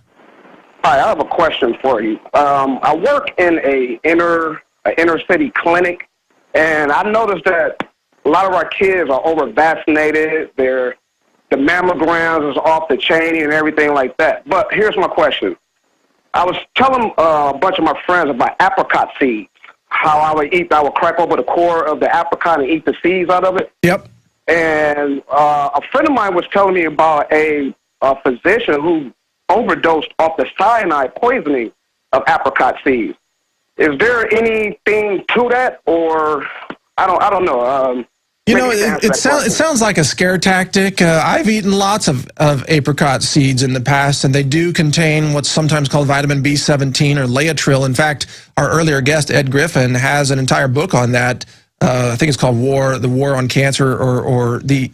Hi, I have a question for you. I work in an inner city clinic, and I noticed that a lot of our kids are over-vaccinated. The mammograms is off the chain and everything like that. But here's my question. I was telling a bunch of my friends about apricot seeds, how I would crack over the core of the apricot and eat the seeds out of it. Yep. And a friend of mine was telling me about a physician who overdosed off the cyanide poisoning of apricot seeds. Is there anything to that, or I don't know. You know, it sounds like a scare tactic. I've eaten lots of apricot seeds in the past, and they do contain what's sometimes called vitamin B17 or Laetrile. In fact, our earlier guest, Ed Griffin, has an entire book on that. I think it's called The War on Cancer, or the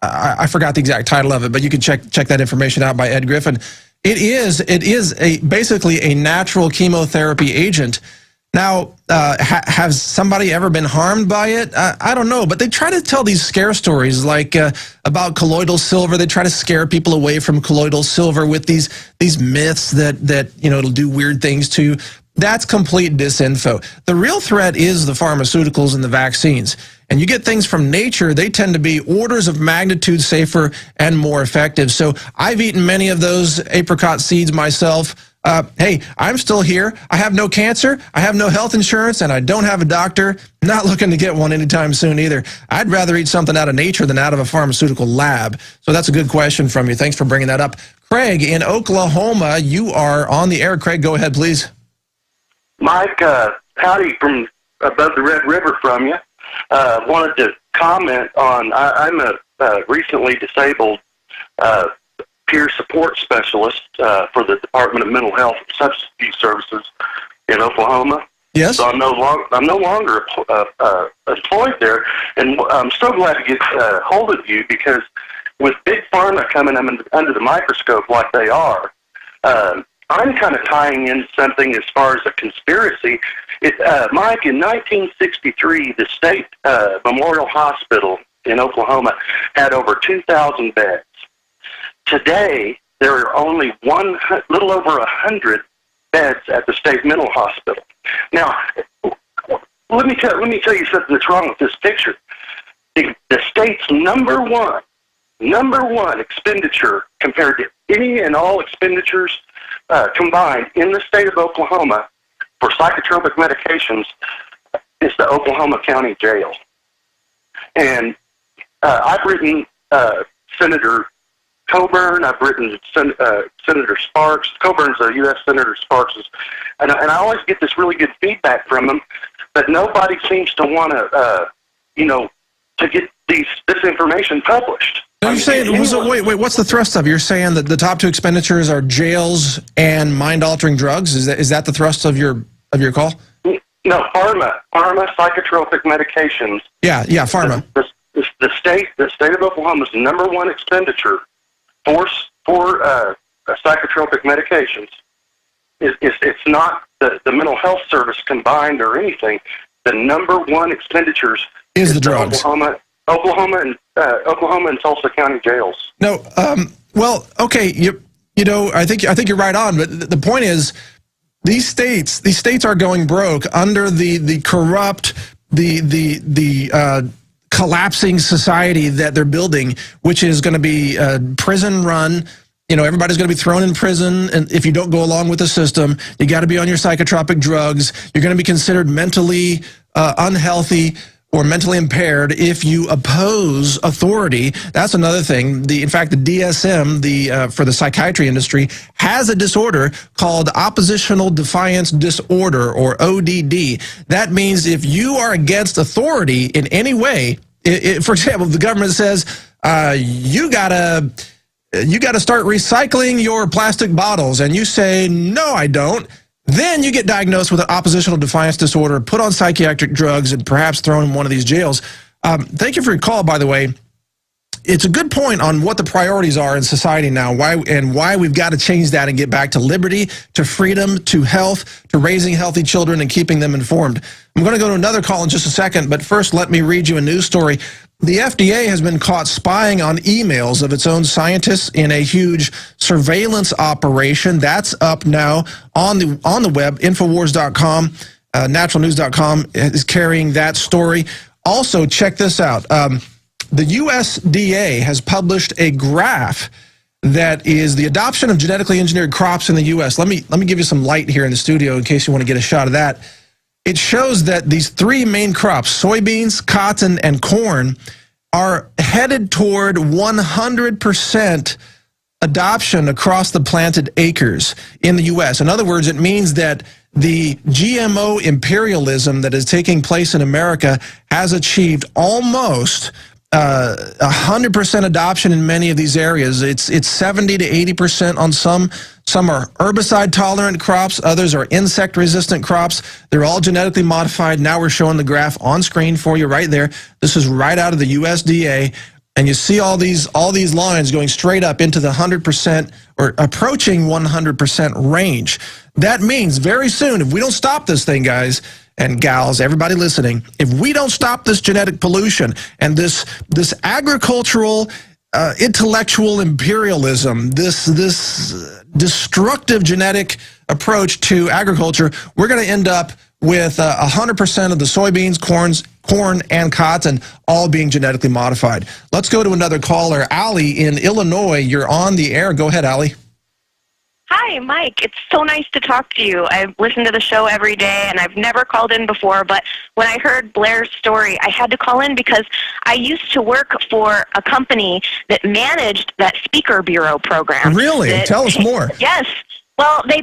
I forgot the exact title of it, but you can check that information out by Ed Griffin. It is basically a natural chemotherapy agent. Now, has somebody ever been harmed by it? I don't know, but they try to tell these scare stories like about colloidal silver. They try to scare people away from colloidal silver with these myths that it'll do weird things to you. That's complete disinfo. The real threat is the pharmaceuticals and the vaccines. And you get things from nature, they tend to be orders of magnitude safer and more effective. So I've eaten many of those apricot seeds myself. Hey, I'm still here. I have no cancer, I have no health insurance, and I don't have a doctor. Not looking to get one anytime soon either. I'd rather eat something out of nature than out of a pharmaceutical lab. So that's a good question from you. Thanks for bringing that up. Craig in Oklahoma, you are on the air. Craig, go ahead, please. Mike, howdy from above the Red River from you. Wanted to comment on, I'm a recently disabled peer support specialist for the Department of Mental Health and Substance Abuse Services in Oklahoma. Yes. So I'm no longer employed there, and I'm so glad to get hold of you because with Big Pharma coming under the microscope like they are, I'm kind of tying in something as far as a conspiracy. Mike, in 1963, the State Memorial Hospital in Oklahoma had over 2,000 beds. Today, there are only little over 100 beds at the State Mental Hospital. Now, let me tell you something that's wrong with this picture. The state's number one expenditure compared to any and all expenditures combined in the state of Oklahoma for psychotropic medications is the Oklahoma County Jail. And I've written Senator Coburn. I've written Senator Sparks. Coburn's a U.S. Senator Sparks, and I always get this really good feedback from them, but nobody seems to want to, to get this information published. No, you're saying, so wait, what's the thrust of it? You're saying that the top two expenditures are jails and mind-altering drugs? Is that the thrust of your call? No, pharma, psychotropic medications. Yeah, pharma. The state of Oklahoma's #1 expenditure for psychotropic medications it's not the mental health service combined or anything. The #1 expenditures is the drugs. Oklahoma and Tulsa County jails. No, well, okay, you know, I think you're right on, but the point is, these states are going broke under the corrupt, the collapsing society that they're building, which is going to be prison run. You know, everybody's going to be thrown in prison, and if you don't go along with the system, you got to be on your psychotropic drugs. You're going to be considered mentally unhealthy or mentally impaired if you oppose authority. That's another thing. In fact, the DSM, for the psychiatry industry, has a disorder called oppositional defiance disorder, or ODD. That means if you are against authority in any way, for example, if the government says you gotta start recycling your plastic bottles, and you say, no, I don't, then you get diagnosed with an oppositional defiance disorder, put on psychiatric drugs, and perhaps thrown in one of these jails. Thank you for your call, by the way. It's a good point on what the priorities are in society now, why we've got to change that and get back to liberty, to freedom, to health, to raising healthy children and keeping them informed. I'm going to go to another call in just a second, but first let me read you a news story. The FDA has been caught spying on emails of its own scientists in a huge surveillance operation. That's up now on the web. Infowars.com, naturalnews.com is carrying that story. Also, check this out. The USDA has published a graph that is the adoption of genetically engineered crops in the U.S. Let me give you some light here in the studio in case you want to get a shot of that. It shows that these three main crops, soybeans, cotton, and corn, are headed toward 100% adoption across the planted acres in the U.S. In other words, it means that the GMO imperialism that is taking place in America has achieved almost 100% adoption in many of these areas. It's 70 to 80% on some. Some are herbicide-tolerant crops. Others are insect-resistant crops. They're all genetically modified. Now we're showing the graph on screen for you right there. This is right out of the USDA, and you see all these lines going straight up into the 100% or approaching 100% range. That means very soon, if we don't stop this thing, guys and gals, everybody listening, if we don't stop this genetic pollution and this agricultural intellectual imperialism, this destructive genetic approach to agriculture, we're going to end up with 100% of the soybeans, corn, and cotton all being genetically modified. Let's go to another caller. Allie in Illinois, you're on the air. Go ahead, Allie. Hi, Mike. It's so nice to talk to you. I listen to the show every day, and I've never called in before, but when I heard Blair's story, I had to call in because I used to work for a company that managed that speaker bureau program. Really? Tell us more. Yes. Well, we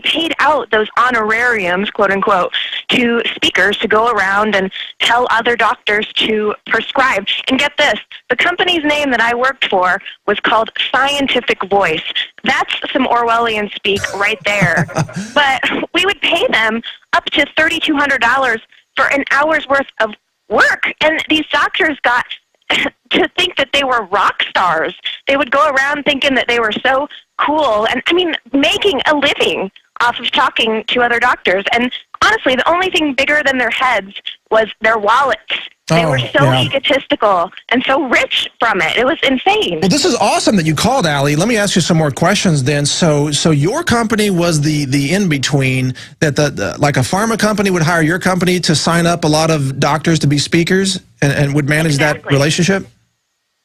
paid out those honorariums, quote unquote, to speakers to go around and tell other doctors to prescribe. And get this, the company's name that I worked for was called Scientific Voice. That's some Orwellian speak right there. But we would pay them up to $3,200 for an hour's worth of work. And these doctors got to think that they were rock stars. They would go around thinking that they were so cool and, I mean, making a living off of talking to other doctors. And honestly, the only thing bigger than their heads was their wallets. They were so egotistical and so rich from it. It was insane. Well, this is awesome that you called, Allie. Let me ask you some more questions then. So your company was the in-between that like a pharma company would hire your company to sign up a lot of doctors to be speakers and would manage that relationship?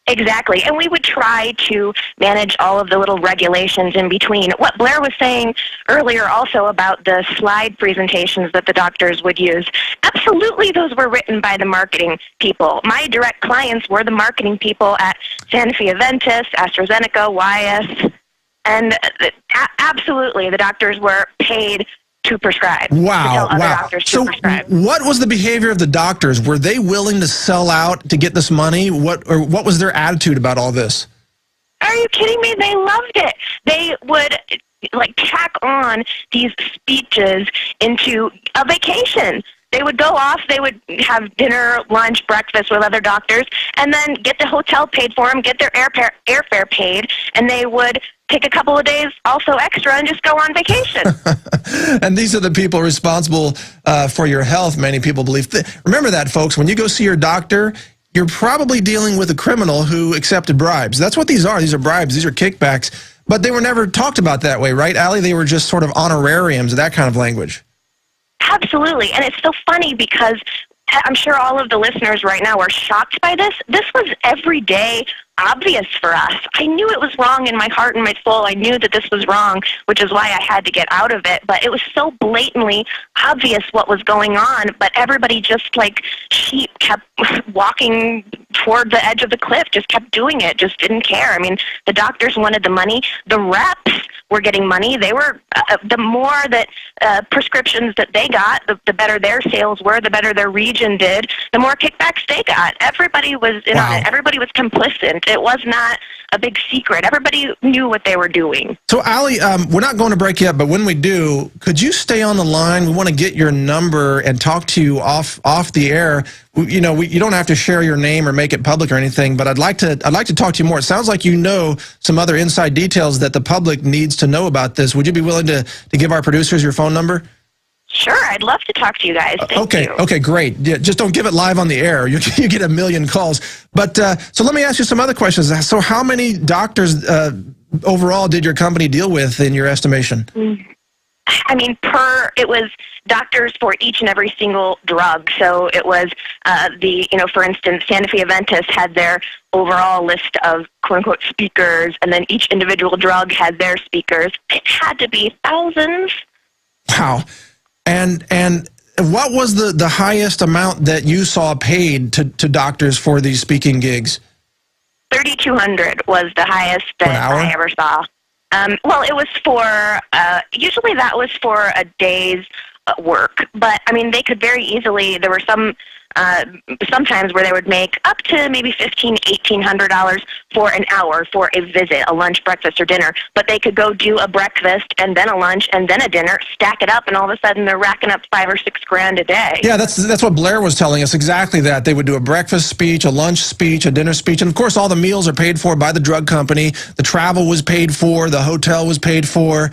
Exactly. And we would try to manage all of the little regulations in between. What Blair was saying earlier also about the slide presentations that the doctors would use, absolutely those were written by the marketing people. My direct clients were the marketing people at Sanofi Aventis, AstraZeneca, Wyeth, and absolutely the doctors were paid to prescribe. Wow, to tell other wow. doctors to So prescribe. what was the behavior of the doctors? Were they willing to sell out to get this money? What was their attitude about all this? Are you kidding me? They loved it. They would like tack on these speeches into a vacation. They would go off, they would have dinner, lunch, breakfast with other doctors, and then get the hotel paid for them, get their airfare paid, and they would take a couple of days also extra and just go on vacation. And these are the people responsible for your health, many people believe. Remember that, folks. When you go see your doctor, you're probably dealing with a criminal who accepted bribes. That's what these are. These are bribes. These are kickbacks. But they were never talked about that way, right, Allie? They were just sort of honorariums, that kind of language. Absolutely. And it's so funny because I'm sure all of the listeners right now are shocked by this. This was everyday obvious for us. I knew it was wrong in my heart and my soul. I knew that this was wrong, which is why I had to get out of it. But it was so blatantly obvious what was going on. But everybody just like sheep kept walking toward the edge of the cliff, just kept doing it, just didn't care. I mean, the doctors wanted the money. The reps were getting money. They were, the more that prescriptions that they got, the better their sales were, the better their region did, the more kickbacks they got. Everybody was in on it. Everybody was complicit. It was not a big secret. Everybody knew what they were doing. So, Allie, we're not going to break yet, but when we do, could you stay on the line? We want to get your number and talk to you off the air. You know, you don't have to share your name or make it public or anything, but I'd like to talk to you more. It sounds like you know some other inside details that the public needs to know about this. Would you be willing to give our producers your phone number? Sure, I'd love to talk to you guys. Thank you. Okay, great. Yeah, just don't give it live on the air. You get a million calls. But so let me ask you some other questions. So how many doctors overall did your company deal with in your estimation? I mean, it was doctors for each and every single drug. So it was for instance, Sanofi Aventis had their overall list of quote-unquote speakers, and then each individual drug had their speakers. It had to be thousands. Wow. And what was the highest amount that you saw paid to doctors for these speaking gigs? $3,200 was the highest that I ever saw. Well, it was for, usually that was for a day's work. But, I mean, they could very easily, there were sometimes where they would make up to maybe $1,500, $1,800 for an hour for a visit, a lunch, breakfast, or dinner. But they could go do a breakfast and then a lunch and then a dinner, stack it up, and all of a sudden they're racking up $5,000 or $6,000 a day. Yeah, that's what Blair was telling us, exactly that. They would do a breakfast speech, a lunch speech, a dinner speech, and of course all the meals are paid for by the drug company. The travel was paid for, the hotel was paid for.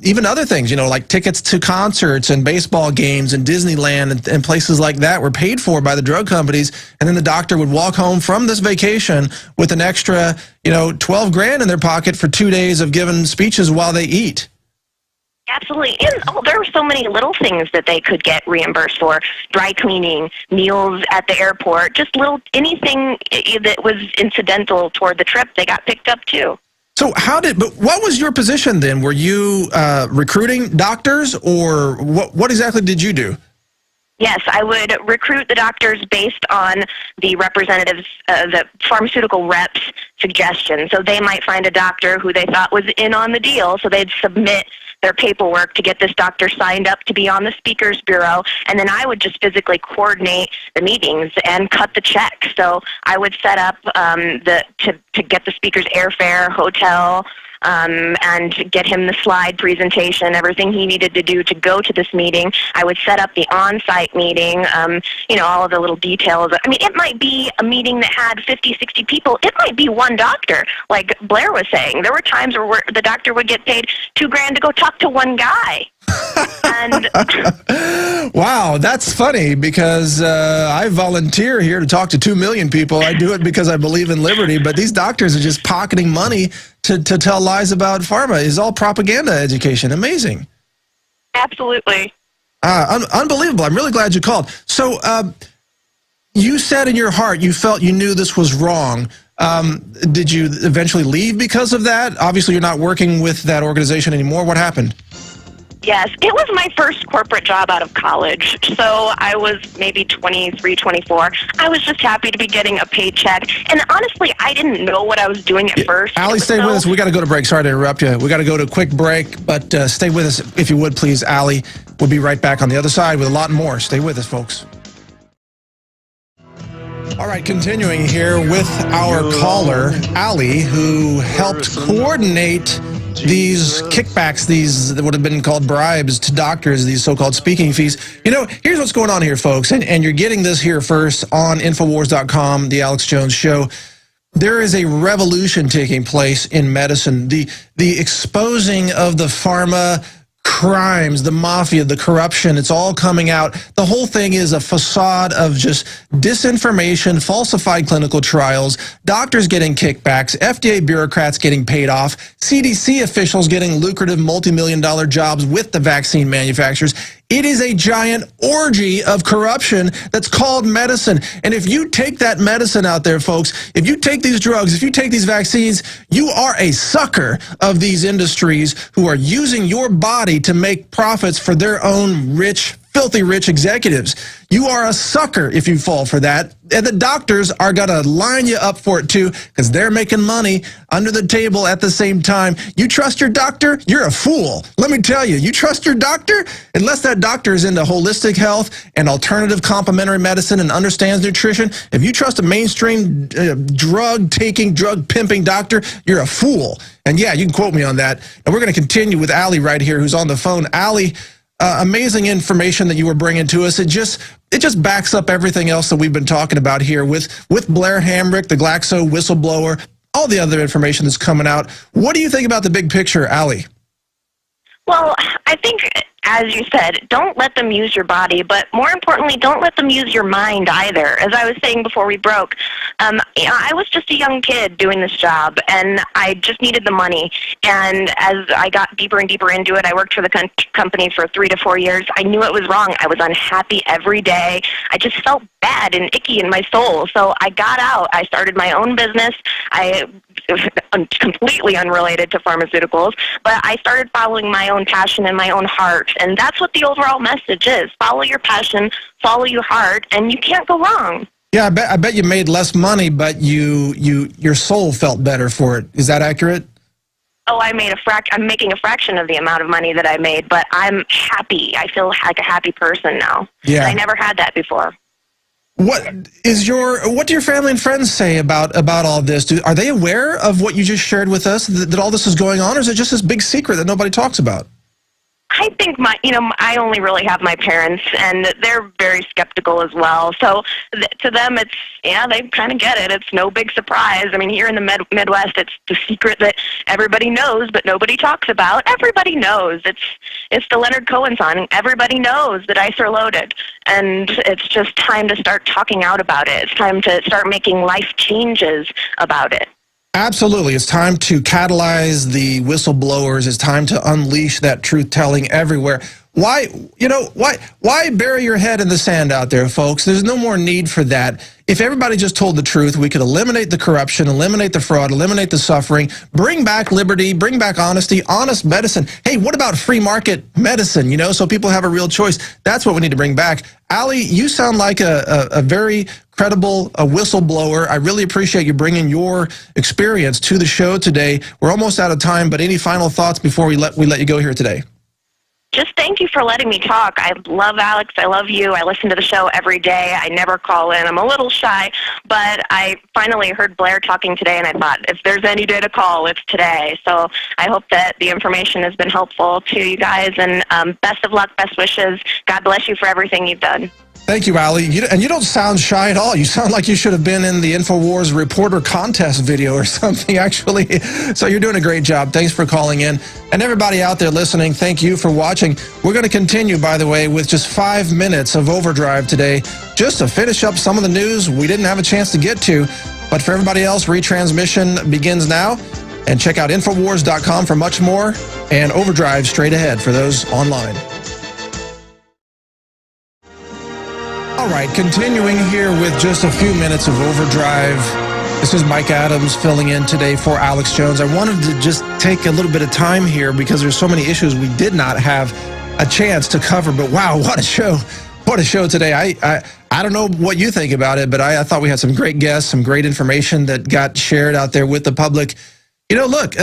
Even other things, you know, like tickets to concerts and baseball games and Disneyland and places like that were paid for by the drug companies. And then the doctor would walk home from this vacation with an extra, $12,000 in their pocket for 2 days of giving speeches while they eat. Absolutely. And there were so many little things that they could get reimbursed for. Dry cleaning, meals at the airport, just anything that was incidental toward the trip, they got picked up too. So but what was your position then? Were you recruiting doctors, or what exactly did you do? Yes, I would recruit the doctors based on the representatives, the pharmaceutical reps' suggestions. So they might find a doctor who they thought was in on the deal, so they'd submit their paperwork to get this doctor signed up to be on the speakers bureau, and then I would just physically coordinate the meetings and cut the check. So I would set up to get the speaker's airfare, hotel, and get him the slide presentation, everything he needed to do to go to this meeting. I would set up the on-site meeting, all of the little details. I mean, it might be a meeting that had 50, 60 people. It might be one doctor, like Blair was saying. There were times where the doctor would get paid $2,000 to go talk to one guy. And wow, that's funny because I volunteer here to talk to 2 million people. I do it because I believe in liberty, but these doctors are just pocketing money to tell lies about pharma. It's all propaganda education. Amazing. Absolutely. Unbelievable. I'm really glad you called. So You said in your heart you felt you knew this was wrong. Did you eventually leave because of that? Obviously, you're not working with that organization anymore. What happened? Yes, it was my first corporate job out of college, so I was maybe 23, 24. I was just happy to be getting a paycheck, and honestly, I didn't know what I was doing at first. Allie, stay with us. We got to go to break. Sorry to interrupt you. We got to go to a quick break, but stay with us if you would, please, Allie. We'll be right back on the other side with a lot more. Stay with us, folks. All right, continuing here with our caller, Allie, who helped coordinate these kickbacks, these that would have been called bribes to doctors, these so-called speaking fees. You know, here's what's going on here, folks, and you're getting this here first on Infowars.com, the Alex Jones Show. There is a revolution taking place in medicine. The exposing of the pharma crimes, the mafia, the corruption, it's all coming out. The whole thing is a facade of just disinformation, falsified clinical trials, doctors getting kickbacks, FDA bureaucrats getting paid off, CDC officials getting lucrative multi-million-dollar jobs with the vaccine manufacturers. It is a giant orgy of corruption that's called medicine. And if you take that medicine out there, folks, if you take these drugs, if you take these vaccines, you are a sucker of these industries who are using your body to make profits for their own rich, filthy rich executives. You are a sucker if you fall for that. And the doctors are going to line you up for it too, because they're making money under the table at the same time. You trust your doctor? You're a fool. Let me tell you, you trust your doctor? Unless that doctor is into holistic health and alternative complementary medicine and understands nutrition, if you trust a mainstream drug-taking, drug-pimping doctor, you're a fool. And yeah, you can quote me on that. And we're going to continue with Allie right here, who's on the phone. Allie, amazing information that you were bringing to us. It just backs up everything else that we've been talking about here with Blair Hamrick, the Glaxo whistleblower, all the other information that's coming out. What do you think about the big picture, Allie? Well, I think, as you said, don't let them use your body, but more importantly, don't let them use your mind either. As I was saying before we broke, I was just a young kid doing this job, and I just needed the money. And as I got deeper and deeper into it, I worked for the company for 3 to 4 years. I knew it was wrong. I was unhappy every day. I just felt bad and icky in my soul. So I got out. I started my own business. Completely unrelated to pharmaceuticals, but I started following my own passion and my own heart, and that's what the overall message is. Follow your passion, follow your heart, and you can't go wrong. Yeah, I bet you made less money, but your soul felt better for it. Is that accurate? Oh, I'm making a fraction of the amount of money that I made, but I'm happy. I feel like a happy person now. Yeah. I never had that before. What do your family and friends say about all this? Are they aware of what you just shared with us, that all this is going on, or is it just this big secret that nobody talks about? I think I only really have my parents, and they're very skeptical as well. So to them, they kind of get it. It's no big surprise. I mean, here in the Midwest, it's the secret that everybody knows, but nobody talks about. Everybody knows. It's the Leonard Cohen song. Everybody knows that ice are loaded, and it's just time to start talking out about it. It's time to start making life changes about it. Absolutely. It's time to catalyze the whistleblowers. It's time to unleash that truth-telling everywhere. Why bury your head in the sand out there, folks? There's no more need for that. If everybody just told the truth, we could eliminate the corruption, eliminate the fraud, eliminate the suffering, bring back liberty, bring back honesty, honest medicine. Hey, what about free market medicine, so people have a real choice? That's what we need to bring back. Allie, you sound like a very credible whistleblower. I really appreciate you bringing your experience to the show today. We're almost out of time, but any final thoughts before we let you go here today? Just thank you for letting me talk. I love Alex. I love you. I listen to the show every day. I never call in. I'm a little shy, but I finally heard Blair talking today, and I thought, if there's any day to call, it's today. So I hope that the information has been helpful to you guys, and best of luck, best wishes. God bless you for everything you've done. Thank you, Allie. And you don't sound shy at all. You sound like you should have been in the InfoWars reporter contest video or something, actually. So you're doing a great job. Thanks for calling in. And everybody out there listening, thank you for watching. We're going to continue, by the way, with just 5 minutes of overdrive today, just to finish up some of the news we didn't have a chance to get to. But for everybody else, retransmission begins now. And check out Infowars.com for much more, and overdrive straight ahead for those online. All right, continuing here with just a few minutes of overdrive. This is Mike Adams filling in today for Alex Jones. I wanted to just take a little bit of time here because there's so many issues we did not have a chance to cover. But wow, what a show. What a show today. I don't know what you think about it, but I thought we had some great guests, some great information that got shared out there with the public. You know, look,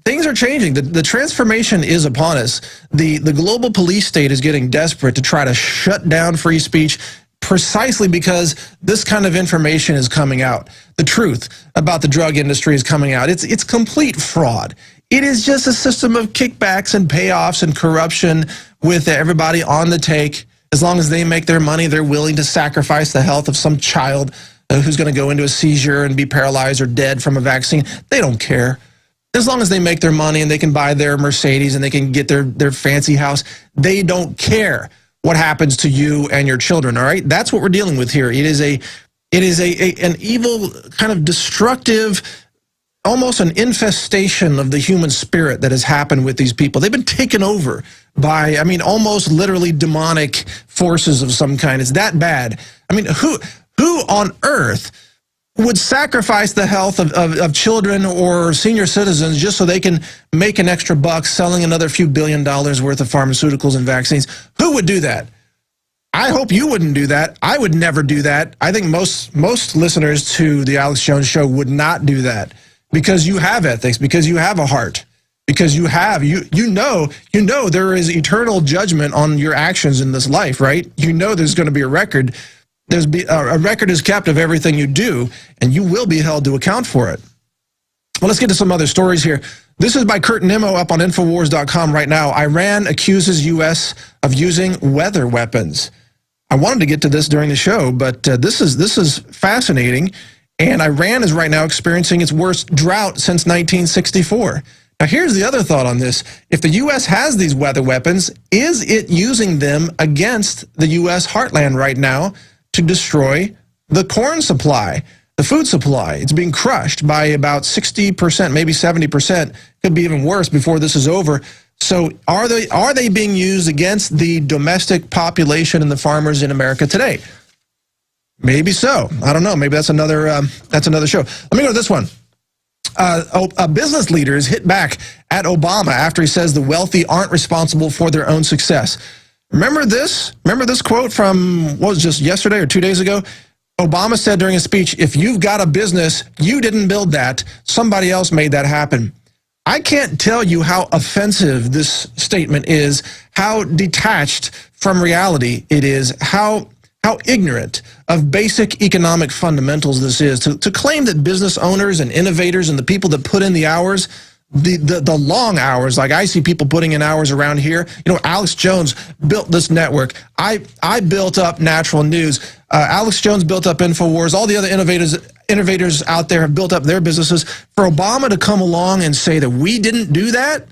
things are changing. The transformation is upon us. The global police state is getting desperate to try to shut down free speech precisely because this kind of information is coming out. The truth about the drug industry is coming out. It's complete fraud. It is just a system of kickbacks and payoffs and corruption with everybody on the take. As long as they make their money, they're willing to sacrifice the health of some child who's going to go into a seizure and be paralyzed or dead from a vaccine. They don't care. As long as they make their money and they can buy their Mercedes and they can get their fancy house, they don't care what happens to you and your children, all right? That's what we're dealing with here. It is an evil, kind of destructive, almost an infestation of the human spirit that has happened with these people. They've been taken over by, I mean, almost literally demonic forces of some kind. It's that bad. I mean, who on earth would sacrifice the health of children or senior citizens just so they can make an extra buck selling another few $1 billion worth of pharmaceuticals and vaccines? Who would do that? I hope you wouldn't do that. I would never do that. I think most listeners to the Alex Jones Show would not do that because you have ethics, because you have a heart, because you know there is eternal judgment on your actions in this life, right? You know there's going to be a record. A record is kept of everything you do, and you will be held to account for it. Well, let's get to some other stories here. This is by Kurt Nimmo up on Infowars.com right now. Iran accuses U.S. of using weather weapons. I wanted to get to this during the show, but this is fascinating, and Iran is right now experiencing its worst drought since 1964. Now, here's the other thought on this. If the U.S. has these weather weapons, is it using them against the U.S. heartland right now to destroy the corn supply, the food supply? It's being crushed by about 60%, maybe 70%. Could be even worse before this is over. So are they being used against the domestic population and the farmers in America today? Maybe so. I don't know. Maybe that's another show. Let me go to this one. A business leader is hit back at Obama after he says the wealthy aren't responsible for their own success. Remember this? Remember this quote from, what was just yesterday or 2 days ago? Obama said during a speech, if you've got a business, you didn't build that. Somebody else made that happen. I can't tell you how offensive this statement is, how detached from reality it is, how ignorant of basic economic fundamentals this is. To claim that business owners and innovators and the people that put in the hours, the long hours, like I see people putting in hours around here. You know, Alex Jones built this network. I built up Natural News. Alex Jones built up Infowars. All the other innovators out there have built up their businesses. For Obama to come along and say that we didn't do that,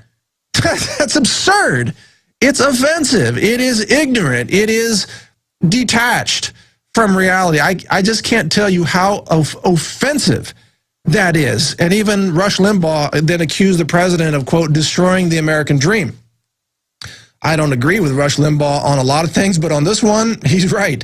that's absurd. It's offensive. It is ignorant. It is detached from reality. I just can't tell you how offensive that is. And even Rush Limbaugh then accused the president of, quote, destroying the American dream. I don't agree with Rush Limbaugh on a lot of things, but on this one, he's right.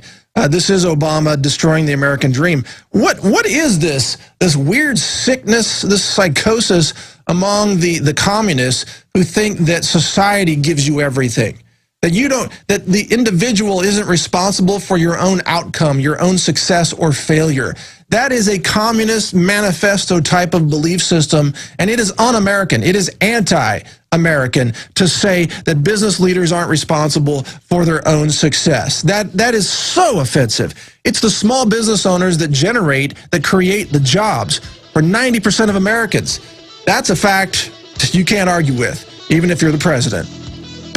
This is Obama destroying the American dream. What is this weird sickness, this psychosis among the communists who think that society gives you everything? That the individual isn't responsible for your own outcome, your own success or failure. That is a communist manifesto type of belief system, and it is un-American. It is anti-American to say that business leaders aren't responsible for their own success. That is so offensive. It's the small business owners that create the jobs for 90% of Americans. That's a fact you can't argue with, even if you're the president.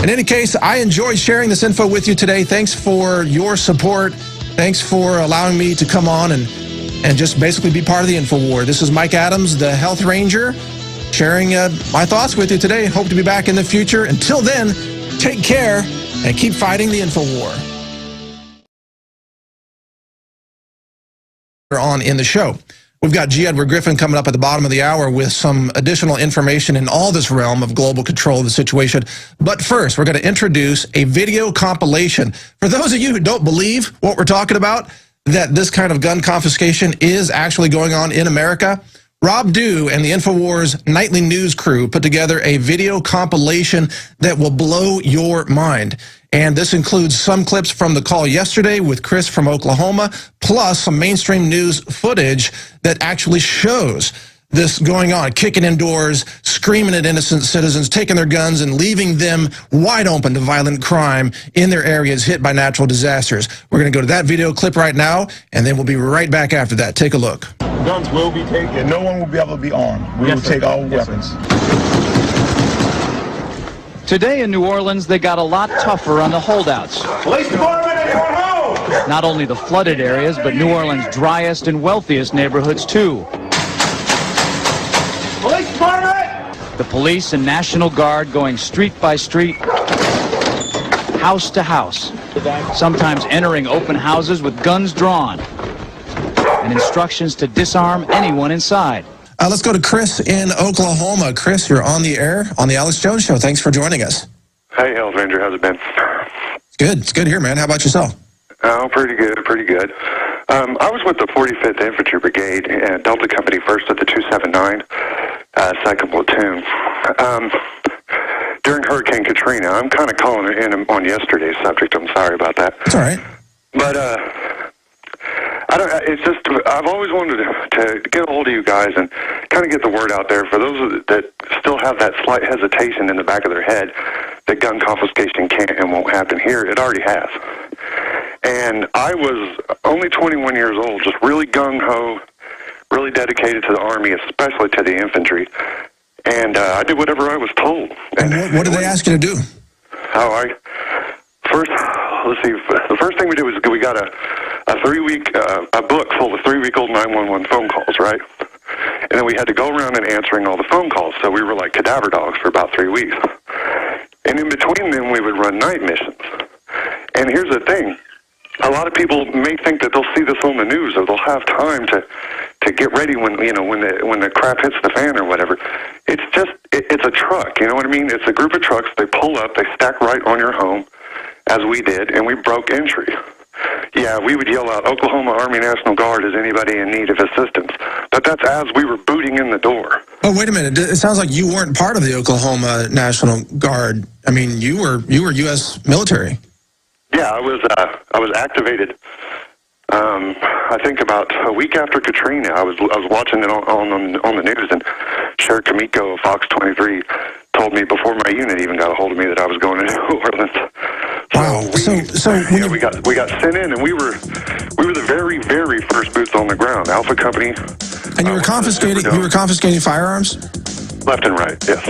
In any case, I enjoyed sharing this info with you today. Thanks for your support. Thanks for allowing me to come on and just basically be part of the InfoWar. This is Mike Adams, the Health Ranger, sharing my thoughts with you today. Hope to be back in the future. Until then, take care and keep fighting the InfoWar. On in the show. We've got G. Edward Griffin coming up at the bottom of the hour with some additional information in all this realm of global control of the situation. But first, we're going to introduce a video compilation. For those of you who don't believe what we're talking about, that this kind of gun confiscation is actually going on in America, Rob Dew and the InfoWars nightly news crew put together a video compilation that will blow your mind. And this includes some clips from the call yesterday with Chris from Oklahoma, plus some mainstream news footage that actually shows this going on, kicking in doors, screaming at innocent citizens, taking their guns and leaving them wide open to violent crime in their areas hit by natural disasters. We're going to go to that video clip right now, and then we'll be right back after that. Take a look. Guns will be taken. No one will be able to be armed. We will take all weapons. Today in New Orleans, they got a lot tougher on the holdouts. Police department, anyone home? Not only the flooded areas, but New Orleans' driest and wealthiest neighborhoods, too. Police department! The police and National Guard going street by street, house to house, sometimes entering open houses with guns drawn, and instructions to disarm anyone inside. Let's go to Chris in Oklahoma. Chris, you're on the air on the Alex Jones Show. Thanks for joining us. Hey, Health Ranger, how's it been? It's good. It's good here, man. How about yourself? Oh, pretty good, pretty good. I was with the 45th Infantry Brigade and Delta Company 1st of the 279, 2nd Platoon. During Hurricane Katrina, I'm kind of calling it in on yesterday's subject. I'm sorry about that. It's all right. But it's just, I've always wanted to get a hold of you guys and kind of get the word out there for those that still have that slight hesitation in the back of their head that gun confiscation can't and won't happen here. It already has. And I was only 21 years old, just really gung-ho, really dedicated to the Army, especially to the infantry. And I did whatever I was told. And what did they ask you to do? Let's see, the first thing we did was we got a 3-week, a book full of 3-week-old 911 phone calls, right? And then we had to go around and answering all the phone calls, so we were like cadaver dogs for about 3 weeks. And in between them, we would run night missions. And here's the thing. A lot of people may think that they'll see this on the news or they'll have time to get ready when the crap hits the fan or whatever. It's just, it's a truck, you know what I mean? It's a group of trucks. They pull up, they stack right on your home, as we did, and we broke entry. Yeah, we would yell out, Oklahoma Army National Guard, is anybody in need of assistance? But that's as we were booting in the door. Oh, wait a minute. It sounds like you weren't part of the Oklahoma National Guard. I mean, you were U.S. military. Yeah, I was activated. I think about a week after Katrina, I was watching it on the news, and Sheriff Kamiko of Fox 23 told me before my unit even got a hold of me that I was going to New Orleans. Wow. We got sent in, and we were the very, very first boots on the ground. Alpha Company. And you were confiscating firearms? Left and right, yes.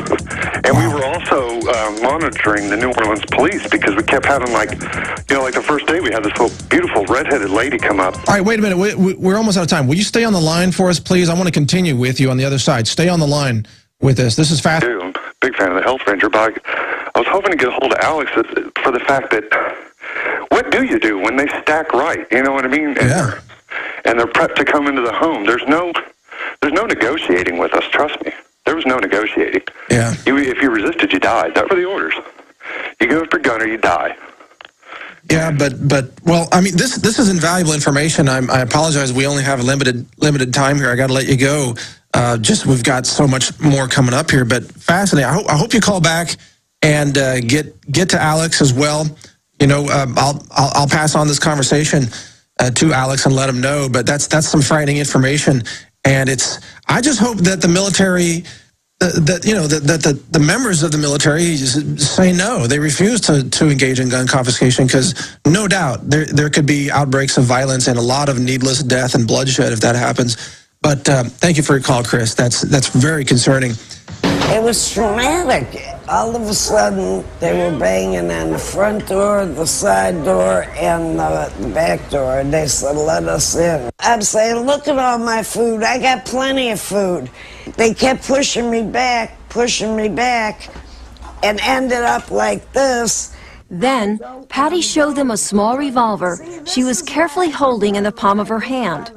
And we were also monitoring the New Orleans police because we kept having like the first day we had this little beautiful redheaded lady come up. All right, wait a minute. We're almost out of time. Will you stay on the line for us, please? I want to continue with you on the other side. Stay on the line with us. This is fast. I'm a big fan of the Health Ranger, but I was hoping to get a hold of Alex for the fact that what do you do when they stack right? You know what I mean? And they're prepped to come into the home. There's no negotiating with us. Trust me. There was no negotiating. Yeah. If you resisted, you died. That were the orders. You go after a gun or you die. Yeah, but well, I mean, this is invaluable information. I apologize. We only have limited time here. I got to let you go. We've got so much more coming up here, but fascinating. I hope you call back and get to Alex as well. You know, I'll pass on this conversation to Alex and let him know. But that's some frightening information. And I just hope that the military, that the members of the military say no. They refuse to engage in gun confiscation because no doubt there could be outbreaks of violence and a lot of needless death and bloodshed if that happens. But thank you for your call, Chris. That's very concerning. It was traumatic. All of a sudden, they were banging on the front door, the side door, and the back door. And they said, let us in. I'm saying, look at all my food. I got plenty of food. They kept pushing me back, and ended up like this. Then, Patty showed them a small revolver she was carefully holding in the palm of her hand.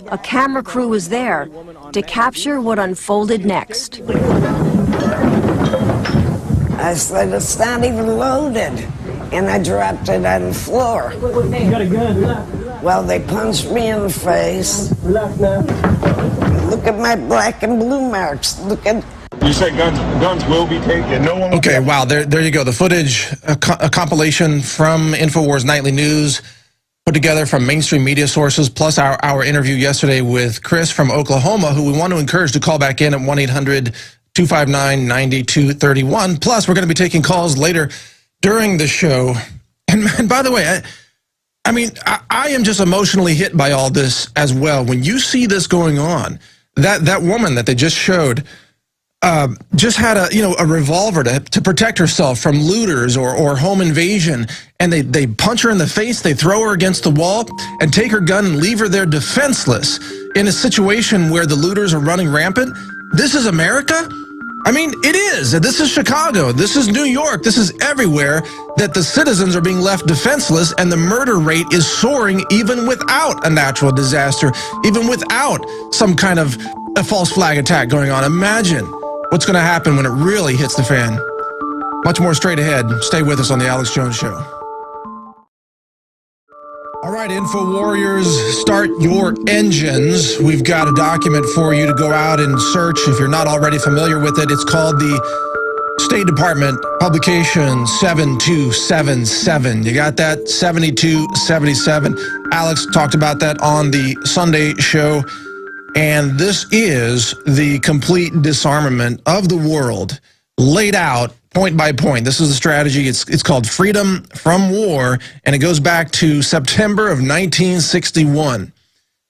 A camera crew was there to capture what unfolded next. I said, it's not even loaded. And I dropped it on the floor. You got a gun. Well, they punched me in the face. Look at my black and blue marks. Look at... You said guns will be taken. No one. Okay, wow. There you go. The footage, a compilation from InfoWars Nightly News, put together from mainstream media sources, plus our interview yesterday with Chris from Oklahoma, who we want to encourage to call back in at 1-800-259-9231. Plus, we're going to be taking calls later during the show. And by the way, I mean, I am just emotionally hit by all this as well. When you see this going on, that woman that they just showed just had a revolver to protect herself from looters or home invasion, and they punch her in the face, they throw her against the wall, and take her gun and leave her there defenseless in a situation where the looters are running rampant. This is America? I mean, it is. This is Chicago. This is New York. This is everywhere that the citizens are being left defenseless, and the murder rate is soaring even without a natural disaster, even without some kind of a false flag attack going on. Imagine what's going to happen when it really hits the fan. Much more straight ahead. Stay with us on The Alex Jones Show. All right, Info Warriors, start your engines. We've got a document for you to go out and search. If you're not already familiar with it, it's called the State Department Publication 7277. You got that? 7277. Alex talked about that on the Sunday show. And this is the complete disarmament of the world, laid out point by point. This is the strategy. It's called Freedom from War, and it goes back to September of 1961.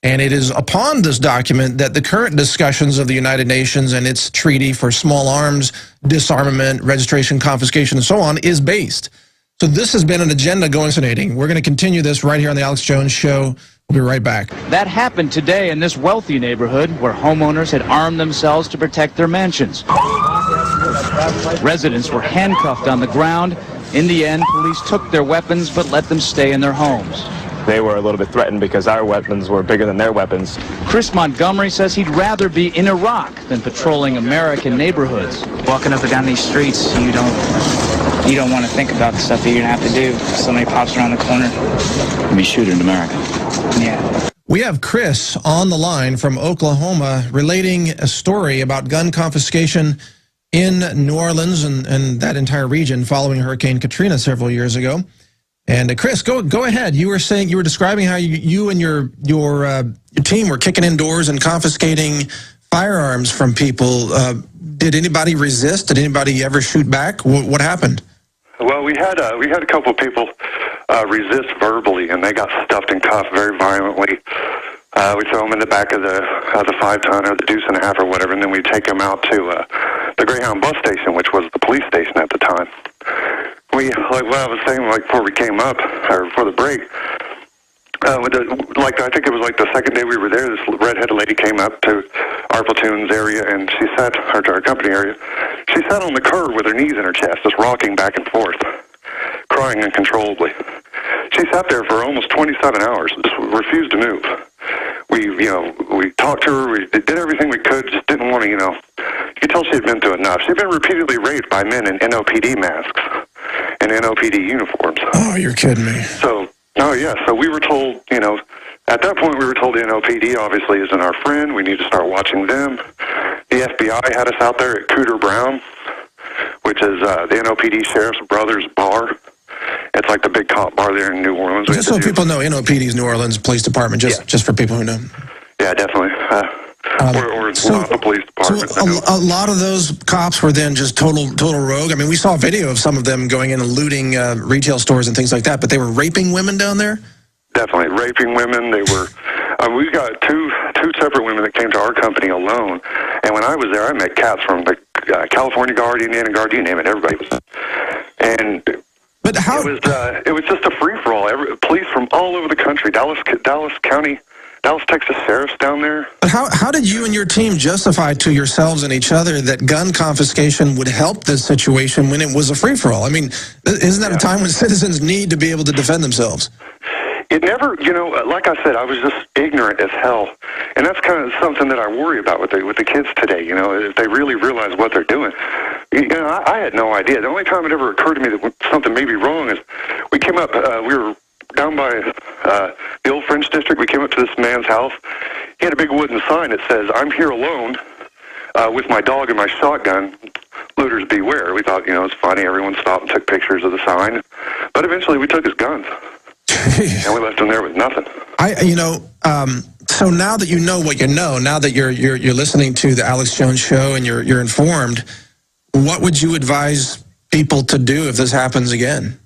And it is upon this document that the current discussions of the United Nations and its treaty for small arms, disarmament, registration, confiscation, and so on is based. So this has been an agenda going fascinating. We're going to continue this right here on The Alex Jones Show. We'll be right back. That happened today in this wealthy neighborhood where homeowners had armed themselves to protect their mansions. Residents were handcuffed on the ground. In the end, police took their weapons but let them stay in their homes. They were a little bit threatened because our weapons were bigger than their weapons. Chris Montgomery says he'd rather be in Iraq than patrolling American neighborhoods. Walking up and down these streets, you don't want to think about the stuff that you're going to have to do. Somebody pops around the corner. We shoot in America. Yeah. We have Chris on the line from Oklahoma relating a story about gun confiscation in New Orleans and that entire region following Hurricane Katrina several years ago. And Chris, go ahead. You were describing how you and your team were kicking in doors and confiscating firearms from people. Did anybody resist? Did anybody ever shoot back? What happened? Well, we had a couple of people resist verbally, and they got stuffed and cuffed very violently. We throw them in the back of the 5-ton or the deuce and a half or whatever, and then we take them out to the Greyhound bus station, which was the police station at the time. We, like what I was saying, like before we came up, or before the break, I think it was like the second day we were there, this redheaded lady came up to our platoon's area, and she sat, or to our company area, she sat on the curb with her knees in her chest, just rocking back and forth, crying uncontrollably. She sat there for almost 27 hours, just refused to move. We talked to her, we did everything we could, just didn't want to, you could tell she had been through enough. She'd been repeatedly raped by men in NOPD masks and NOPD uniforms. Oh, you're kidding me. So we were told, at that point we were told the NOPD obviously isn't our friend. We need to start watching them. The FBI had us out there at Cooter Brown, which is the NOPD Sheriff's Brothers Bar. It's like the big cop bar there in New Orleans. Just so people know, NOPD's New Orleans Police Department, just for people who know. Yeah, definitely. Or the police department. So a lot of those cops were then just total rogue. I mean, we saw a video of some of them going in and looting retail stores and things like that, but they were raping women down there? Definitely. Raping women. They were... we got two separate women that came to our company alone, and when I was there, I met cats from the California Guard, Indiana Guard, you name it, everybody was... And... But how... It was just a free-for-all. Police from all over the country, Dallas County Dallas, Texas sheriffs down there. But how did you and your team justify to yourselves and each other that gun confiscation would help this situation when it was a free-for-all? I mean, isn't that a time when citizens need to be able to defend themselves? It never, like I said, I was just ignorant as hell. And that's kind of something that I worry about with the kids today, if they really realize what they're doing. I had no idea. The only time it ever occurred to me that something may be wrong is we came up, we were down by the old French district. We came up to this man's house. He had a big wooden sign that says, "I'm here alone with my dog and my shotgun. Looters beware." We thought, it's funny. Everyone stopped and took pictures of the sign. But eventually we took his guns. And we left him there with nothing. So now that you know what you know, now that you're listening to the Alex Jones Show and you're informed, what would you advise people to do if this happens again?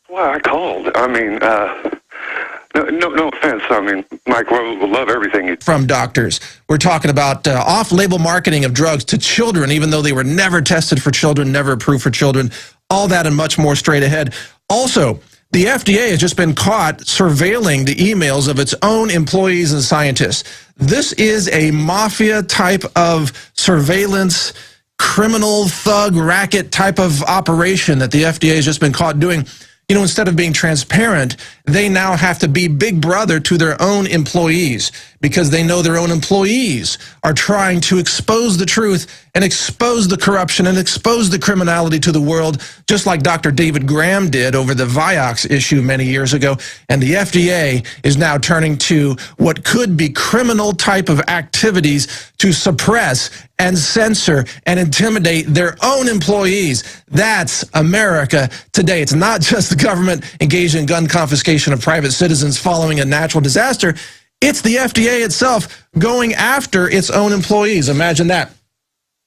Well, I called. I mean, no offense. I mean, Mike will love everything. From doctors. We're talking about off-label marketing of drugs to children, even though they were never tested for children, never approved for children. All that and much more straight ahead. Also, the FDA has just been caught surveilling the emails of its own employees and scientists. This is a mafia type of surveillance, criminal thug racket type of operation that the FDA has just been caught doing. Instead of being transparent, they now have to be big brother to their own employees because they know their own employees are trying to expose the truth and expose the corruption and expose the criminality to the world, just like Dr. David Graham did over the Vioxx issue many years ago. And the FDA is now turning to what could be criminal type of activities to suppress and censor and intimidate their own employees. That's America today. It's not just the government engaged in gun confiscation of private citizens following a natural disaster. It's the FDA itself going after its own employees. Imagine that.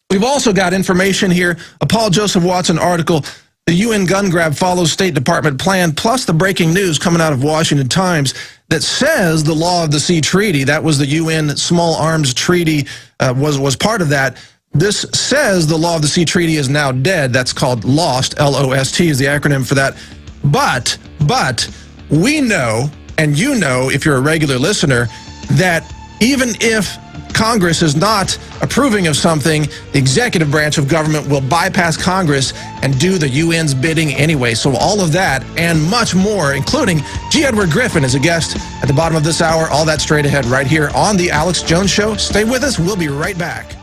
We've also got information here, a Paul Joseph Watson article, the UN gun grab follows State Department plan, plus the breaking news coming out of Washington Times that says the Law of the Sea Treaty, that was the UN Small Arms Treaty, was part of that. This says the Law of the Sea Treaty is now dead. That's called LOST, L-O-S-T is the acronym for that. But we know, and you know if you're a regular listener, that even if Congress is not approving of something, the executive branch of government will bypass Congress and do the UN's bidding anyway. So all of that and much more, including G. Edward Griffin as a guest at the bottom of this hour, all that straight ahead right here on The Alex Jones Show. Stay with us. We'll be right back.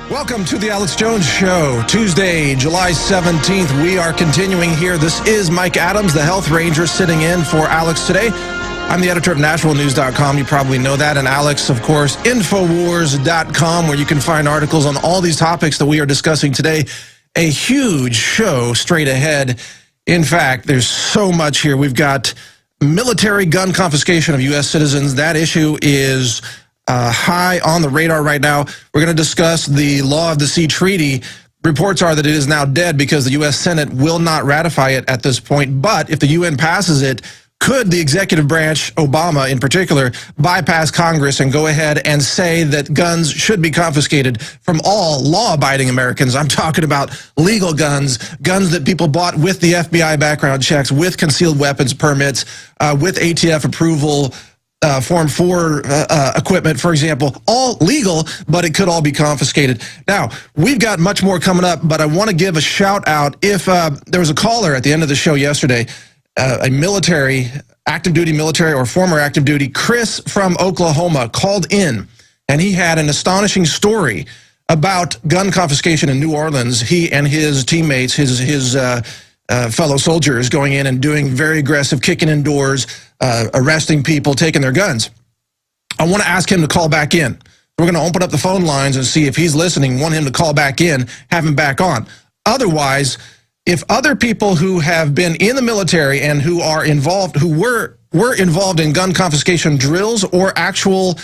Welcome to The Alex Jones Show, Tuesday, July 17th. We are continuing here. This is Mike Adams, the Health Ranger, sitting in for Alex today. I'm the editor of NashvilleNews.com. You probably know that. And Alex, of course, Infowars.com, where you can find articles on all these topics that we are discussing today. A huge show straight ahead. In fact, there's so much here. We've got military gun confiscation of U.S. citizens. That issue is high on the radar right now. We're going to discuss the Law of the Sea Treaty. Reports are that it is now dead because the U.S. Senate will not ratify it at this point. But if the UN passes it, could the executive branch, Obama in particular, bypass Congress and go ahead and say that guns should be confiscated from all law-abiding Americans? I'm talking about legal guns, guns that people bought with the FBI background checks, with concealed weapons permits, with ATF approval, Form 4 equipment, for example, all legal, but it could all be confiscated. Now, we've got much more coming up, but I want to give a shout out. If there was a caller at the end of the show yesterday, a military, active duty military or former active duty, Chris from Oklahoma, called in, and he had an astonishing story about gun confiscation in New Orleans. He and his teammates, his fellow soldiers, going in and doing very aggressive, kicking in doors, arresting people, taking their guns. I want to ask him to call back in. We're going to open up the phone lines and see if he's listening, want him to call back in, have him back on. Otherwise, if other people who have been in the military and who are involved, who were involved in gun confiscation drills or actual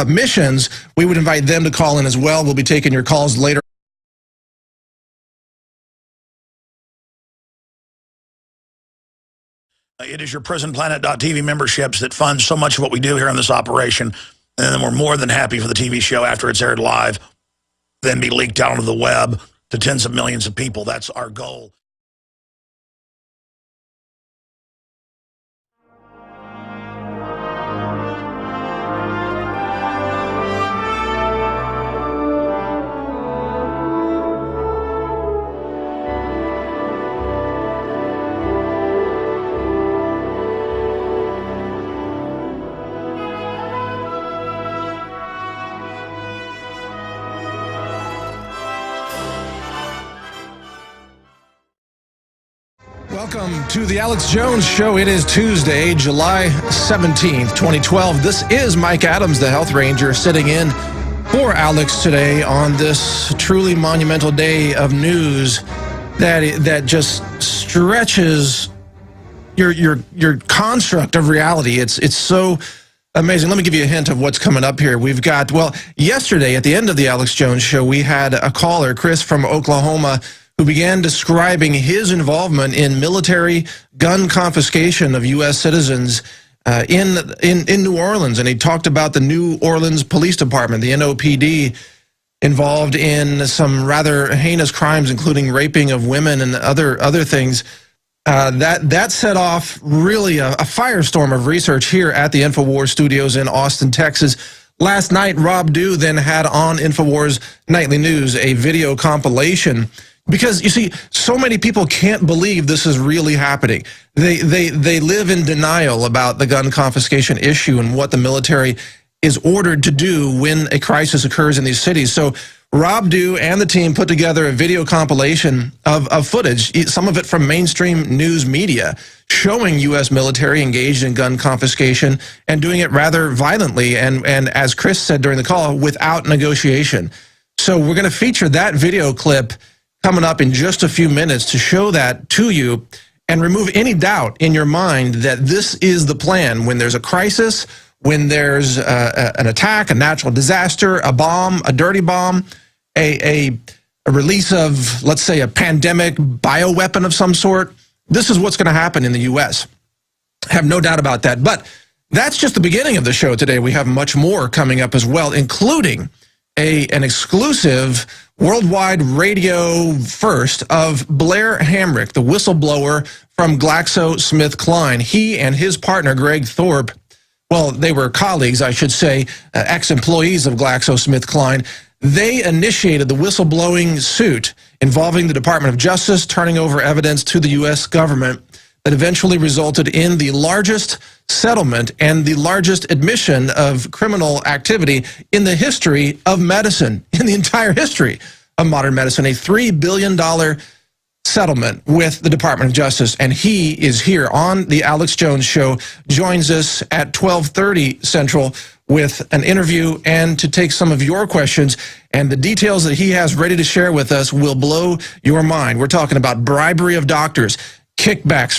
missions, we would invite them to call in as well. We'll be taking your calls later. It is your PrisonPlanet.tv memberships that fund so much of what we do here on this operation. And then we're more than happy for the TV show after it's aired live, then be leaked out onto the web to tens of millions of people. That's our goal. Welcome to the Alex Jones Show. It is Tuesday, July 17th, 2012. This is Mike Adams, the Health Ranger, sitting in for Alex today on this truly monumental day of news that just stretches your construct of reality. It's so amazing. Let me give you a hint of what's coming up here. We've got, well, yesterday at the end of the Alex Jones Show, we had a caller, Chris from Oklahoma, who began describing his involvement in military gun confiscation of U.S. citizens in New Orleans. And he talked about the New Orleans Police Department, the NOPD, involved in some rather heinous crimes, including raping of women and other things. That set off really a firestorm of research here at the InfoWars studios in Austin, Texas. Last night, Rob Dew then had on InfoWars Nightly News a video compilation. Because, you see, so many people can't believe this is really happening. They live in denial about the gun confiscation issue and what the military is ordered to do when a crisis occurs in these cities. So Rob Dew and the team put together a video compilation of footage, some of it from mainstream news media, showing U.S. military engaged in gun confiscation and doing it rather violently and as Chris said during the call, without negotiation. So we're going to feature that video clip coming up in just a few minutes to show that to you and remove any doubt in your mind that this is the plan. When there's a crisis, when there's an attack, a natural disaster, a bomb, a dirty bomb, a release of, let's say, a pandemic bioweapon of some sort, this is what's going to happen in the U.S. I have no doubt about that. But that's just the beginning of the show today. We have much more coming up as well, including an exclusive worldwide radio first of Blair Hamrick, the whistleblower from GlaxoSmithKline. He and his partner, Greg Thorpe, well, they were colleagues, I should say, ex-employees of GlaxoSmithKline. They initiated the whistleblowing suit involving the Department of Justice, turning over evidence to the U.S. government that eventually resulted in the largest settlement and the largest admission of criminal activity in the history of medicine, in the entire history of modern medicine, a $3 billion settlement with the Department of Justice. And he is here on the Alex Jones Show, joins us at 12:30 Central with an interview and to take some of your questions. And the details that he has ready to share with us will blow your mind. We're talking about bribery of doctors, kickbacks